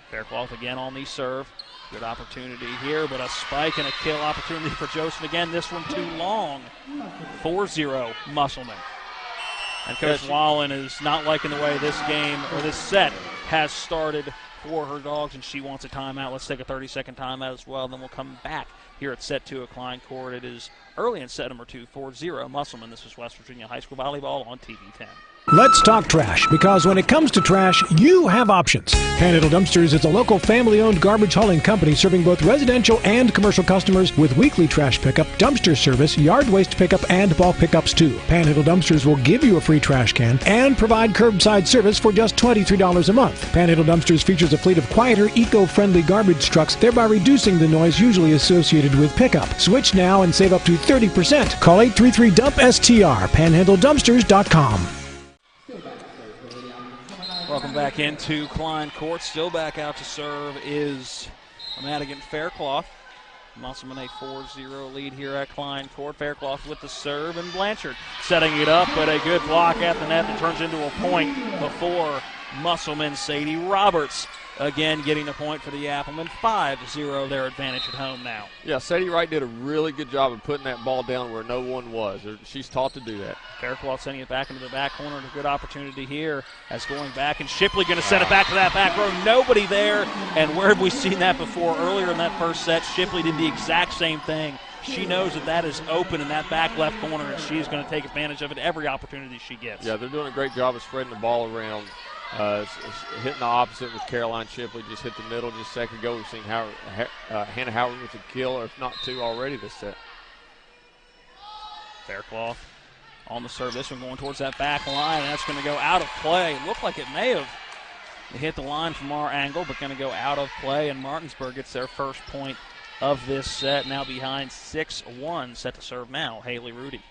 C: Faircloth again on the serve. Good opportunity here, but a spike and a kill opportunity for Joseph again. This one too long. 4-0, Musselman. And Coach Wallen is not liking the way this game, or this set, has started for her Dogs, and she wants a timeout. Let's take a 30-second timeout as well, then we'll come back here at set 2 at Klein Court. It is early in set number 2, 4-0 Musselman. This is West Virginia High School Volleyball on TV 10.
B: Let's talk trash, because when it comes to trash, you have options. Panhandle Dumpsters is a local family-owned garbage hauling company serving both residential and commercial customers with weekly trash pickup, dumpster service, yard waste pickup, and bulk pickups too. Panhandle Dumpsters will give you a free trash can and provide curbside service for just $23 a month. Panhandle Dumpsters features a fleet of quieter, eco-friendly garbage trucks, thereby reducing the noise usually associated with pickup. Switch now and save up to 30%. Call 833-DUMP-STR, panhandledumpsters.com.
C: Welcome back into Klein Court. Still back out to serve is Madigan Faircloth. Musselman a 4-0 lead here at Klein Court. Faircloth with the serve, and Blanchard setting it up, but a good block at the net that turns into a point before Musselman. Sadie Roberts again getting the point for the Applemen. 5-0 their advantage at home now.
D: Yeah, Sadie Wright did a really good job of putting that ball down where no one was. She's taught to do that.
C: Faircloth sending it back into the back corner, and a good opportunity here as going back, and Shipley going to send it back to that back row. Nobody there, and where have we seen that before? Earlier in that first set, Shipley did the exact same thing. She knows that is open in that back left corner, and she's going to take advantage of it every opportunity she gets.
D: Yeah, they're doing a great job of spreading the ball around. Hitting the opposite with Caroline Shipley. Just hit the middle just a second ago. We've seen Hannah Howard with a kill, or if not 2 already this set.
C: Faircloth on the serve. This one going towards that back line, and that's going to go out of play. Looked like it may have hit the line from our angle, but going to go out of play, and Martinsburg gets their first point of this set. Now behind 6-1. Set to serve now, Haley Rudy.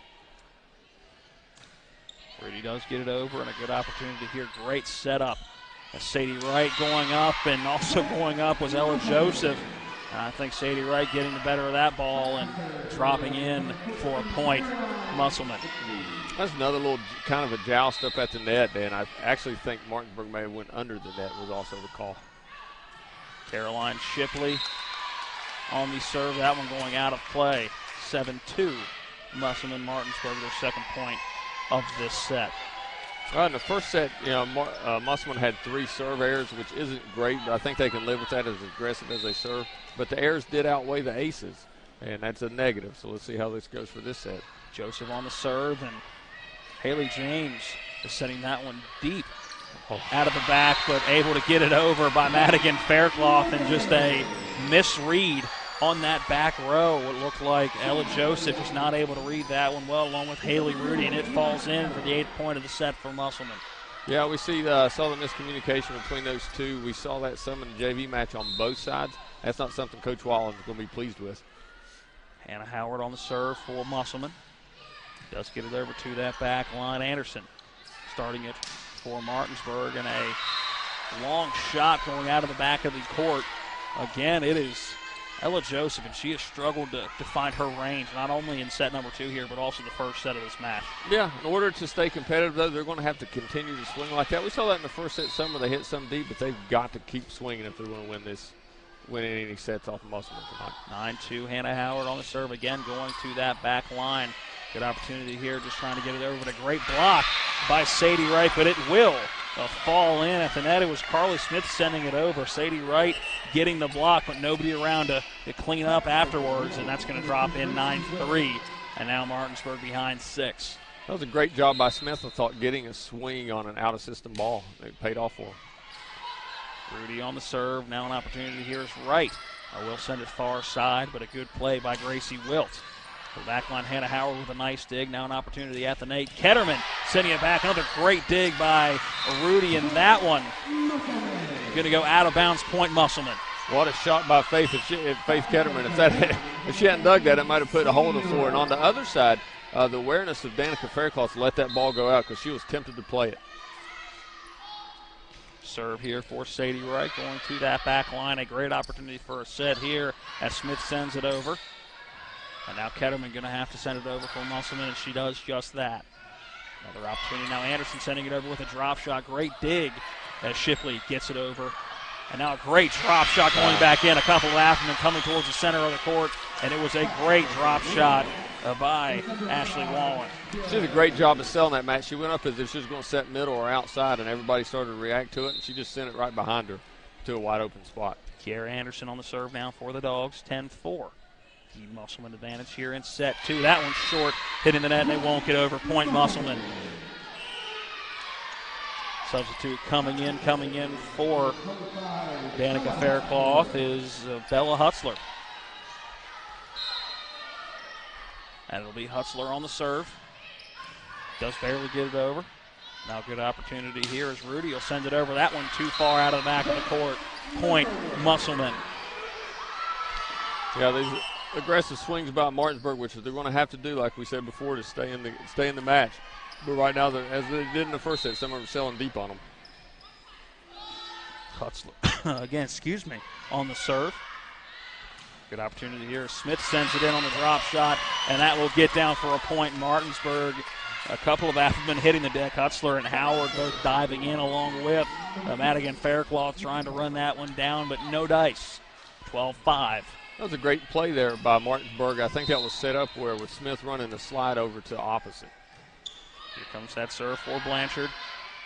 C: Rudy does get it over, and a good opportunity here. Great setup. Sadie Wright going up, and also going up was Ella Joseph. I think Sadie Wright getting the better of that ball and dropping in for a point. Musselman.
D: That's another little kind of a joust up at the net, and I actually think Martinsburg may have went under the net was also the call.
C: Caroline Shipley on the serve. That one going out of play. 7-2. Musselman Martinsburg, their second point of this set.
D: In the first set, Musselman had 3 serve errors, which isn't great, but I think they can live with that as aggressive as they serve. But the errors did outweigh the aces, and that's a negative. So let's see how this goes for this set.
C: Joseph on the serve, and Haley James is setting that one deep out of the back, but able to get it over by Madigan Faircloth, and just a misread on that back row. It looked like Ella Joseph was not able to read that one well, along with Haley Rudy, and it falls in for the 8th point of the set for Musselman.
D: Yeah, we saw the miscommunication between those two. We saw that some in the JV match on both sides. That's not something Coach Wallen is going to be pleased with.
C: Hannah Howard on the serve for Musselman. Does get it over to that back line. Anderson starting it for Martinsburg, and a long shot going out of the back of the court. Again, it is Ella Joseph, and she has struggled to find her range, not only in set number 2 here, but also the first set of this match.
D: Yeah, in order to stay competitive, though, they're going to have to continue to swing like that. We saw that in the first set. Some where they hit some deep, but they've got to keep swinging if they're going to win any sets off of Musselman tonight.
C: 9-2, Hannah Howard on the serve again, going to that back line. Good opportunity here, just trying to get it over, but a great block by Sadie Wright, but it will fall in at the net. It was Carly Smith sending it over. Sadie Wright getting the block, but nobody around to clean up afterwards, and that's going to drop in 9-3. And now Martinsburg behind 6.
D: That was a great job by Smith, I thought, getting a swing on an out-of-system ball. It paid off for him.
C: Rudy on the serve. Now an opportunity here is Wright. Will send it far side, but a good play by Gracie Wilt. The back line, Hannah Howard with a nice dig. Now an opportunity at the net. Ketterman sending it back. Another great dig by Rudy, and that one going to go out of bounds, point Musselman.
D: What a shot by Faith Ketterman. If she hadn't dug that, it might have put a hole in the floor. And on the other side, the awareness of Danica Faircloth to let that ball go out because she was tempted to play it.
C: Serve here for Sadie Wright, going to that back line. A great opportunity for a set here as Smith sends it over. And now Ketterman going to have to send it over for Musselman, and she does just that. Another opportunity now. Anderson sending it over with a drop shot. Great dig as Shipley gets it over. And now a great drop shot going back in. A couple after them coming towards the center of the court. And it was a great drop shot by Ashley Wallen.
D: She did a great job of selling that match. She went up as if she was going to set middle or outside, and everybody started to react to it, and she just sent it right behind her to a wide open spot.
C: Kiara Anderson on the serve now for the Dogs, 10-4. The Musselman advantage here in set 2. That one's short, hitting the net, and they won't get over. Point Musselman. Substitute coming in for Danica Faircloth is Bella Hutzler. And it'll be Hutzler on the serve. Does barely get it over. Now good opportunity here as Rudy will send it over. That one too far out of the back of the court. Point Musselman.
D: Yeah, these aggressive swings by Martinsburg, which they're going to have to do, like we said before, to stay in the match. But right now, as they did in the first set, some of them are selling deep on them.
C: Hutzler, again, on the serve. Good opportunity here. Smith sends it in on the drop shot, and that will get down for a point. Martinsburg, a couple of Applemen hitting the deck. Hutzler and Howard both diving in along with Madigan Faircloth trying to run that one down, but no dice. 12-5.
D: That was a great play there by Martinsburg. I think that was set up where with Smith running the slide over to opposite.
C: Here comes that serve for Blanchard.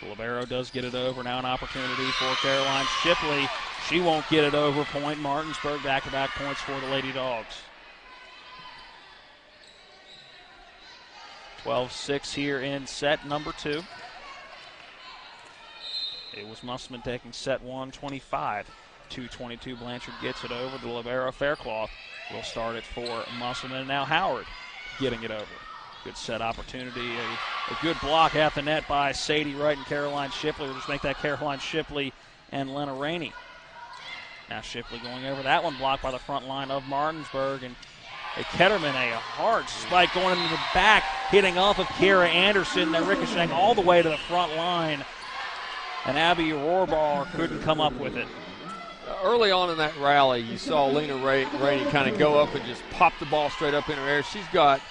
C: Libero does get it over. Now an opportunity for Caroline Shipley. She won't get it over. Point Martinsburg. Back-to-back points for the Lady Dogs. 12-6 here in set number 2. It was Musselman taking set 1, 25-22. Blanchard gets it over. The Libero Faircloth will start it for Musselman. Now Howard getting it over. Good set opportunity. A good block at the net by Sadie Wright and Caroline Shipley. We'll just make that Caroline Shipley and Lena Rainey. Now Shipley going over. That one blocked by the front line of Martinsburg. And Ketterman, a hard spike going into the back, hitting off of Kiara Anderson. They're ricocheting all the way to the front line. And Abby Rohrbaugh couldn't come up with it.
D: Early on in that rally, you saw Lena Rainey kind of go up and just pop the ball straight up in her air. She's got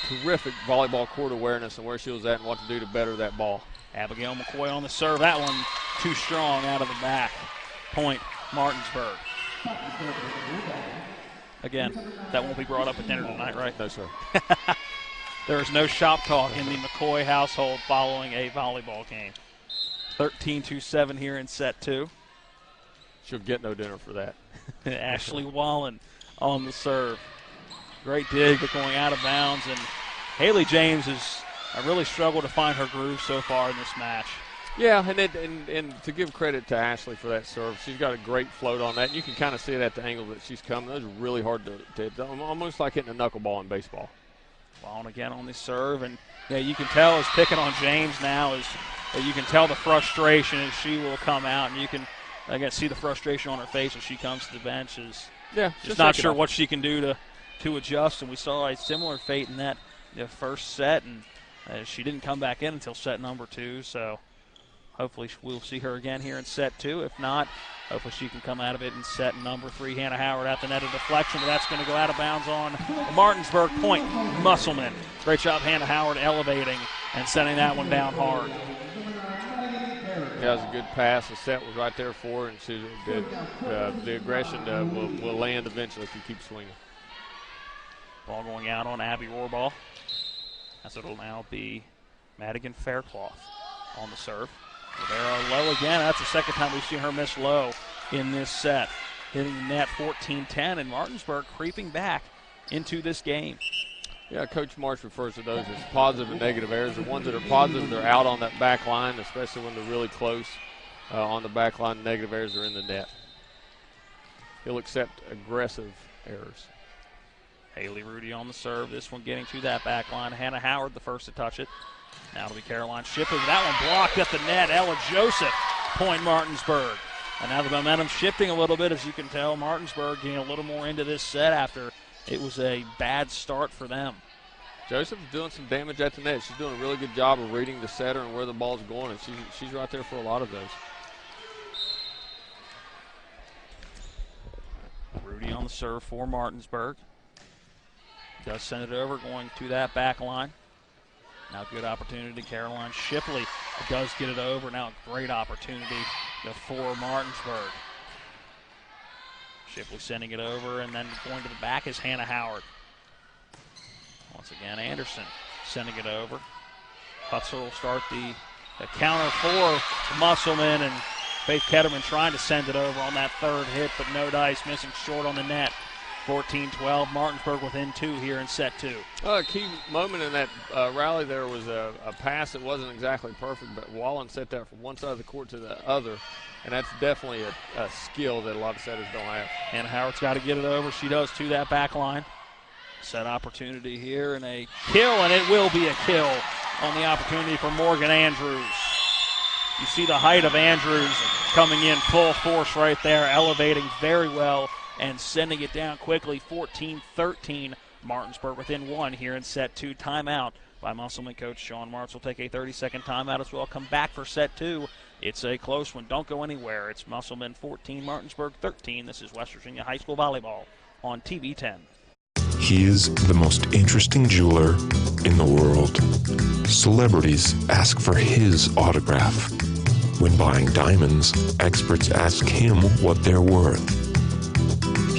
D: terrific volleyball court awareness and where she was at and what to do to better that ball.
C: Abigail McCoy on the serve. That one too strong out of the back. Point Martinsburg. Again, that won't be brought up at dinner tonight, right?
D: No, sir.
C: There is no shop talk in the McCoy household following a volleyball game. 13-7 here in set 2.
D: She'll get no dinner for that.
C: Ashley Wallen on the serve. Great dig, but going out of bounds. And Haley James has really struggled to find her groove so far in this match.
D: Yeah, and to give credit to Ashley for that serve, she's got a great float on that. You can kind of see it at the angle that she's coming. That was really hard to almost like hitting a knuckleball in baseball.
C: Wallen again on the serve, and yeah, you can tell is picking on James now. You can tell the frustration as she will come out, and you can see the frustration on her face as she comes to the bench. Just not sure what she can do to adjust, and we saw a similar fate in that first set, and she didn't come back in until set number 2, so hopefully we'll see her again here in set 2. If not, Hopefully she can come out of it in set number 3. Hannah Howard at the net, a deflection, but that's going to go out of bounds on a Martinsburg point. Musselman. Great job, Hannah Howard, elevating and sending that one down hard.
D: That was a good pass. The set was right there for her, and she did. The aggression will land eventually if you keep swinging.
C: Ball going out on Abby Rohrball. As it'll now be Madigan Faircloth on the serve. Rivera low again. That's the second time we've seen her miss low in this set. Hitting the net 14-10, and Martinsburg creeping back into this game.
D: Yeah, Coach Marsh refers to those as positive and negative errors. The ones that are positive, they're out on that back line, especially when they're really close on the back line. Negative errors are in the net. He'll accept aggressive errors.
C: Haley Rudy on the serve. This one getting to that back line. Hannah Howard the first to touch it. Now it'll be Caroline Shipley. That one blocked at the net. Ella Joseph, point Martinsburg. And now the momentum shifting a little bit, as you can tell. Martinsburg getting a little more into this set after it was a bad start for them.
D: Joseph's doing some damage at the net. She's doing a really good job of reading the setter and where the ball's going, and she's right there for a lot of those.
C: Rudy on the serve for Martinsburg. Does send it over, going to that back line. Now good opportunity. Caroline Shipley does get it over. Now a great opportunity for Martinsburg. Shipley sending it over, and then going to the back is Hannah Howard. Once again, Anderson sending it over. Hutzel will start the counter for Musselman, and Faith Ketterman trying to send it over on that third hit, but no dice, missing short on the net. 14-12, Martinsburg within 2 here in set 2.
D: A key moment in that rally there was a pass that wasn't exactly perfect, but Wallen set that from one side of the court to the other, and that's definitely a skill that a lot of setters don't have.
C: Hannah Howard's got to get it over. She does to that back line. Set opportunity here, and a kill, and it will be a kill on the opportunity for Morgan Andrews. You see the height of Andrews coming in full force right there, elevating very well and sending it down quickly. 14-13, Martinsburg within 1 here in set 2. Timeout by Musselman coach Sean Martz. Will take a 30-second timeout as well. Come back for set 2. It's a close one. Don't go anywhere. It's Musselman 14, Martinsburg 13. This is West Virginia High School Volleyball on TV 10.
H: He is the most interesting jeweler in the world. Celebrities ask for his autograph. When buying diamonds, experts ask him what they're worth.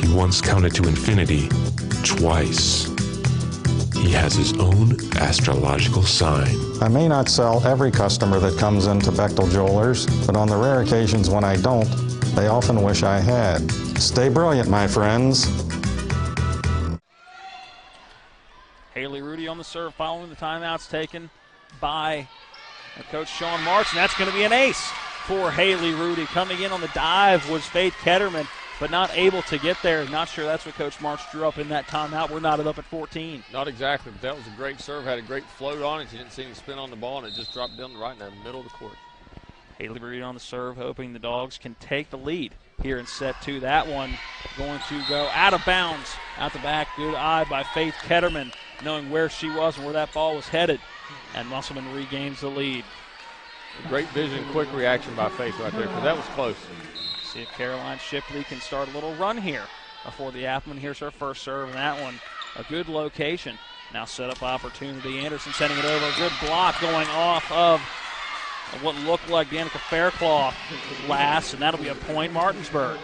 H: He once counted to infinity twice. He has his own astrological sign.
P: I may not sell every customer that comes into Bechtel Jewelers, but on the rare occasions when I don't, they often wish I had. Stay brilliant, my friends.
C: Haley Rudy on the serve following the timeouts taken by Coach Sean Martz, and that's going to be an ace for Haley Rudy. Coming in on the dive was Faith Ketterman, but not able to get there. Not sure that's what Coach Martz drew up in that timeout. We're knotted up at 14.
D: Not exactly, but that was a great serve. Had a great float on it. You didn't see any spin on the ball, and it just dropped down right in the middle of the court.
C: Haley Rudy on the serve, hoping the Dogs can take the lead here in set 2. That one going to go out of bounds out the back. Good eye by Faith Ketterman, knowing where she was and where that ball was headed. And Musselman regains the lead.
D: Great vision, quick reaction by Faith right there, because that was close.
C: See if Caroline Shipley can start a little run here before the Appleman. Here's her first serve, and that one a good location. Now set up opportunity. Anderson sending it over. A good block going off of what looked like Danica Faircloth last, and that'll be a point Martinsburg.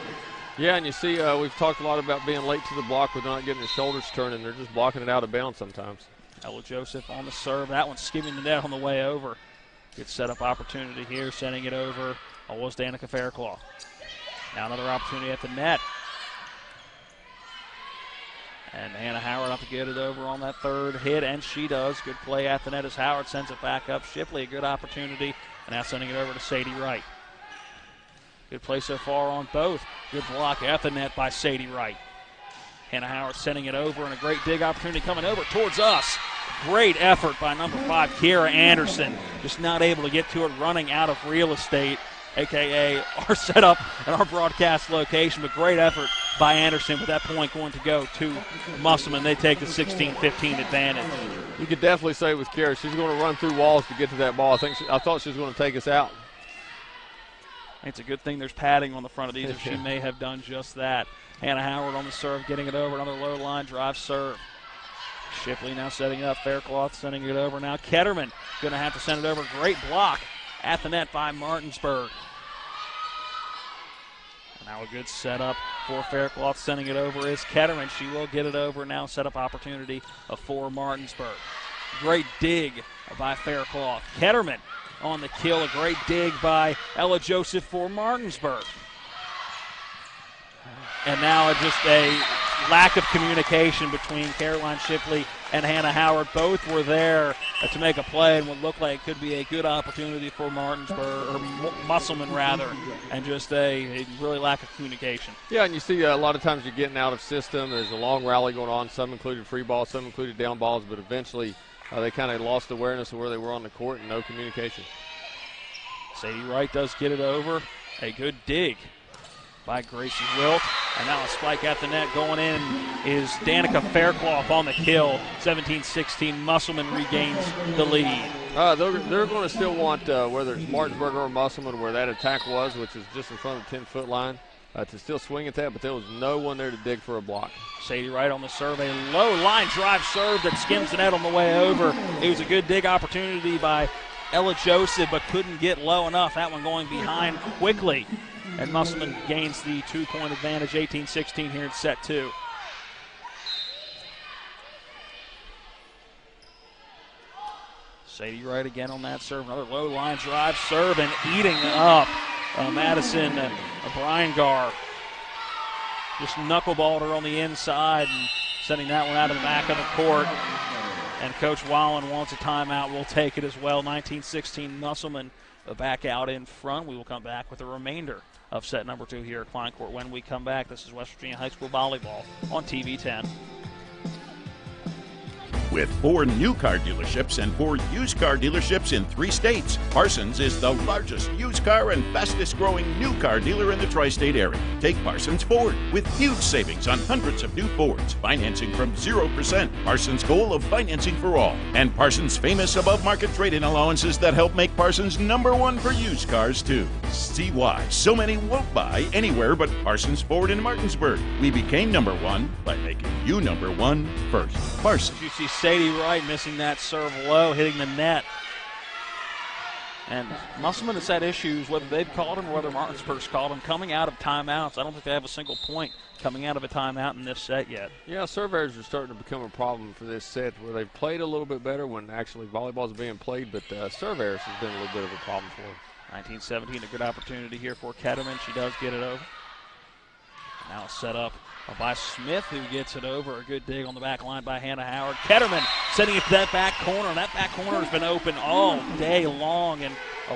D: Yeah, and you see we've talked a lot about being late to the block with not getting the shoulders turning. They're just blocking it out of bounds sometimes.
C: Ella Joseph on the serve. That one skimming the net on the way over. Good setup opportunity here, sending it over. Was Danica Faircloth. Now another opportunity at the net. And Hannah Howard have to get it over on that third hit, and she does. Good play at the net as Howard sends it back up. Shipley, a good opportunity, and now sending it over to Sadie Wright. Good play so far on both. Good block at the net by Sadie Wright. Hannah Howard sending it over, and a great dig opportunity coming over towards us. Great effort by number 5, Kiera Anderson. Just not able to get to it, running out of real estate, a.k.a. our setup and our broadcast location. But great effort by Anderson, with that point going to go to Musselman. They take the 16-15 advantage.
D: You could definitely say with Kiera, she's going to run through walls to get to that ball. I thought she was going to take us out.
C: It's a good thing there's padding on the front of these, or she may have done just that. Hannah Howard on the serve, getting it over. Another low line drive serve. Shipley now setting up. Faircloth sending it over. Now Ketterman going to have to send it over. Great block at the net by Martinsburg. Now a good setup for Faircloth. Sending it over is Ketterman. She will get it over. Now set up opportunity for Martinsburg. Great dig by Faircloth. Ketterman on the kill. A great dig by Ella Joseph for Martinsburg. And now just a lack of communication between Caroline Shipley and Hannah Howard. Both were there to make a play and what looked like it could be a good opportunity for Martinsburg, or Musselman rather, and just a really lack of communication.
D: Yeah, and you see a lot of times you're getting out of system. There's a long rally going on. Some included free balls, some included down balls, but eventually they kind of lost awareness of where they were on the court and no communication.
C: Sadie Wright does get it over. A good dig by Gracie Wilt. And now a spike at the net. Going in is Danica Faircloth on the kill. 17-16. Musselman regains the lead.
D: They're going to still want, whether it's Martinsburg or Musselman, where that attack was, which is just in front of the 10-foot line, to still swing at that, but there was no one there to dig for a block.
C: Sadie Wright on the serve. A low line drive serve that skims the net on the way over. It was a good dig opportunity by Ella Joseph, but couldn't get low enough. That one going behind quickly. And Musselman gains the 2-point advantage, 18-16 here in set 2. Sadie Wright again on that serve. Another low line drive serve and eating up Madison Bryangar. Just knuckleballed her on the inside and sending that one out of the back of the court. And Coach Wallen wants a timeout. We'll take it as well. 19-16 Musselman back out in front. We will come back with the remainder of set number 2 here at Klein Court. When we come back, this is West Virginia High School Volleyball on TV 10.
N: With 4 new car dealerships and 4 used car dealerships in 3 states, Parsons is the largest used car and fastest growing new car dealer in the tri-state area. Take Parsons Ford with huge savings on hundreds of new Fords, financing from 0%, Parsons' goal of financing for all, and Parsons' famous above-market trade-in allowances that help make Parsons #1 for used cars too. See why so many won't buy anywhere but Parsons Ford in Martinsburg. We became #1 by making you #1 first. Parsons.
C: You see Sadie Wright missing that serve low, hitting the net. And Musselman has had issues, whether they've called him or whether Martinsburg's called him, coming out of timeouts. I don't think they have a single point coming out of a timeout in this set yet.
D: Yeah, serve errors are starting to become a problem for this set, where they've played a little bit better when actually volleyball's being played, but serve errors has been a little bit of a problem for them.
C: 19-17, a good opportunity here for Ketterman. She does get it over. Now set up by Smith, who gets it over. A good dig on the back line by Hannah Howard. Ketterman setting it to that back corner. That back corner has been open all day long. And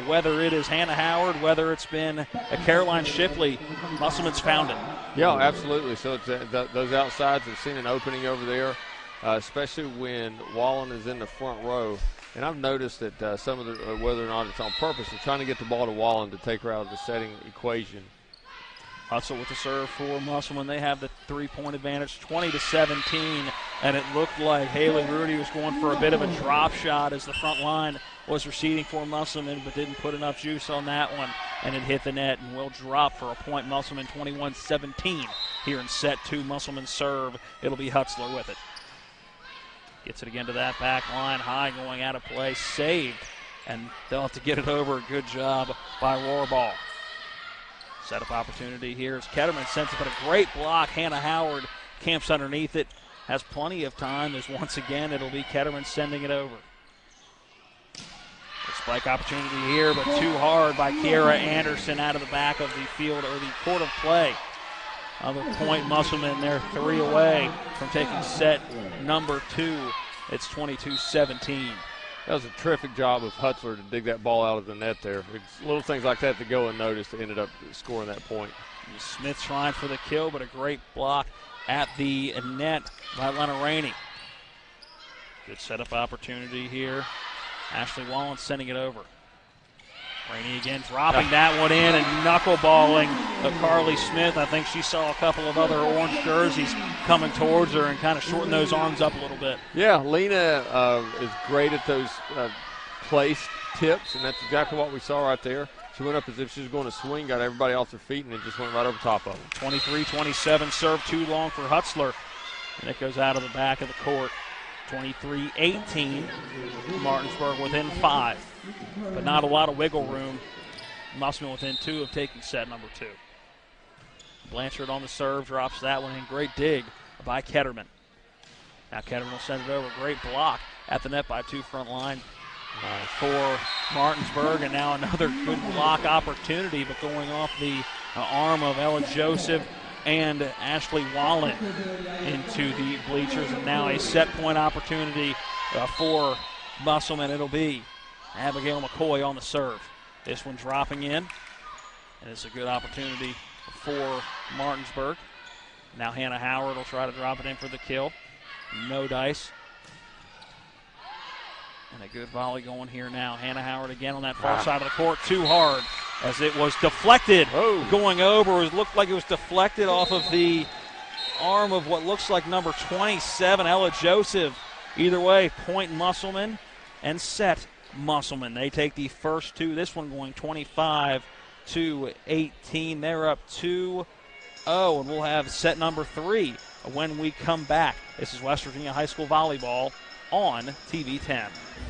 C: whether it is Hannah Howard, whether it's been a Caroline Shipley, Musselman's found it.
D: Yeah, absolutely. So it's, those outsides have seen an opening over there, especially when Wallen is in the front row. And I've noticed that some of the, whether or not it's on purpose, they're trying to get the ball to Wallen to take her out of the setting equation.
C: Hutzel with the serve for Musselman. They have the 3-point advantage, 20-17, and it looked like Haley Rudy was going for a bit of a drop shot as the front line was receding for Musselman, but didn't put enough juice on that one, and it hit the net and will drop for a point. Musselman 21-17 here in set 2. Musselman serve. It'll be Hutzler with it. Gets it again to that back line, high, going out of play, saved, and they'll have to get it over. Good job by Rohrball. Set-up opportunity here as Ketterman sends it, but a great block. Hannah Howard camps underneath it, has plenty of time, as once again it'll be Ketterman sending it over. A spike opportunity here, but too hard by Kiera Anderson out of the back of the field, or the court of play. Another point, Musselman. They're 3 away from taking set number 2. It's 22-17.
D: That was a terrific job of Hutzler to dig that ball out of the net there. It's little things like that to go unnoticed that ended up scoring that point.
C: Smith trying for the kill, but a great block at the net by Lena Rainey. Good setup opportunity here. Ashley Wallen sending it over. Rainey again dropping that one in and knuckleballing Carly Smith. I think she saw a couple of other orange jerseys coming towards her and kind of shorten those arms up a little bit.
D: Yeah, Lena is great at those placed tips, and that's exactly what we saw right there. She went up as if she was going to swing, got everybody off their feet, and it just went right over top of them.
C: 23-27, serve too long for Hutzler, and it goes out of the back of the court. 23-18, Martinsburg within 5, but not a lot of wiggle room. Musselman within 2 of taking set number 2. Blanchard on the serve, drops that one in. Great dig by Ketterman. Now Ketterman will send it over. Great block at the net by 2 front line for Martinsburg, and now another good block opportunity, but going off the arm of Ella Joseph and Ashley Wallen into the bleachers, and now a set point opportunity for Musselman. It'll be Abigail McCoy on the serve. This one dropping in, and it's a good opportunity for Martinsburg. Now Hannah Howard will try to drop it in for the kill. No dice. And a good volley going here now. Hannah Howard again on that far side of the court. Too hard as it was deflected. Going over. It looked like it was deflected off of the arm of what looks like number 27, Ella Joseph. Either way, point Musselman and set Musselman. They take the first 2. This one going 25-18. They're up 2-0, and we'll have set number 3 when we come back. This is West Virginia High School Volleyball on TV 10.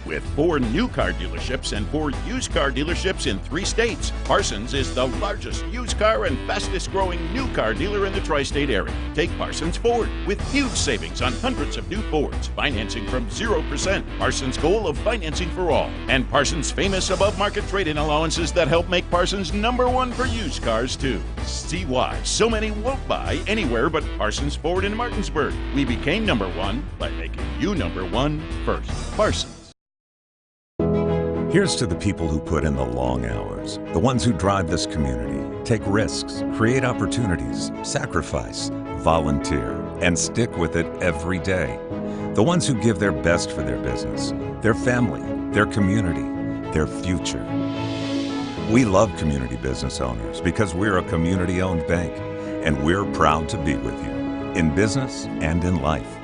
N: With 4 new car dealerships and 4 used car dealerships in 3 states, Parsons is the largest used car and fastest growing new car dealer in the tri-state area. Take Parsons Ford with huge savings on hundreds of new Fords, financing from 0%, Parsons' goal of financing for all, and Parsons' famous above-market trade-in allowances that help make Parsons #1 for used cars too. See why so many won't buy anywhere but Parsons Ford in Martinsburg. We became #1 by making you #1 first. Parsons.
I: Here's to the people who put in the long hours, the ones who drive this community, take risks, create opportunities, sacrifice, volunteer, and stick with it every day. The ones who give their best for their business, their family, their community, their future. We love community business owners because we're a community-owned bank, and we're proud to be with you, in business and in life.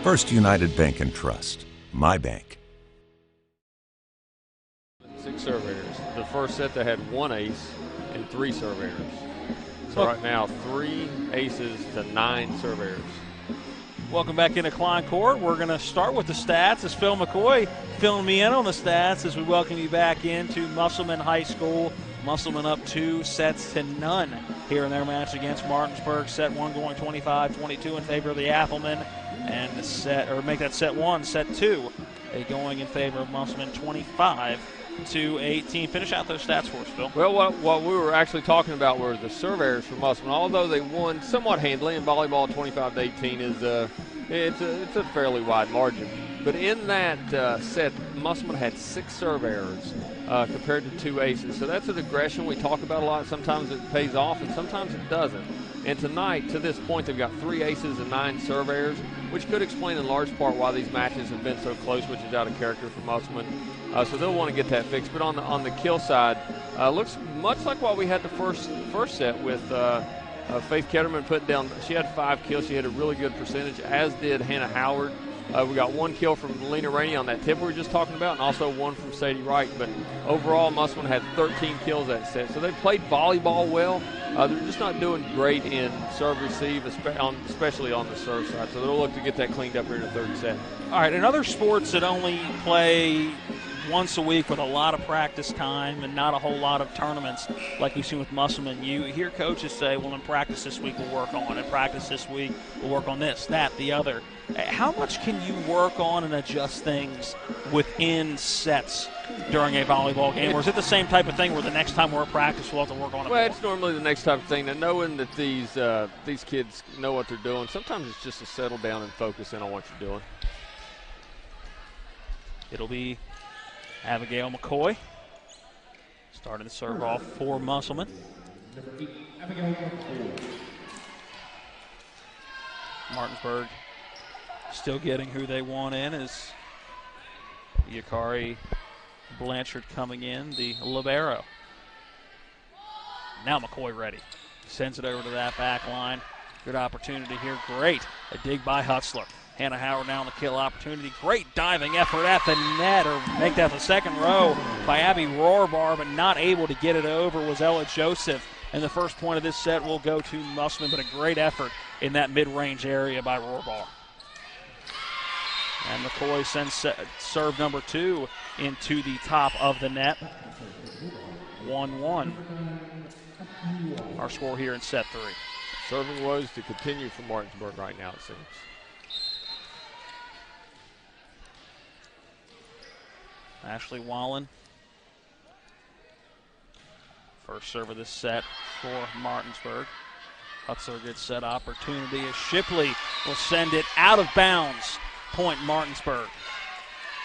I: First United Bank and Trust, my bank.
D: 6 serve errors. The first set they had 1 ace and 3 serve errors. So right now 3 aces to 9 serve errors.
C: Welcome back into Klein Court. We're going to start with the stats as Phil McCoy filling me in on the stats as we welcome you back into Musselman High School. Musselman up 2-0 here in their match against Martinsburg. Set 1 going 25-22 in favor of the Applemen, and make that set 1, set 2 going in favor of Musselman 25-18. Finish out those stats for us, Phil.
D: Well, what we were actually talking about were the serve errors for Musselman. Although they won somewhat handily in volleyball, 25-18 is it's a fairly wide margin. But in that set, Musselman had 6 serve errors compared to 2 aces. So that's an aggression we talk about a lot. Sometimes it pays off and sometimes it doesn't. And tonight, to this point, they've got 3 aces and 9 serve errors, which could explain in large part why these matches have been so close, which is out of character for Musselman. So they'll want to get that fixed. But on the kill side, looks much like what we had the first set with Faith Ketterman putting down. She had 5 kills. She had a really good percentage, as did Hannah Howard. We got 1 kill from Lena Rainey on that tip we were just talking about, and also 1 from Sadie Wright. But overall, Musselman had 13 kills that set. So they played volleyball well. They're just not doing great in serve receive, especially on the serve side. So they'll look to get that cleaned up here in the third set.
C: All right, in other sports that only play once a week with a lot of practice time and not a whole lot of tournaments like we've seen with Musselman, you hear coaches say, well, in practice this week we'll work on, in practice this week we'll work on this, that, the other. How much can you work on and adjust things within sets during a volleyball game? Or is it the same type of thing where the next time we're at practice we'll have to work on it?
D: Well, it's normally the next type of thing. And knowing that these kids know what they're doing, sometimes it's just to settle down and focus in on what you're doing.
C: It'll be Abigail McCoy starting to serve off for Musselman. Martinsburg still getting who they want in as Yakari Blanchard coming in, the libero. Now McCoy ready. Sends it over to that back line. Good opportunity here. Great. A dig by Hutzler. Hannah Howard now on the kill opportunity. Great diving effort at the net, or make that the second row by Abby Rohrbar, but not able to get it over was Ella Joseph. And the first point of this set will go to Musselman, but a great effort in that mid-range area by Rohrbar. And McCoy sends serve number 2 into the top of the net. 1-1. Our score here in set 3.
D: Serving woes to continue for Martinsburg right now, it seems.
C: Ashley Wallen. First serve of this set for Martinsburg. Hutzler gets set opportunity as Shipley will send it out of bounds. Point Martinsburg.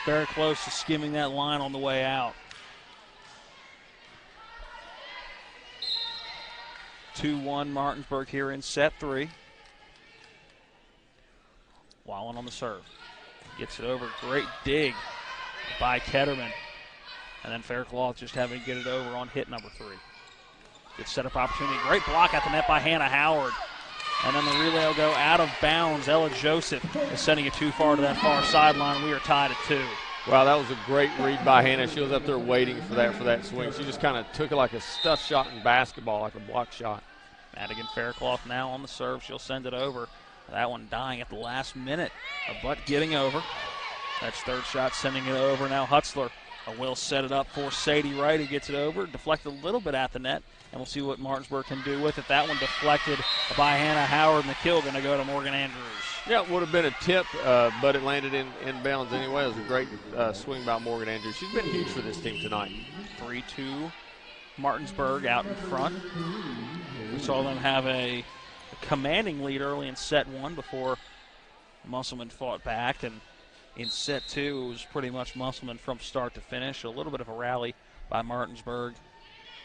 C: Very close to skimming that line on the way out. 2-1 Martinsburg here in set 3. Wallen on the serve. Gets it over. Great dig by Ketterman. And then Faircloth just having to get it over on hit number 3. Good setup opportunity. Great block at the net by Hannah Howard. And then the relay will go out of bounds. Ella Joseph is sending it too far to that far sideline. We are tied at 2.
D: Wow, that was a great read by Hannah. She was up there waiting for that swing. She just kind of took it like a stuff shot in basketball, like a block shot.
C: Madigan Faircloth now on the serve. She'll send it over. That one dying at the last minute. A butt getting over. That's third shot sending it over. Now Hutzler will set it up for Sadie Wright, who gets it over. Deflected a little bit at the net, and we'll see what Martinsburg can do with it. That one deflected by Hannah Howard, and the kill going to go to Morgan Andrews.
D: Yeah, it would have been a tip, but it landed in bounds anyway. It was a great swing by Morgan Andrews. She's been huge for this team tonight.
C: 3-2 Martinsburg out in front. We saw them have a commanding lead early in set 1 before Musselman fought back, and in set 2 it was pretty much Musselman from start to finish. A little bit of a rally by Martinsburg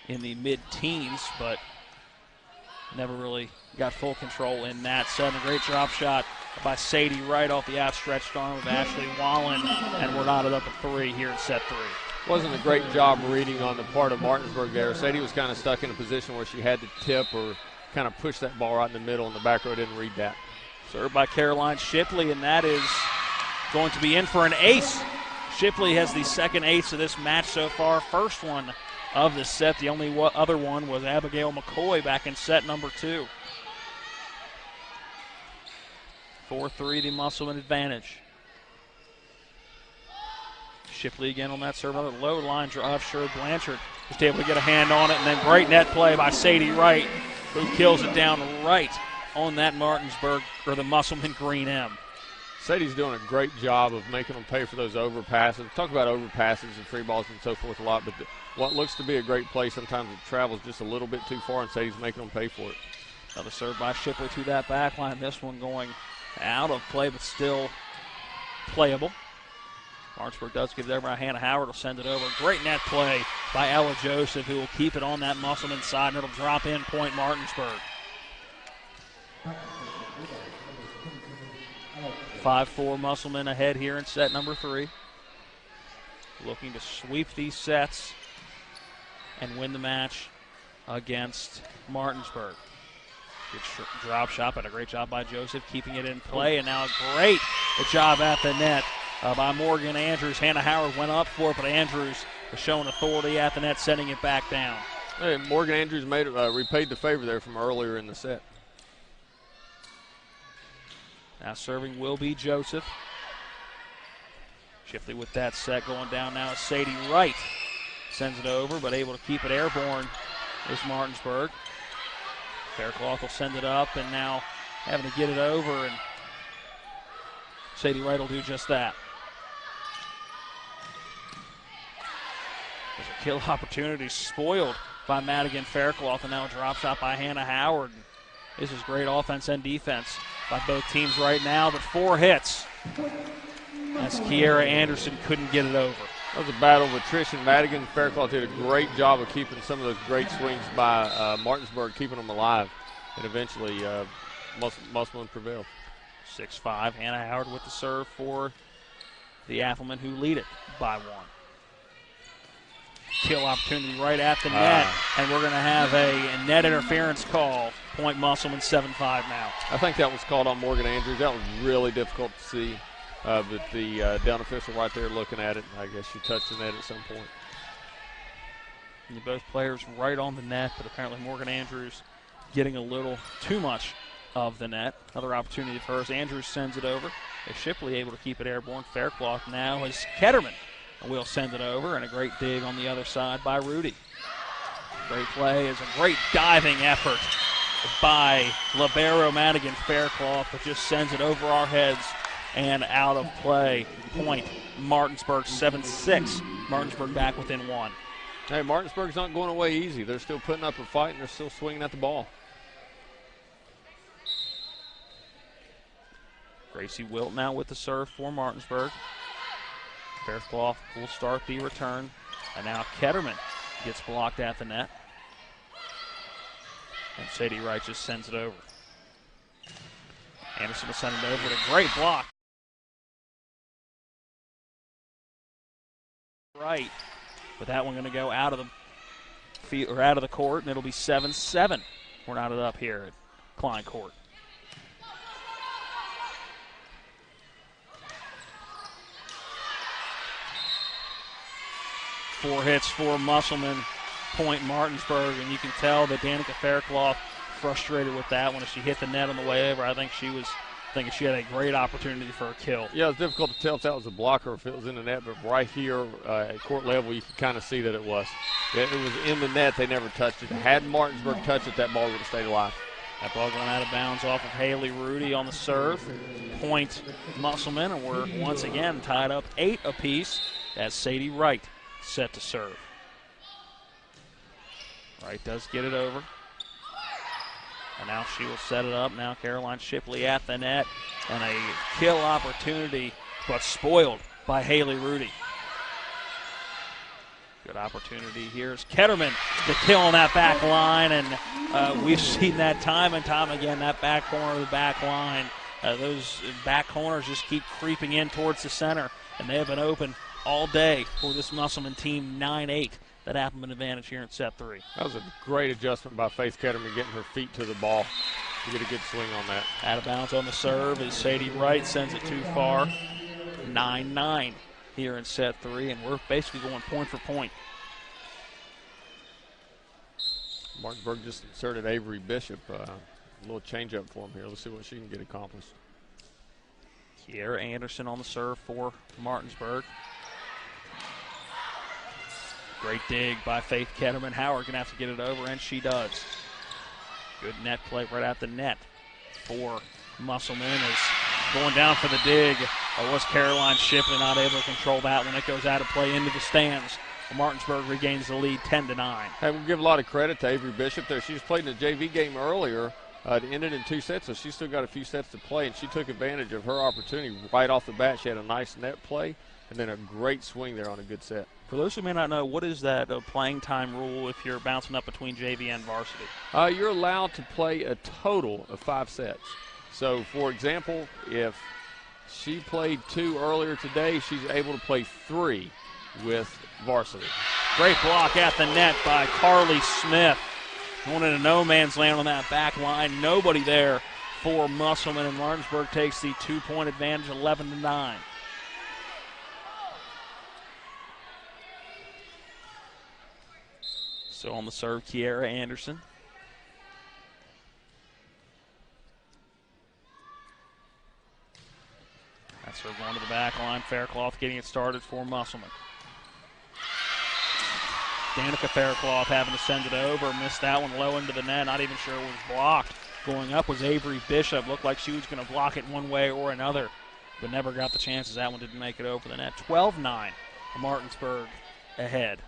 C: in the mid-teens, but never really got full control in that set. And a great drop shot by Sadie Wright off the outstretched arm of Ashley Wallen, and we're knotted up at 3 here in set 3.
D: Wasn't a great job reading on the part of Martinsburg there. Sadie was kind of stuck in a position where she had to tip or kind of push that ball right in the middle, and the back row didn't read that.
C: Served by Caroline Shipley, and that is going to be in for an ace. Shipley has the second ace of this match so far. First one of the set. The only other one was Abigail McCoy back in set number 2. 4-3 the Musselman advantage. Shipley again on that serve. Another low line drive. Sherrod Blanchard just able to get a hand on it, and then great net play by Sadie Wright, who kills it down right on that Martinsburg, or the Musselman Green M.
D: Sadie's doing a great job of making them pay for those overpasses. Talk about overpasses and free balls and so forth a lot, but what looks to be a great play, sometimes it travels just a little bit too far, and Sadie's making them pay for it.
C: Another serve by Shipley to that back line. This one going out of play, but still playable. Martinsburg does give it over. Hannah Howard will send it over. Great net play by Ella Joseph, who will keep it on that Musselman side, and it'll drop in point Martinsburg. 5-4 Musselman ahead here in set number 3. Looking to sweep these sets and win the match against Martinsburg. Good drop shot, but a great job by Joseph keeping it in play, and now a great job at the net by Morgan Andrews. Hannah Howard went up for it, but Andrews was showing authority at the net, sending it back down.
D: Hey, Morgan Andrews repaid the favor there from earlier in the set.
C: Now serving will be Joseph. Shipley with that set going down now is Sadie Wright. Sends it over, but able to keep it airborne is Martinsburg. Faircloth will send it up, and now having to get it over, and Sadie Wright will do just that. There's a kill opportunity spoiled by Madigan Faircloth, and now a drop shot by Hannah Howard. This is great offense and defense by both teams right now, but 4 hits as Kiera Anderson couldn't get it over.
D: That was a battle of attrition. Madigan Faircloth did a great job of keeping some of those great swings by Martinsburg, keeping them alive, and eventually Musselman prevailed.
C: 6-5, Hannah Howard with the serve for the Applemen, who lead it by 1. Kill opportunity right at the net, and we're going to have a net interference call. Point Musselman 7-5 now.
D: I think that was called on Morgan Andrews. That was really difficult to see, but the down official right there looking at it. I guess she touched the net at some point.
C: And both players right on the net, but apparently Morgan Andrews getting a little too much of the net. Another opportunity for hers. Andrews sends it over. Shipley able to keep it airborne. Faircloth now is Ketterman. Will send it over, and a great dig on the other side by Rudy. Great play is a great diving effort by libero Madigan Faircloth, but just sends it over our heads and out of play. Point Martinsburg 7-6. Martinsburg back within 1.
D: Hey, Martinsburg's not going away easy. They're still putting up a fight, and they're still swinging at the ball.
C: Gracie Wilt now with the serve for Martinsburg. Faircloth will start the return, and now Ketterman gets blocked at the net. And Sadie Wright just sends it over. Anderson will send it over with a great block. Right, but that one going to go out of the field or out of the court, and it'll be 7-7. We're knotted up here at Klein Court. Four hits for Musselman, point Martinsburg, and you can tell that Danica Faircloth frustrated with that one as she hit the net on the way over. I think she had a great opportunity for a kill.
D: Yeah, it's difficult to tell if that was a blocker or if it was in the net, but right here at court level, you can kind of see that it was. It was in the net. They never touched it. Had Martinsburg touched it, that ball would have stayed alive.
C: That ball going out of bounds off of Haley Rudy on the serve. Point Musselman, and we're once again tied up 8 apiece as Sadie Wright set to serve. Wright does get it over. And now she will set it up. Now Caroline Shipley at the net. And a kill opportunity, but spoiled by Haley Rudy. Good opportunity. Here's Ketterman to kill on that back line. And we've seen that time and time again, that back corner of the back line. Those back corners just keep creeping in towards the center. And they have been open all day for this Musselman team. 9-8, that Appleman advantage here in set 3.
D: That was a great adjustment by Faith Ketterman, getting her feet to the ball to get a good swing on that.
C: Out of bounds on the serve is Sadie Wright, sends it too far. 9-9 here in set 3, and we're basically going point for point.
D: Martinsburg just inserted Avery Bishop. A little change-up for him here. Let's see what she can get accomplished.
C: Kiera Anderson on the serve for Martinsburg. Great dig by Faith Ketterman. Howard going to have to get it over, and she does. Good net play right at the net for Musselman. Is going down for the dig. Was Caroline Shipley not able to control that when it goes out of play into the stands. Martinsburg regains the lead 10-9.
D: Hey, we'll give a lot of credit to Avery Bishop there. She was playing a JV game earlier. It ended in 2 sets, so she's still got a few sets to play, and she took advantage of her opportunity right off the bat. She had a nice net play and then a great swing there on a good set.
C: For those who may not know, what is that playing time rule if you're bouncing up between JV and varsity?
D: You're allowed to play a total of 5 sets. So, for example, if she played 2 earlier today, she's able to play 3 with varsity.
C: Great block at the net by Carly Smith. Going into no man's land on that back line. Nobody there for Musselman, and Martinsburg takes the 2-point advantage, 11-9. So on the serve, Kiera Anderson. That's her going to the back line. Faircloth getting it started for Musselman. Danica Faircloth having to send it over. Missed that one low into the net. Not even sure it was blocked. Going up was Avery Bishop. Looked like she was going to block it one way or another, but never got the chances. That one didn't make it over the net. 12-9. Martinsburg ahead.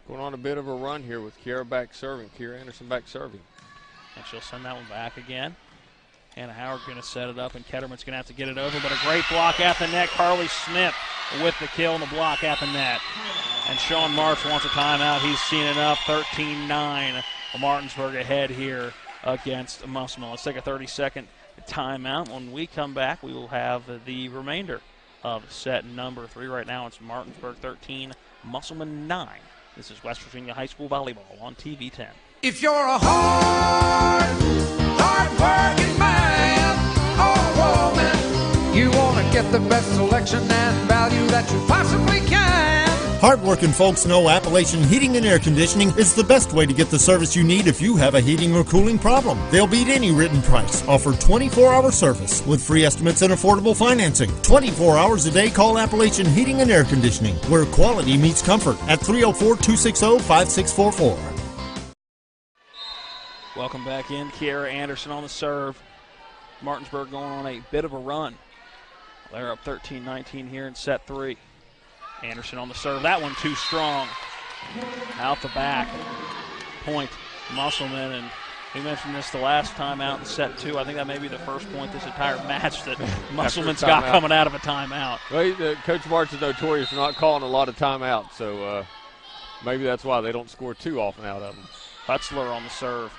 D: Going on a bit of a run here with Kiera back serving. Kiera Anderson back serving.
C: And she'll send that one back again. Hannah Howard going to set it up, and Ketterman's going to have to get it over, but a great block at the net. Carly Smith with the kill and the block at the net. And Sean March wants a timeout. He's seen enough. 13-9. Martinsburg ahead here against Musselman. Let's take a 30-second timeout. When we come back, we will have the remainder of set number 3. Right now it's Martinsburg 13, Musselman 9 This is West Virginia High School Volleyball on TV 10.
J: If you're a hard-working man or woman, you want to get the best selection and value that you possibly can.
K: Hardworking folks know Appalachian Heating and Air Conditioning is the best way to get the service you need if you have a heating or cooling problem. They'll beat any written price. Offer 24-hour service with free estimates and affordable financing. 24 hours a day, call Appalachian Heating and Air Conditioning, where quality meets comfort, at 304-260-5644.
C: Welcome back in. Kiara Anderson on the serve. Martinsburg going on a bit of a run. They're up 13-19 here in set 3. Anderson on the serve. That one too strong. Out the back. Point Musselman. And we mentioned this the last time out in set 2. I think that may be the first point this entire match that Musselman's got coming out of a timeout.
D: Well, Coach March is notorious for not calling a lot of timeouts, so maybe that's why they don't score too often out of them.
C: Hutzler on the serve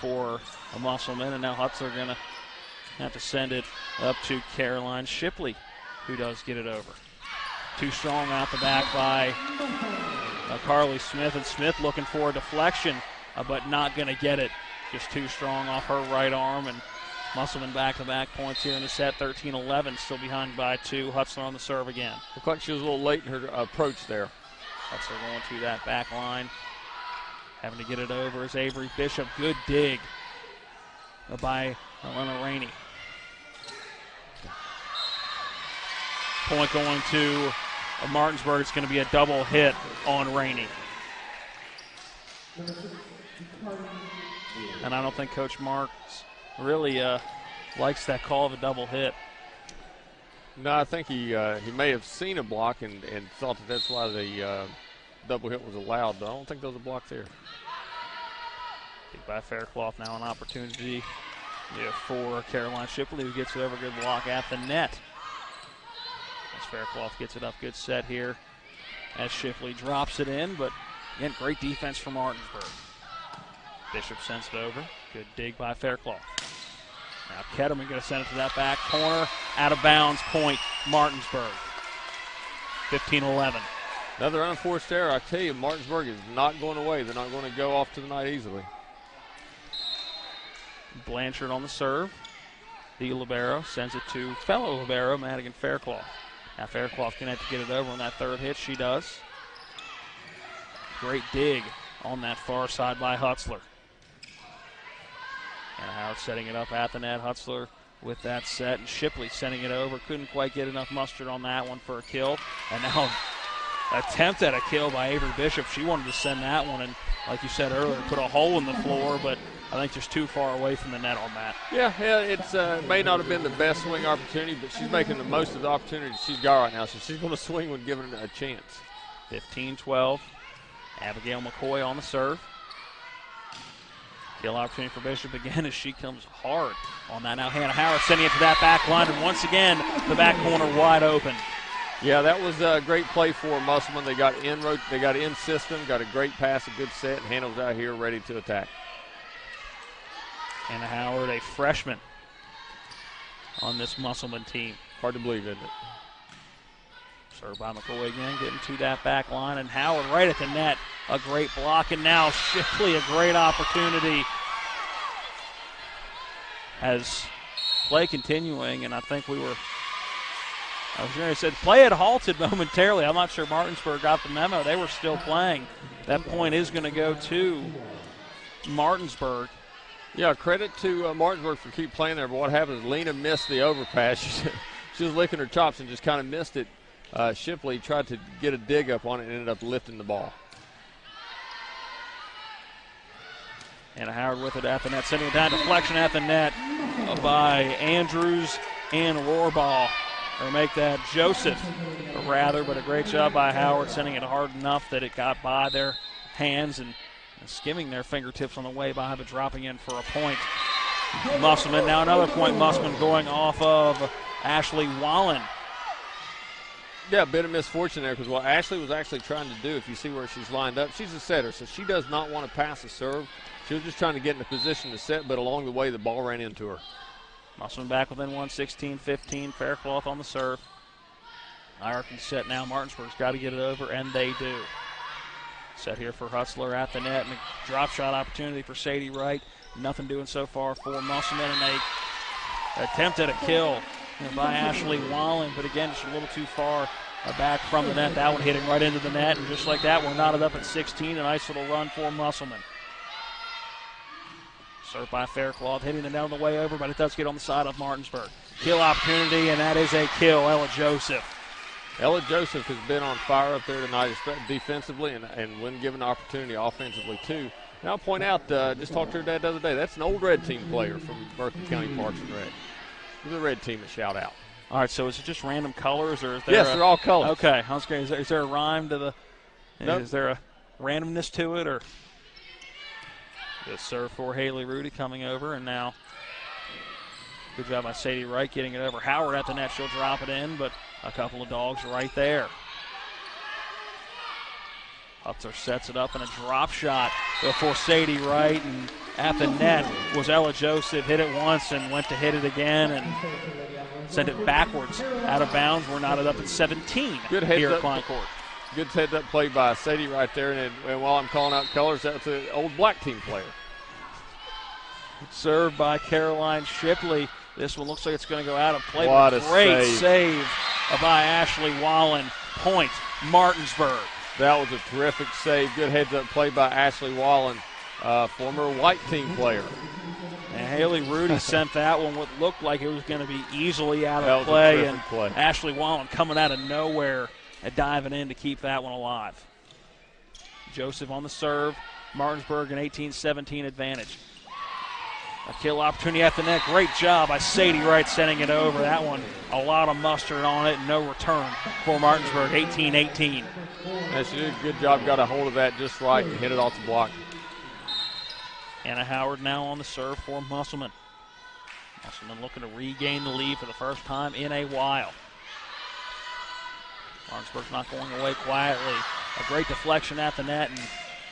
C: for a Musselman, and now Hutzler going to have to send it up to Caroline Shipley, who does get it over. Too strong out the back by Carly Smith, and Smith looking for a deflection, but not going to get it. Just too strong off her right arm, and Musselman back-to-back points here in the set, 13-11, still behind by 2. Hutzler on the serve again.
D: Looked like she was a little late in her approach there.
C: Hutzler going to that back line. Having to get it over is Avery Bishop. Good dig by Elena Rainey. Point going to Martinsburg. It's going to be a double hit on Rainey. And I don't think Coach Marks really likes that call of a double hit.
D: No, I think he may have seen a block and thought that that's why the double hit was allowed, but I don't think there was a block there.
C: By Faircloth, now an opportunity for Caroline Shipley, who gets it over. Good block at the net. As Faircloth gets it up, good set here as Shipley drops it in, but again, great defense from Martinsburg. Bishop sends it over. Good dig by Faircloth. Now Ketterman going to send it to that back corner. Out of bounds, point Martinsburg. 15-11.
D: Another unforced error. I tell you, Martinsburg is not going away. They're not going to go off to the night easily.
C: Blanchard on the serve. The libero sends it to fellow libero Madigan Faircloth. Now Faircloth can have to get it over on that third hit. She does. Great dig on that far side by Hutzler. And Howard setting it up at the net. Hutzler with that set, and Shipley sending it over. Couldn't quite get enough mustard on that one for a kill. And now attempt at a kill by Avery Bishop. She wanted to send that one, and like you said earlier, put a hole in the floor, but I think just too far away from the net on that.
D: Yeah, it's may not have been the best swing opportunity, but she's making the most of the opportunities she's got right now, so she's going to swing when given a chance.
C: 15-12. Abigail McCoy on the serve. Kill opportunity for Bishop again as she comes hard on that. Now Hannah Howard sending it to that back line, and once again, the back corner wide open.
D: Yeah, that was a great play for Musselman. They got in system, got a great pass, a good set, and Hannah was out here ready to attack.
C: Hannah Howard, a freshman on this Musselman team.
D: Hard to believe, isn't it?
C: Served by McCoy again, getting to that back line, and Howard right at the net. A great block, and now Shipley, a great opportunity. As play continuing, and I think I was going to say play had halted momentarily. I'm not sure Martinsburg got the memo. They were still playing. That point is going to go to Martinsburg.
D: Yeah, credit to Martinsburg for keep playing there, but what happened is Lena missed the overpass. She was licking her chops and just kind of missed it. Shipley tried to get a dig up on it and ended up lifting the ball.
C: And Howard with it at the net, sending it down, deflection at the net by Andrews and Rohrball. Or make that Joseph, rather, but a great job by Howard, sending it hard enough that it got by their hands and skimming their fingertips on the way by, but dropping in for a point. Musselman, now another point. Musselman going off of Ashley Wallen.
D: Yeah, a bit of misfortune there, because what Ashley was actually trying to do, if you see where she's lined up, she's a setter, so she does not want to pass a serve. She was just trying to get in a position to set, but along the way the ball ran into her.
C: Musselman back within one, 16-15. Faircloth on the serve. Ireton set now. Martinsburg's got to get it over, and they do. Set here for Hutzler at the net, and a drop shot opportunity for Sadie Wright. Nothing doing so far for Musselman, and they attempt at a kill by Ashley Wallen, but again, just a little too far back from the net. That one hitting right into the net, and just like that, we're knotted up at 16. A nice little run for Musselman. Served by Faircloth, hitting it down the way over, but it does get on the side of Martinsburg. Kill opportunity, and that is a kill. Ella Joseph.
D: Ella Joseph has been on fire up there tonight, defensively and when given the opportunity, offensively too. Now I'll point out, just talked to her dad the other day, that's an old red team player from Berkeley County Parks and Rec. Give the red team a shout out.
C: All right, so is it just random colors, or is there?
D: Yes, they're all colors.
C: Okay, I was going. Is there a rhyme to the?
D: Nope.
C: Is there a randomness to it, or? Good serve for Haley Rudy coming over, and now good job by Sadie Wright getting it over. Howard at the net, she'll drop it in, but a couple of dogs right there. Hutzler sets it up and a drop shot for Sadie Wright, and at the net was Ella Joseph. Hit it once and went to hit it again and sent it backwards out of bounds. We're knotted up at 17
D: Good heads
C: here
D: up,
C: at Klein Court.
D: Good heads-up play by Sadie right there, and while I'm calling out colors, that's an old black team player.
C: Served by Caroline Shipley. This one looks like it's going to go out of play.
D: What a
C: great
D: save
C: by Ashley Wallen. Point, Martinsburg.
D: That was a terrific save. Good heads-up play by Ashley Wallen, former white team player.
C: And Haley Rudy sent that one what looked like it was going to be easily out
D: That
C: of
D: was
C: play.
D: a
C: And
D: play.
C: Ashley Wallen coming out of nowhere and diving in to keep that one alive. Joseph on the serve. Martinsburg an 18-17 advantage. A kill opportunity at the net. Great job by Sadie Wright sending it over. That one, a lot of mustard on it, no return for Martinsburg, 18-18.
D: Yeah, she did a good job, got a hold of that just right and hit it off the block.
C: Anna Howard now on the serve for Musselman. Musselman looking to regain the lead for the first time in a while. Martinsburg's not going away quietly. A great deflection at the net, and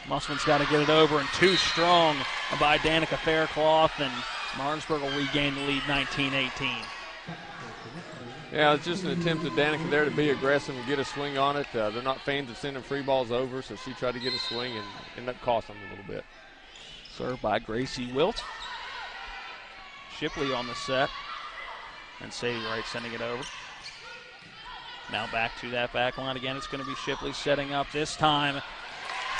C: Musselman's got to get it over, and too strong by Danica Faircloth, and Martinsburg will regain the lead 19-18.
D: Yeah, it's just an attempt at Danica there to be aggressive and get a swing on it. They're not fans of sending free balls over, so she tried to get a swing and ended up costing them a little bit.
C: Served by Gracie Wilt. Shipley on the set, and Sadie Wright sending it over. Now back to that back line again. It's going to be Shipley setting up this time.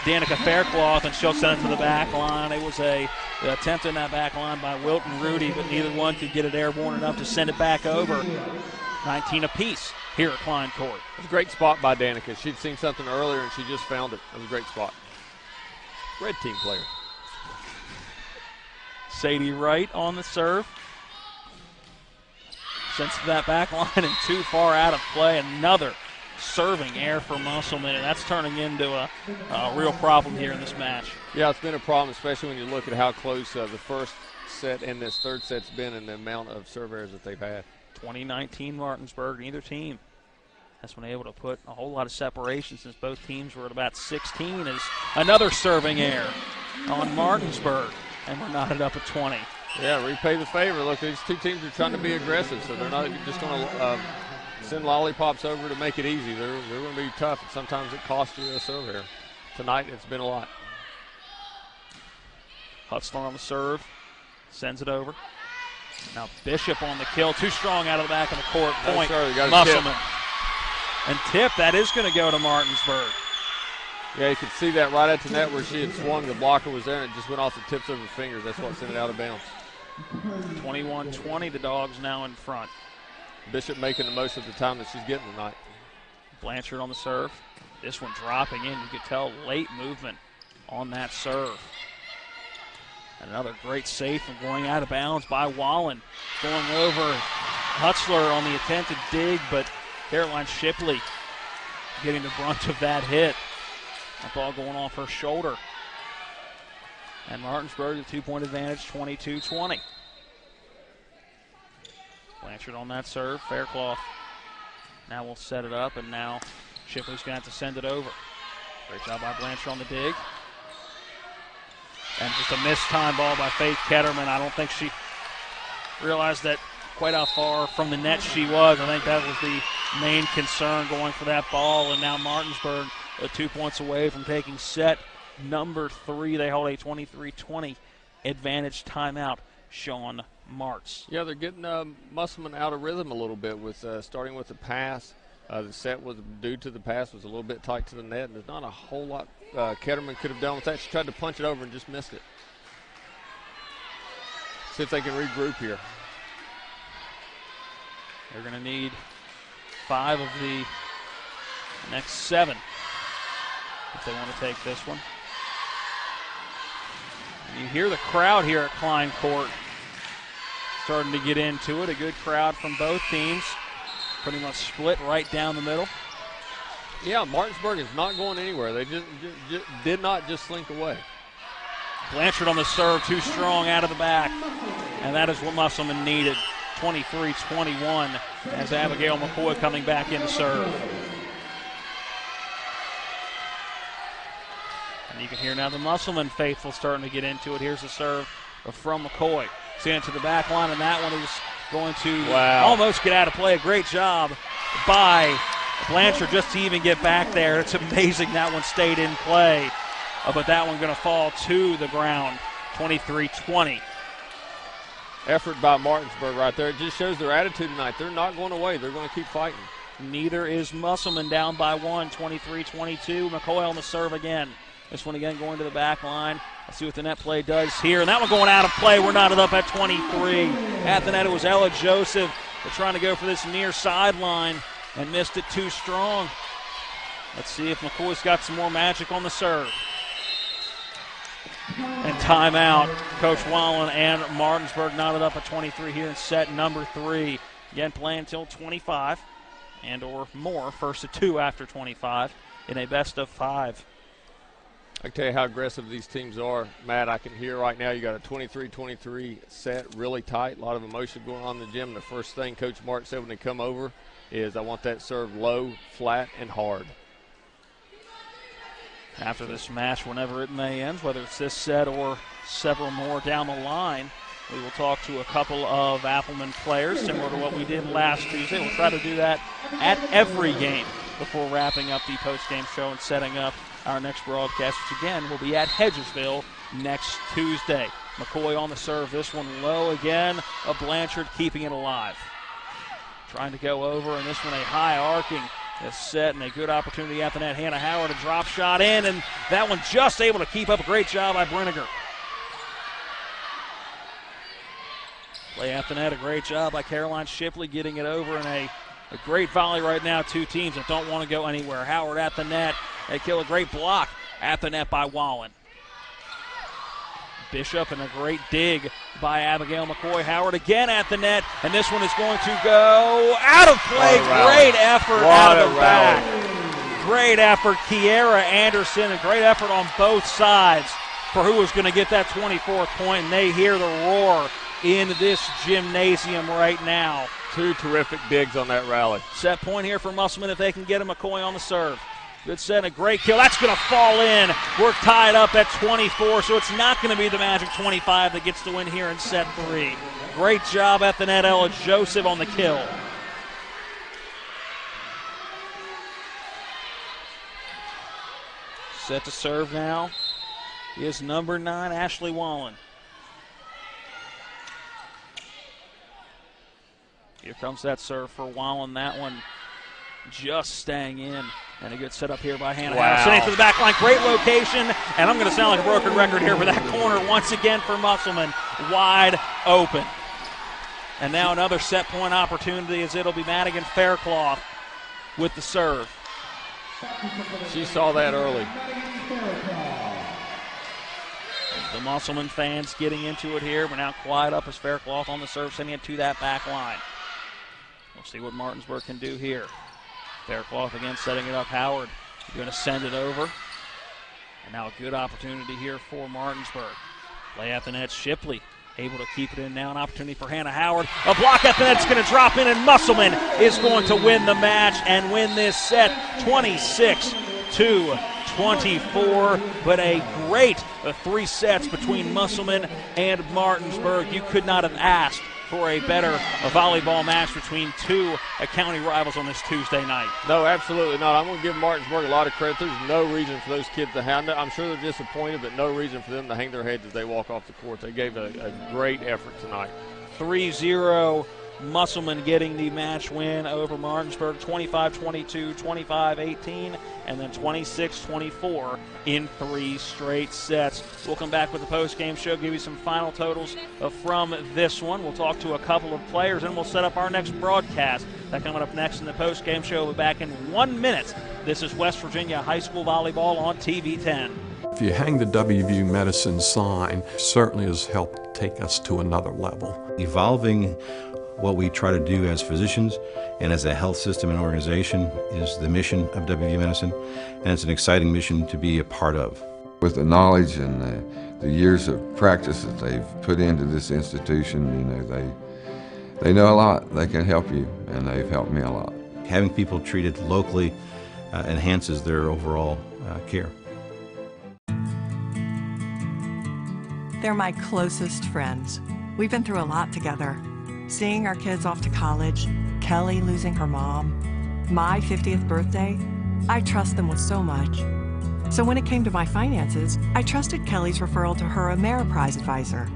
C: Danica Faircloth, and she'll send it to the back line. It was an attempt in that back line by Wilt and Rudy, but neither one could get it airborne enough to send it back over. 19 apiece here at Klein Court.
D: It was a great spot by Danica. She'd seen something earlier, and she just found it. It was a great spot. Red team player.
C: Sadie Wright on the serve. Sends to that back line and too far out of play. Another serving error for Musselman, and that's turning into a real problem here in this match.
D: Yeah, it's been a problem, especially when you look at how close the first set and this third set's been and the amount of serve errors that they've had.
C: 2019 Martinsburg, neither team has been able to put a whole lot of separation since both teams were at about 16. Is another serving error on Martinsburg, and we're knotted up at 20.
D: Yeah, repay the favor. Look, these two teams are trying to be aggressive, so they're not just going to send lollipops over to make it easy. They're going to be tough, and sometimes it costs you a serve error. Tonight, it's been a lot.
C: Hutzler on the serve, sends it over. Now Bishop on the kill, too strong out of the back of the court. Point, Musselman. And tip, that is going to go to Martinsburg.
D: Yeah, you could see that right at the net where she had swung. The blocker was there, and it just went off the tips of her fingers. That's what sent it out of bounds.
C: 21-20, the Dogs now in front.
D: Bishop making the most of the time that she's getting tonight.
C: Blanchard on the serve. This one dropping in. You could tell late movement on that serve. Another great save from going out of bounds by Wallen. Going over Hutzler on the attempted dig, but Caroline Shipley getting the brunt of that hit. That ball going off her shoulder. And Martinsburg, the 2-point advantage, 22-20. Blanchard on that serve. Faircloth now will set it up, and now Shipley's going to have to send it over. Great job by Blanchard on the dig. And just a missed time ball by Faith Ketterman. I don't think she realized that quite how far from the net she was. I think that was the main concern going for that ball. And now Martinsburg 2 points away from taking set number 3. They hold a 23-20 advantage timeout. Sean Martz.
D: Yeah, they're getting Musselman out of rhythm a little bit with starting with the pass. The set was due to the pass was a little bit tight to the net, and there's not a whole lot Ketterman could have done with that. She tried to punch it over and just missed it. See if they can regroup here.
C: They're going to need 5 of the next 7 if they want to take this one. You hear the crowd here at Klein Court starting to get into it. A good crowd from both teams. Pretty much split right down the middle.
D: Yeah, Martinsburg is not going anywhere. They just did not just slink away.
C: Blanchard on the serve, too strong out of the back. And that is what Musselman needed. 23-21 as Abigail McCoy coming back in to serve. And you can hear now the Musselman faithful starting to get into it. Here's the serve from McCoy. Send it to the back line, and that one is going to almost get out of play. A great job by Blanchard just to even get back there. It's amazing that one stayed in play. But that one going to fall to the ground, 23-20.
D: Effort by Martinsburg right there. It just shows their attitude tonight. They're not going away. They're going to keep fighting.
C: Neither is Musselman, down by 1, 23-22. McCoy on the serve again. This one again going to the back line. Let's see what the net play does here. And that one going out of play. We're knotted up at 23. At the net, it was Ella Joseph. They're trying to go for this near sideline and missed it too strong. Let's see if McCoy's got some more magic on the serve. And timeout. Coach Wallen and Martinsburg knotted up at 23 here in set number 3. Again, playing until 25 and or more. First to 2 after 25 in a best of 5.
D: I can tell you how aggressive these teams are. Matt, I can hear right now you got a 23-23 set, really tight, a lot of emotion going on in the gym. The first thing Coach Mark said when they come over is I want that serve low, flat, and hard.
C: After this match, whenever it may end, whether it's this set or several more down the line, we will talk to a couple of Appleman players, similar to what we did last Tuesday. We'll try to do that at every game before wrapping up the post-game show and setting up our next broadcast, which again will be at Hedgesville next Tuesday. McCoy on the serve, this one low again. Blanchard keeping it alive. Trying to go over, and this one a high arcing set and a good opportunity at the net. Hannah Howard, a drop shot in, and that one just able to keep up. A great job by Brenniger. Play at the net, a great job by Caroline Shipley getting it over, and a great volley right now. 2 teams that don't want to go anywhere. Howard at the net. They kill a great block at the net by Wallen. Bishop and a great dig by Abigail McCoy. Howard again at the net, and this one is going to go out of play. Great effort out of the back. Great effort, Kiera Anderson, a great effort on both sides for who was going to get that 24th point, and they hear the roar in this gymnasium right now.
D: 2 terrific digs on that rally.
C: Set point here for Musselman if they can get a McCoy on the serve. Good set, a great kill. That's going to fall in. We're tied up at 24, so it's not going to be the Magic 25 that gets the win here in set 3. Great job at the net, Ella Joseph on the kill. Set to serve now is number 9, Ashley Wallen. Here comes that serve for Wallen. That one just staying in. And a good setup here by Hannah. Sending it to the back line. Great location. And I'm going to sound like a broken record here for that corner once again for Musselman. Wide open. And now another set point opportunity as it'll be Madigan Faircloth with the serve.
D: She saw that early.
C: The Musselman fans getting into it here. We're now quiet up as Faircloth on the serve, sending it to that back line. We'll see what Martinsburg can do here. Faircloth again setting it up. Howard going to send it over. And now a good opportunity here for Martinsburg. Play at the net. Shipley able to keep it in now. An opportunity for Hannah Howard. A block at the net is going to drop in, and Musselman is going to win the match and win this set 26-24. But a great 3 sets between Musselman and Martinsburg. You could not have asked for a better volleyball match between two county rivals on this Tuesday night.
D: No, absolutely not. I'm going to give Martinsburg a lot of credit. There's no reason for those kids to hang. I'm sure they're disappointed, but no reason for them to hang their heads as they walk off the court. They gave a great effort tonight.
C: 3-0. Musselman getting the match win over Martinsburg, 25-22, 25-18, and then 26-24 in 3 straight sets. We'll come back with the post-game show, give you some final totals from this one. We'll talk to a couple of players, and we'll set up our next broadcast. That coming up next in the post-game show. We'll be back in 1 minute. This is West Virginia High School Volleyball on TV 10.
L: If you hang the WVU Medicine sign, certainly has helped take us to another level.
M: Evolving what we try to do as physicians and as a health system and organization is the mission of WVU Medicine, and it's an exciting mission to be a part of.
A: With the knowledge and the years of practice that they've put into this institution, you know, they know a lot. They can help you, and they've helped me a lot.
M: Having people treated locally enhances their overall care.
E: They're my closest friends. We've been through a lot together. Seeing our kids off to college, Kelly losing her mom, my 50th birthday, I trust them with so much. So when it came to my finances, I trusted Kelly's referral to her Ameriprise advisor.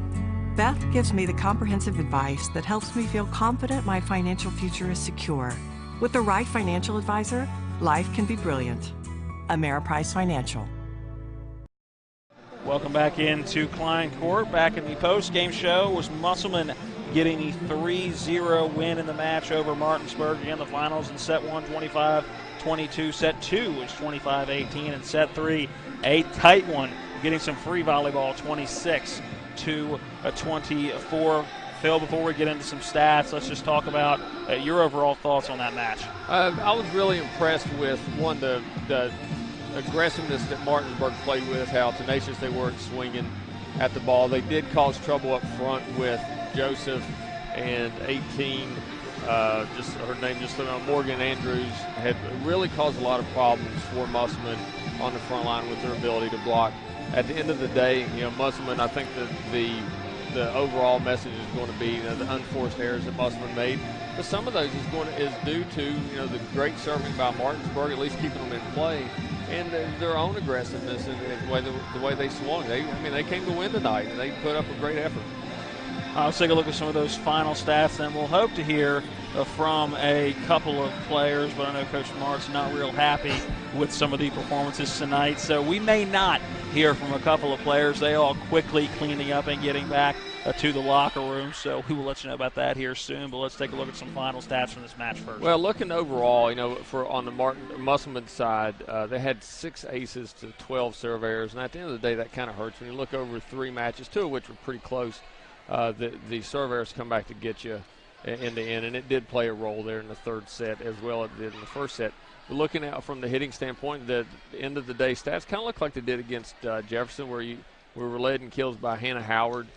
E: Beth gives me the comprehensive advice that helps me feel confident my financial future is secure. With the right financial advisor, life can be brilliant. Ameriprise Financial.
C: Welcome back into Klein Court. Back in the post-game show was Musselman getting the 3-0 win in the match over Martinsburg. Again, the finals in set 1, 25-22. Set 2 was 25-18. And set 3, a tight one, getting some free volleyball, 26-24. Phil, before we get into some stats, let's just talk about your overall thoughts on that match.
D: I was really impressed with, one, the aggressiveness that Martinsburg played with, how tenacious they were at swinging at the ball. They did cause trouble up front with Joseph and 18, just her name, Morgan Andrews, had really caused a lot of problems for Musselman on the front line with their ability to block. At the end of the day, you know, Musselman, I think that the overall message is going to be, you know, the unforced errors that Musselman made. But some of those is due to, you know, the great serving by Martinsburg, at least keeping them in play, and their own aggressiveness and the way they swung. They came to win tonight, and they put up a great effort.
C: Let's take a look at some of those final stats, and we'll hope to hear from a couple of players, but I know Coach Mart's not real happy with some of the performances tonight, so we may not hear from a couple of players. They all quickly cleaning up and getting back to the locker room, so we will let you know about that here soon, but let's take a look at some final stats from this match first.
D: Well, looking overall, you know, on the Musselman side, they had 6 aces to 12 serve errors, and at the end of the day, that kind of hurts. When you look over 3 matches, 2 of which were pretty close, the serve errors come back to get you in the end, and it did play a role there in the third set as well as it did in the first set. But looking out from the hitting standpoint, the end of the day stats kind of look like they did against Jefferson, where we were led in kills by Hannah Howard.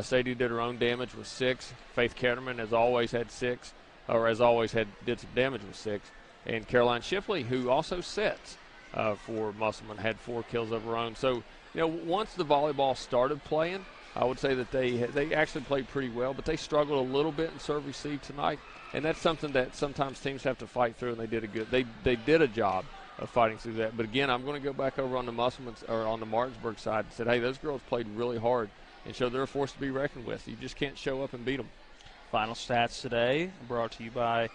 D: Sadie did her own damage with 6. Faith Ketterman, as always, had 6, or as always did some damage with 6. And Caroline Shipley, who also sets for Musselman, had 4 kills of her own. So, you know, once the volleyball started playing, I would say that they actually played pretty well, but they struggled a little bit in serve receive tonight, and that's something that sometimes teams have to fight through, and they did a job of fighting through that. But again, I'm going to go back over on the Musselman or on the Martinsburg side and said, hey, those girls played really hard and showed they're a force to be reckoned with. You just can't show up and beat them.
C: Final stats today brought to you by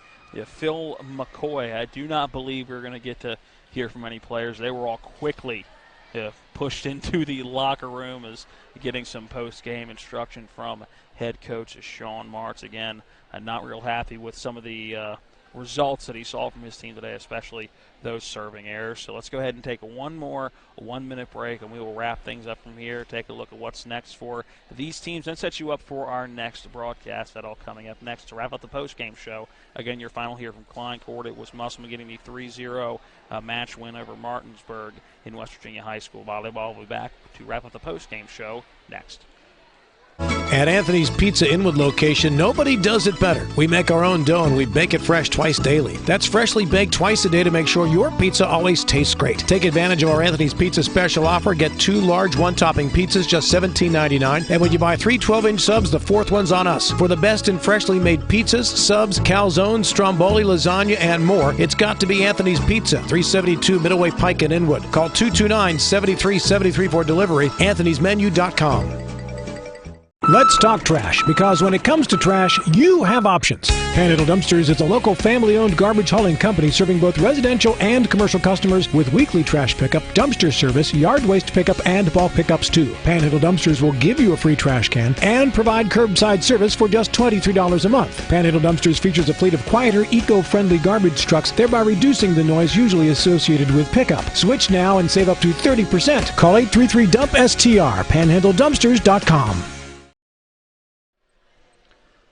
C: Phil McCoy. I do not believe we're going to get to hear from any players. They were all quickly pushed into the locker room as getting some post-game instruction from head coach Sean Martz. Again, not real happy with some of the results that he saw from his team today, especially those serving errors. So let's go ahead and take one more 1-minute break, and we will wrap things up from here, take a look at what's next for these teams, and set you up for our next broadcast. That all coming up next to wrap up the post-game show. Again, your final here from Klein Court. It was Musselman getting the 3-0 match win over Martinsburg in West Virginia High School Volleyball. We'll be back to wrap up the post-game show next.
B: At Anthony's Pizza Inwood location, nobody does it better. We make our own dough and we bake it fresh twice daily. That's freshly baked twice a day to make sure your pizza always tastes great. Take advantage of our Anthony's Pizza special offer. Get 2 large one-topping pizzas, just $17.99. And when you buy 3 12-inch subs, the 4th one's on us. For the best in freshly made pizzas, subs, calzones, stromboli, lasagna, and more, it's got to be Anthony's Pizza, 372 Middleway Pike in Inwood. Call 229-7373 for delivery, anthonysmenu.com. Let's talk trash, because when it comes to trash, you have options. Panhandle Dumpsters is a local family-owned garbage hauling company serving both residential and commercial customers with weekly trash pickup, dumpster service, yard waste pickup, and bulk pickups too. Panhandle Dumpsters will give you a free trash can and provide curbside service for just $23 a month. Panhandle Dumpsters features a fleet of quieter, eco-friendly garbage trucks, thereby reducing the noise usually associated with pickup. Switch now and save up to 30%. Call 833-DUMP-STR, panhandledumpsters.com.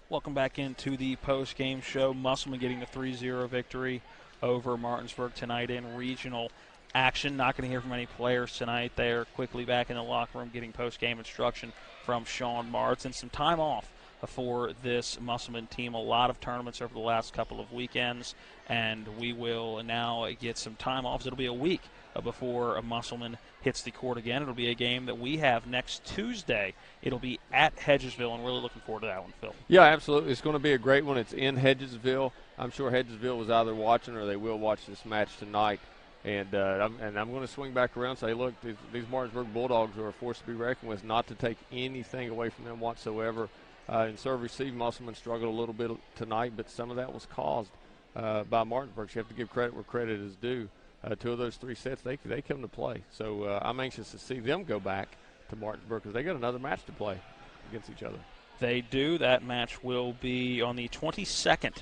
C: Welcome back into the post-game show. Musselman getting the 3-0 victory over Martinsburg tonight in regional action. Not going to hear from any players tonight. They're quickly back in the locker room getting post-game instruction from Sean Martz, and some time off for this Musselman team. A lot of tournaments over the last couple of weekends, and we will now get some time off. It'll be a week before Musselman hits the court again. It'll be a game that we have next Tuesday. It'll be at Hedgesville, and really looking forward to that one, Phil.
D: Yeah, absolutely. It's going to be a great one. It's in Hedgesville. I'm sure Hedgesville was either watching or they will watch this match tonight. And I'm going to swing back around and say, look, these Martinsburg Bulldogs are a force to be reckoned with, not to take anything away from them whatsoever. In serve-receive, Musselman struggled a little bit tonight, but some of that was caused by Martinsburg. So you have to give credit where credit is due. 2 of those 3 sets, they come to play. So I'm anxious to see them go back to Martinsburg because they got another match to play against each other.
C: They do. That match will be on the 22nd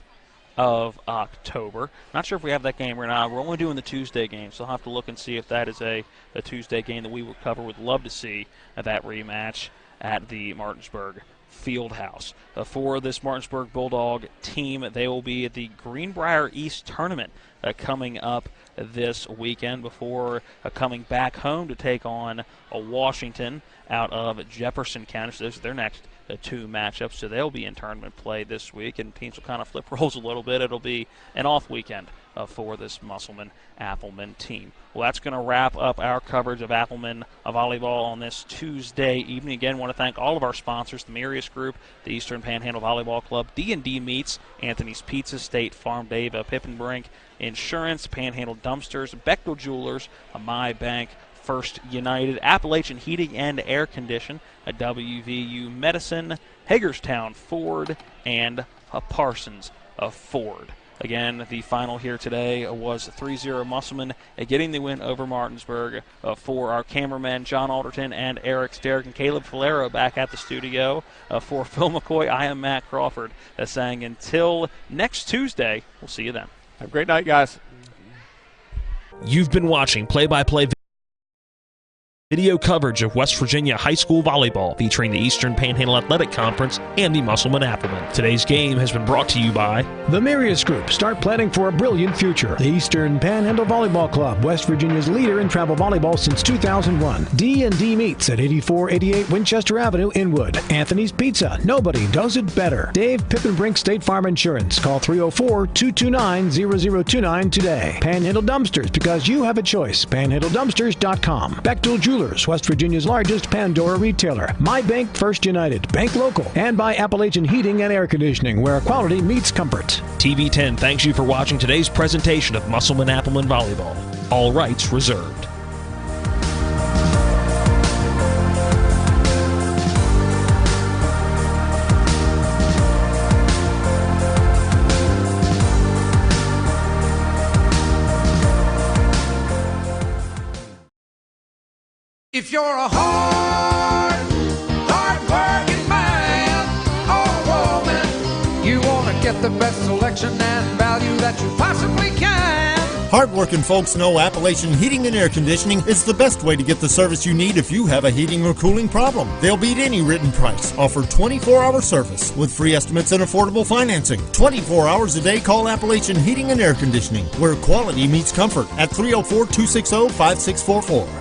C: of October. Not sure if we have that game or not. We're only doing the Tuesday game, so I'll have to look and see if that is a Tuesday game that we will cover. Would love to see that rematch at the Martinsburg Fieldhouse. For this Martinsburg Bulldog team, they will be at the Greenbrier East Tournament coming up this weekend before coming back home to take on Washington out of Jefferson County. So those are their next 2 matchups. So they'll be in tournament play this week, and teams will kind of flip roles a little bit. It'll be an off weekend for this Musselman-Appleman team. Well, that's going to wrap up our coverage of Appleman volleyball on this Tuesday evening. Again, want to thank all of our sponsors, the Marius Group, the Eastern Panhandle Volleyball Club, D&D Meats, Anthony's Pizza, State Farm, Dave Pippenbrink Insurance, Panhandle Dumpsters, Bechtel Jewelers, My Bank, First United, Appalachian Heating and Air Condition, WVU Medicine, Hagerstown Ford, and Parsons Ford. Again, the final here today was 3-0 Musselman, getting the win over Martinsburg. For our cameramen, John Alderton and Eric Sterrick and Caleb Falero back at the studio. For Phil McCoy, I am Matt Crawford, saying until next Tuesday, we'll see you then.
D: Have a great night, guys.
O: You've been watching play-by-play video coverage of West Virginia high school volleyball featuring the Eastern Panhandle Athletic Conference and the Musselman-Appleman. Today's game has been brought to you by
B: the Marius Group. Start planning for a brilliant future. The Eastern Panhandle Volleyball Club, West Virginia's leader in travel volleyball since 2001. D&D Meats at 8488 Winchester Avenue, Inwood. Anthony's Pizza. Nobody does it better. Dave Pippenbrink State Farm Insurance. Call 304-229-0029 today. Panhandle Dumpsters, because you have a choice. PanhandleDumpsters.com. Bechtel Jewelers, West Virginia's largest Pandora retailer. My Bank, First United, Bank Local, and by Appalachian Heating and Air Conditioning, where quality meets comfort.
O: TV 10 thanks you for watching today's presentation of Musselman-Appleman Volleyball. All rights reserved.
J: If you're a hard-working man or woman, you want to get the best selection and value that you possibly can.
K: Hardworking folks know Appalachian Heating and Air Conditioning is the best way to get the service you need if you have a heating or cooling problem. They'll beat any written price. Offer 24-hour service with free estimates and affordable financing. 24 hours a day, call Appalachian Heating and Air Conditioning, where quality meets comfort, at 304-260-5644.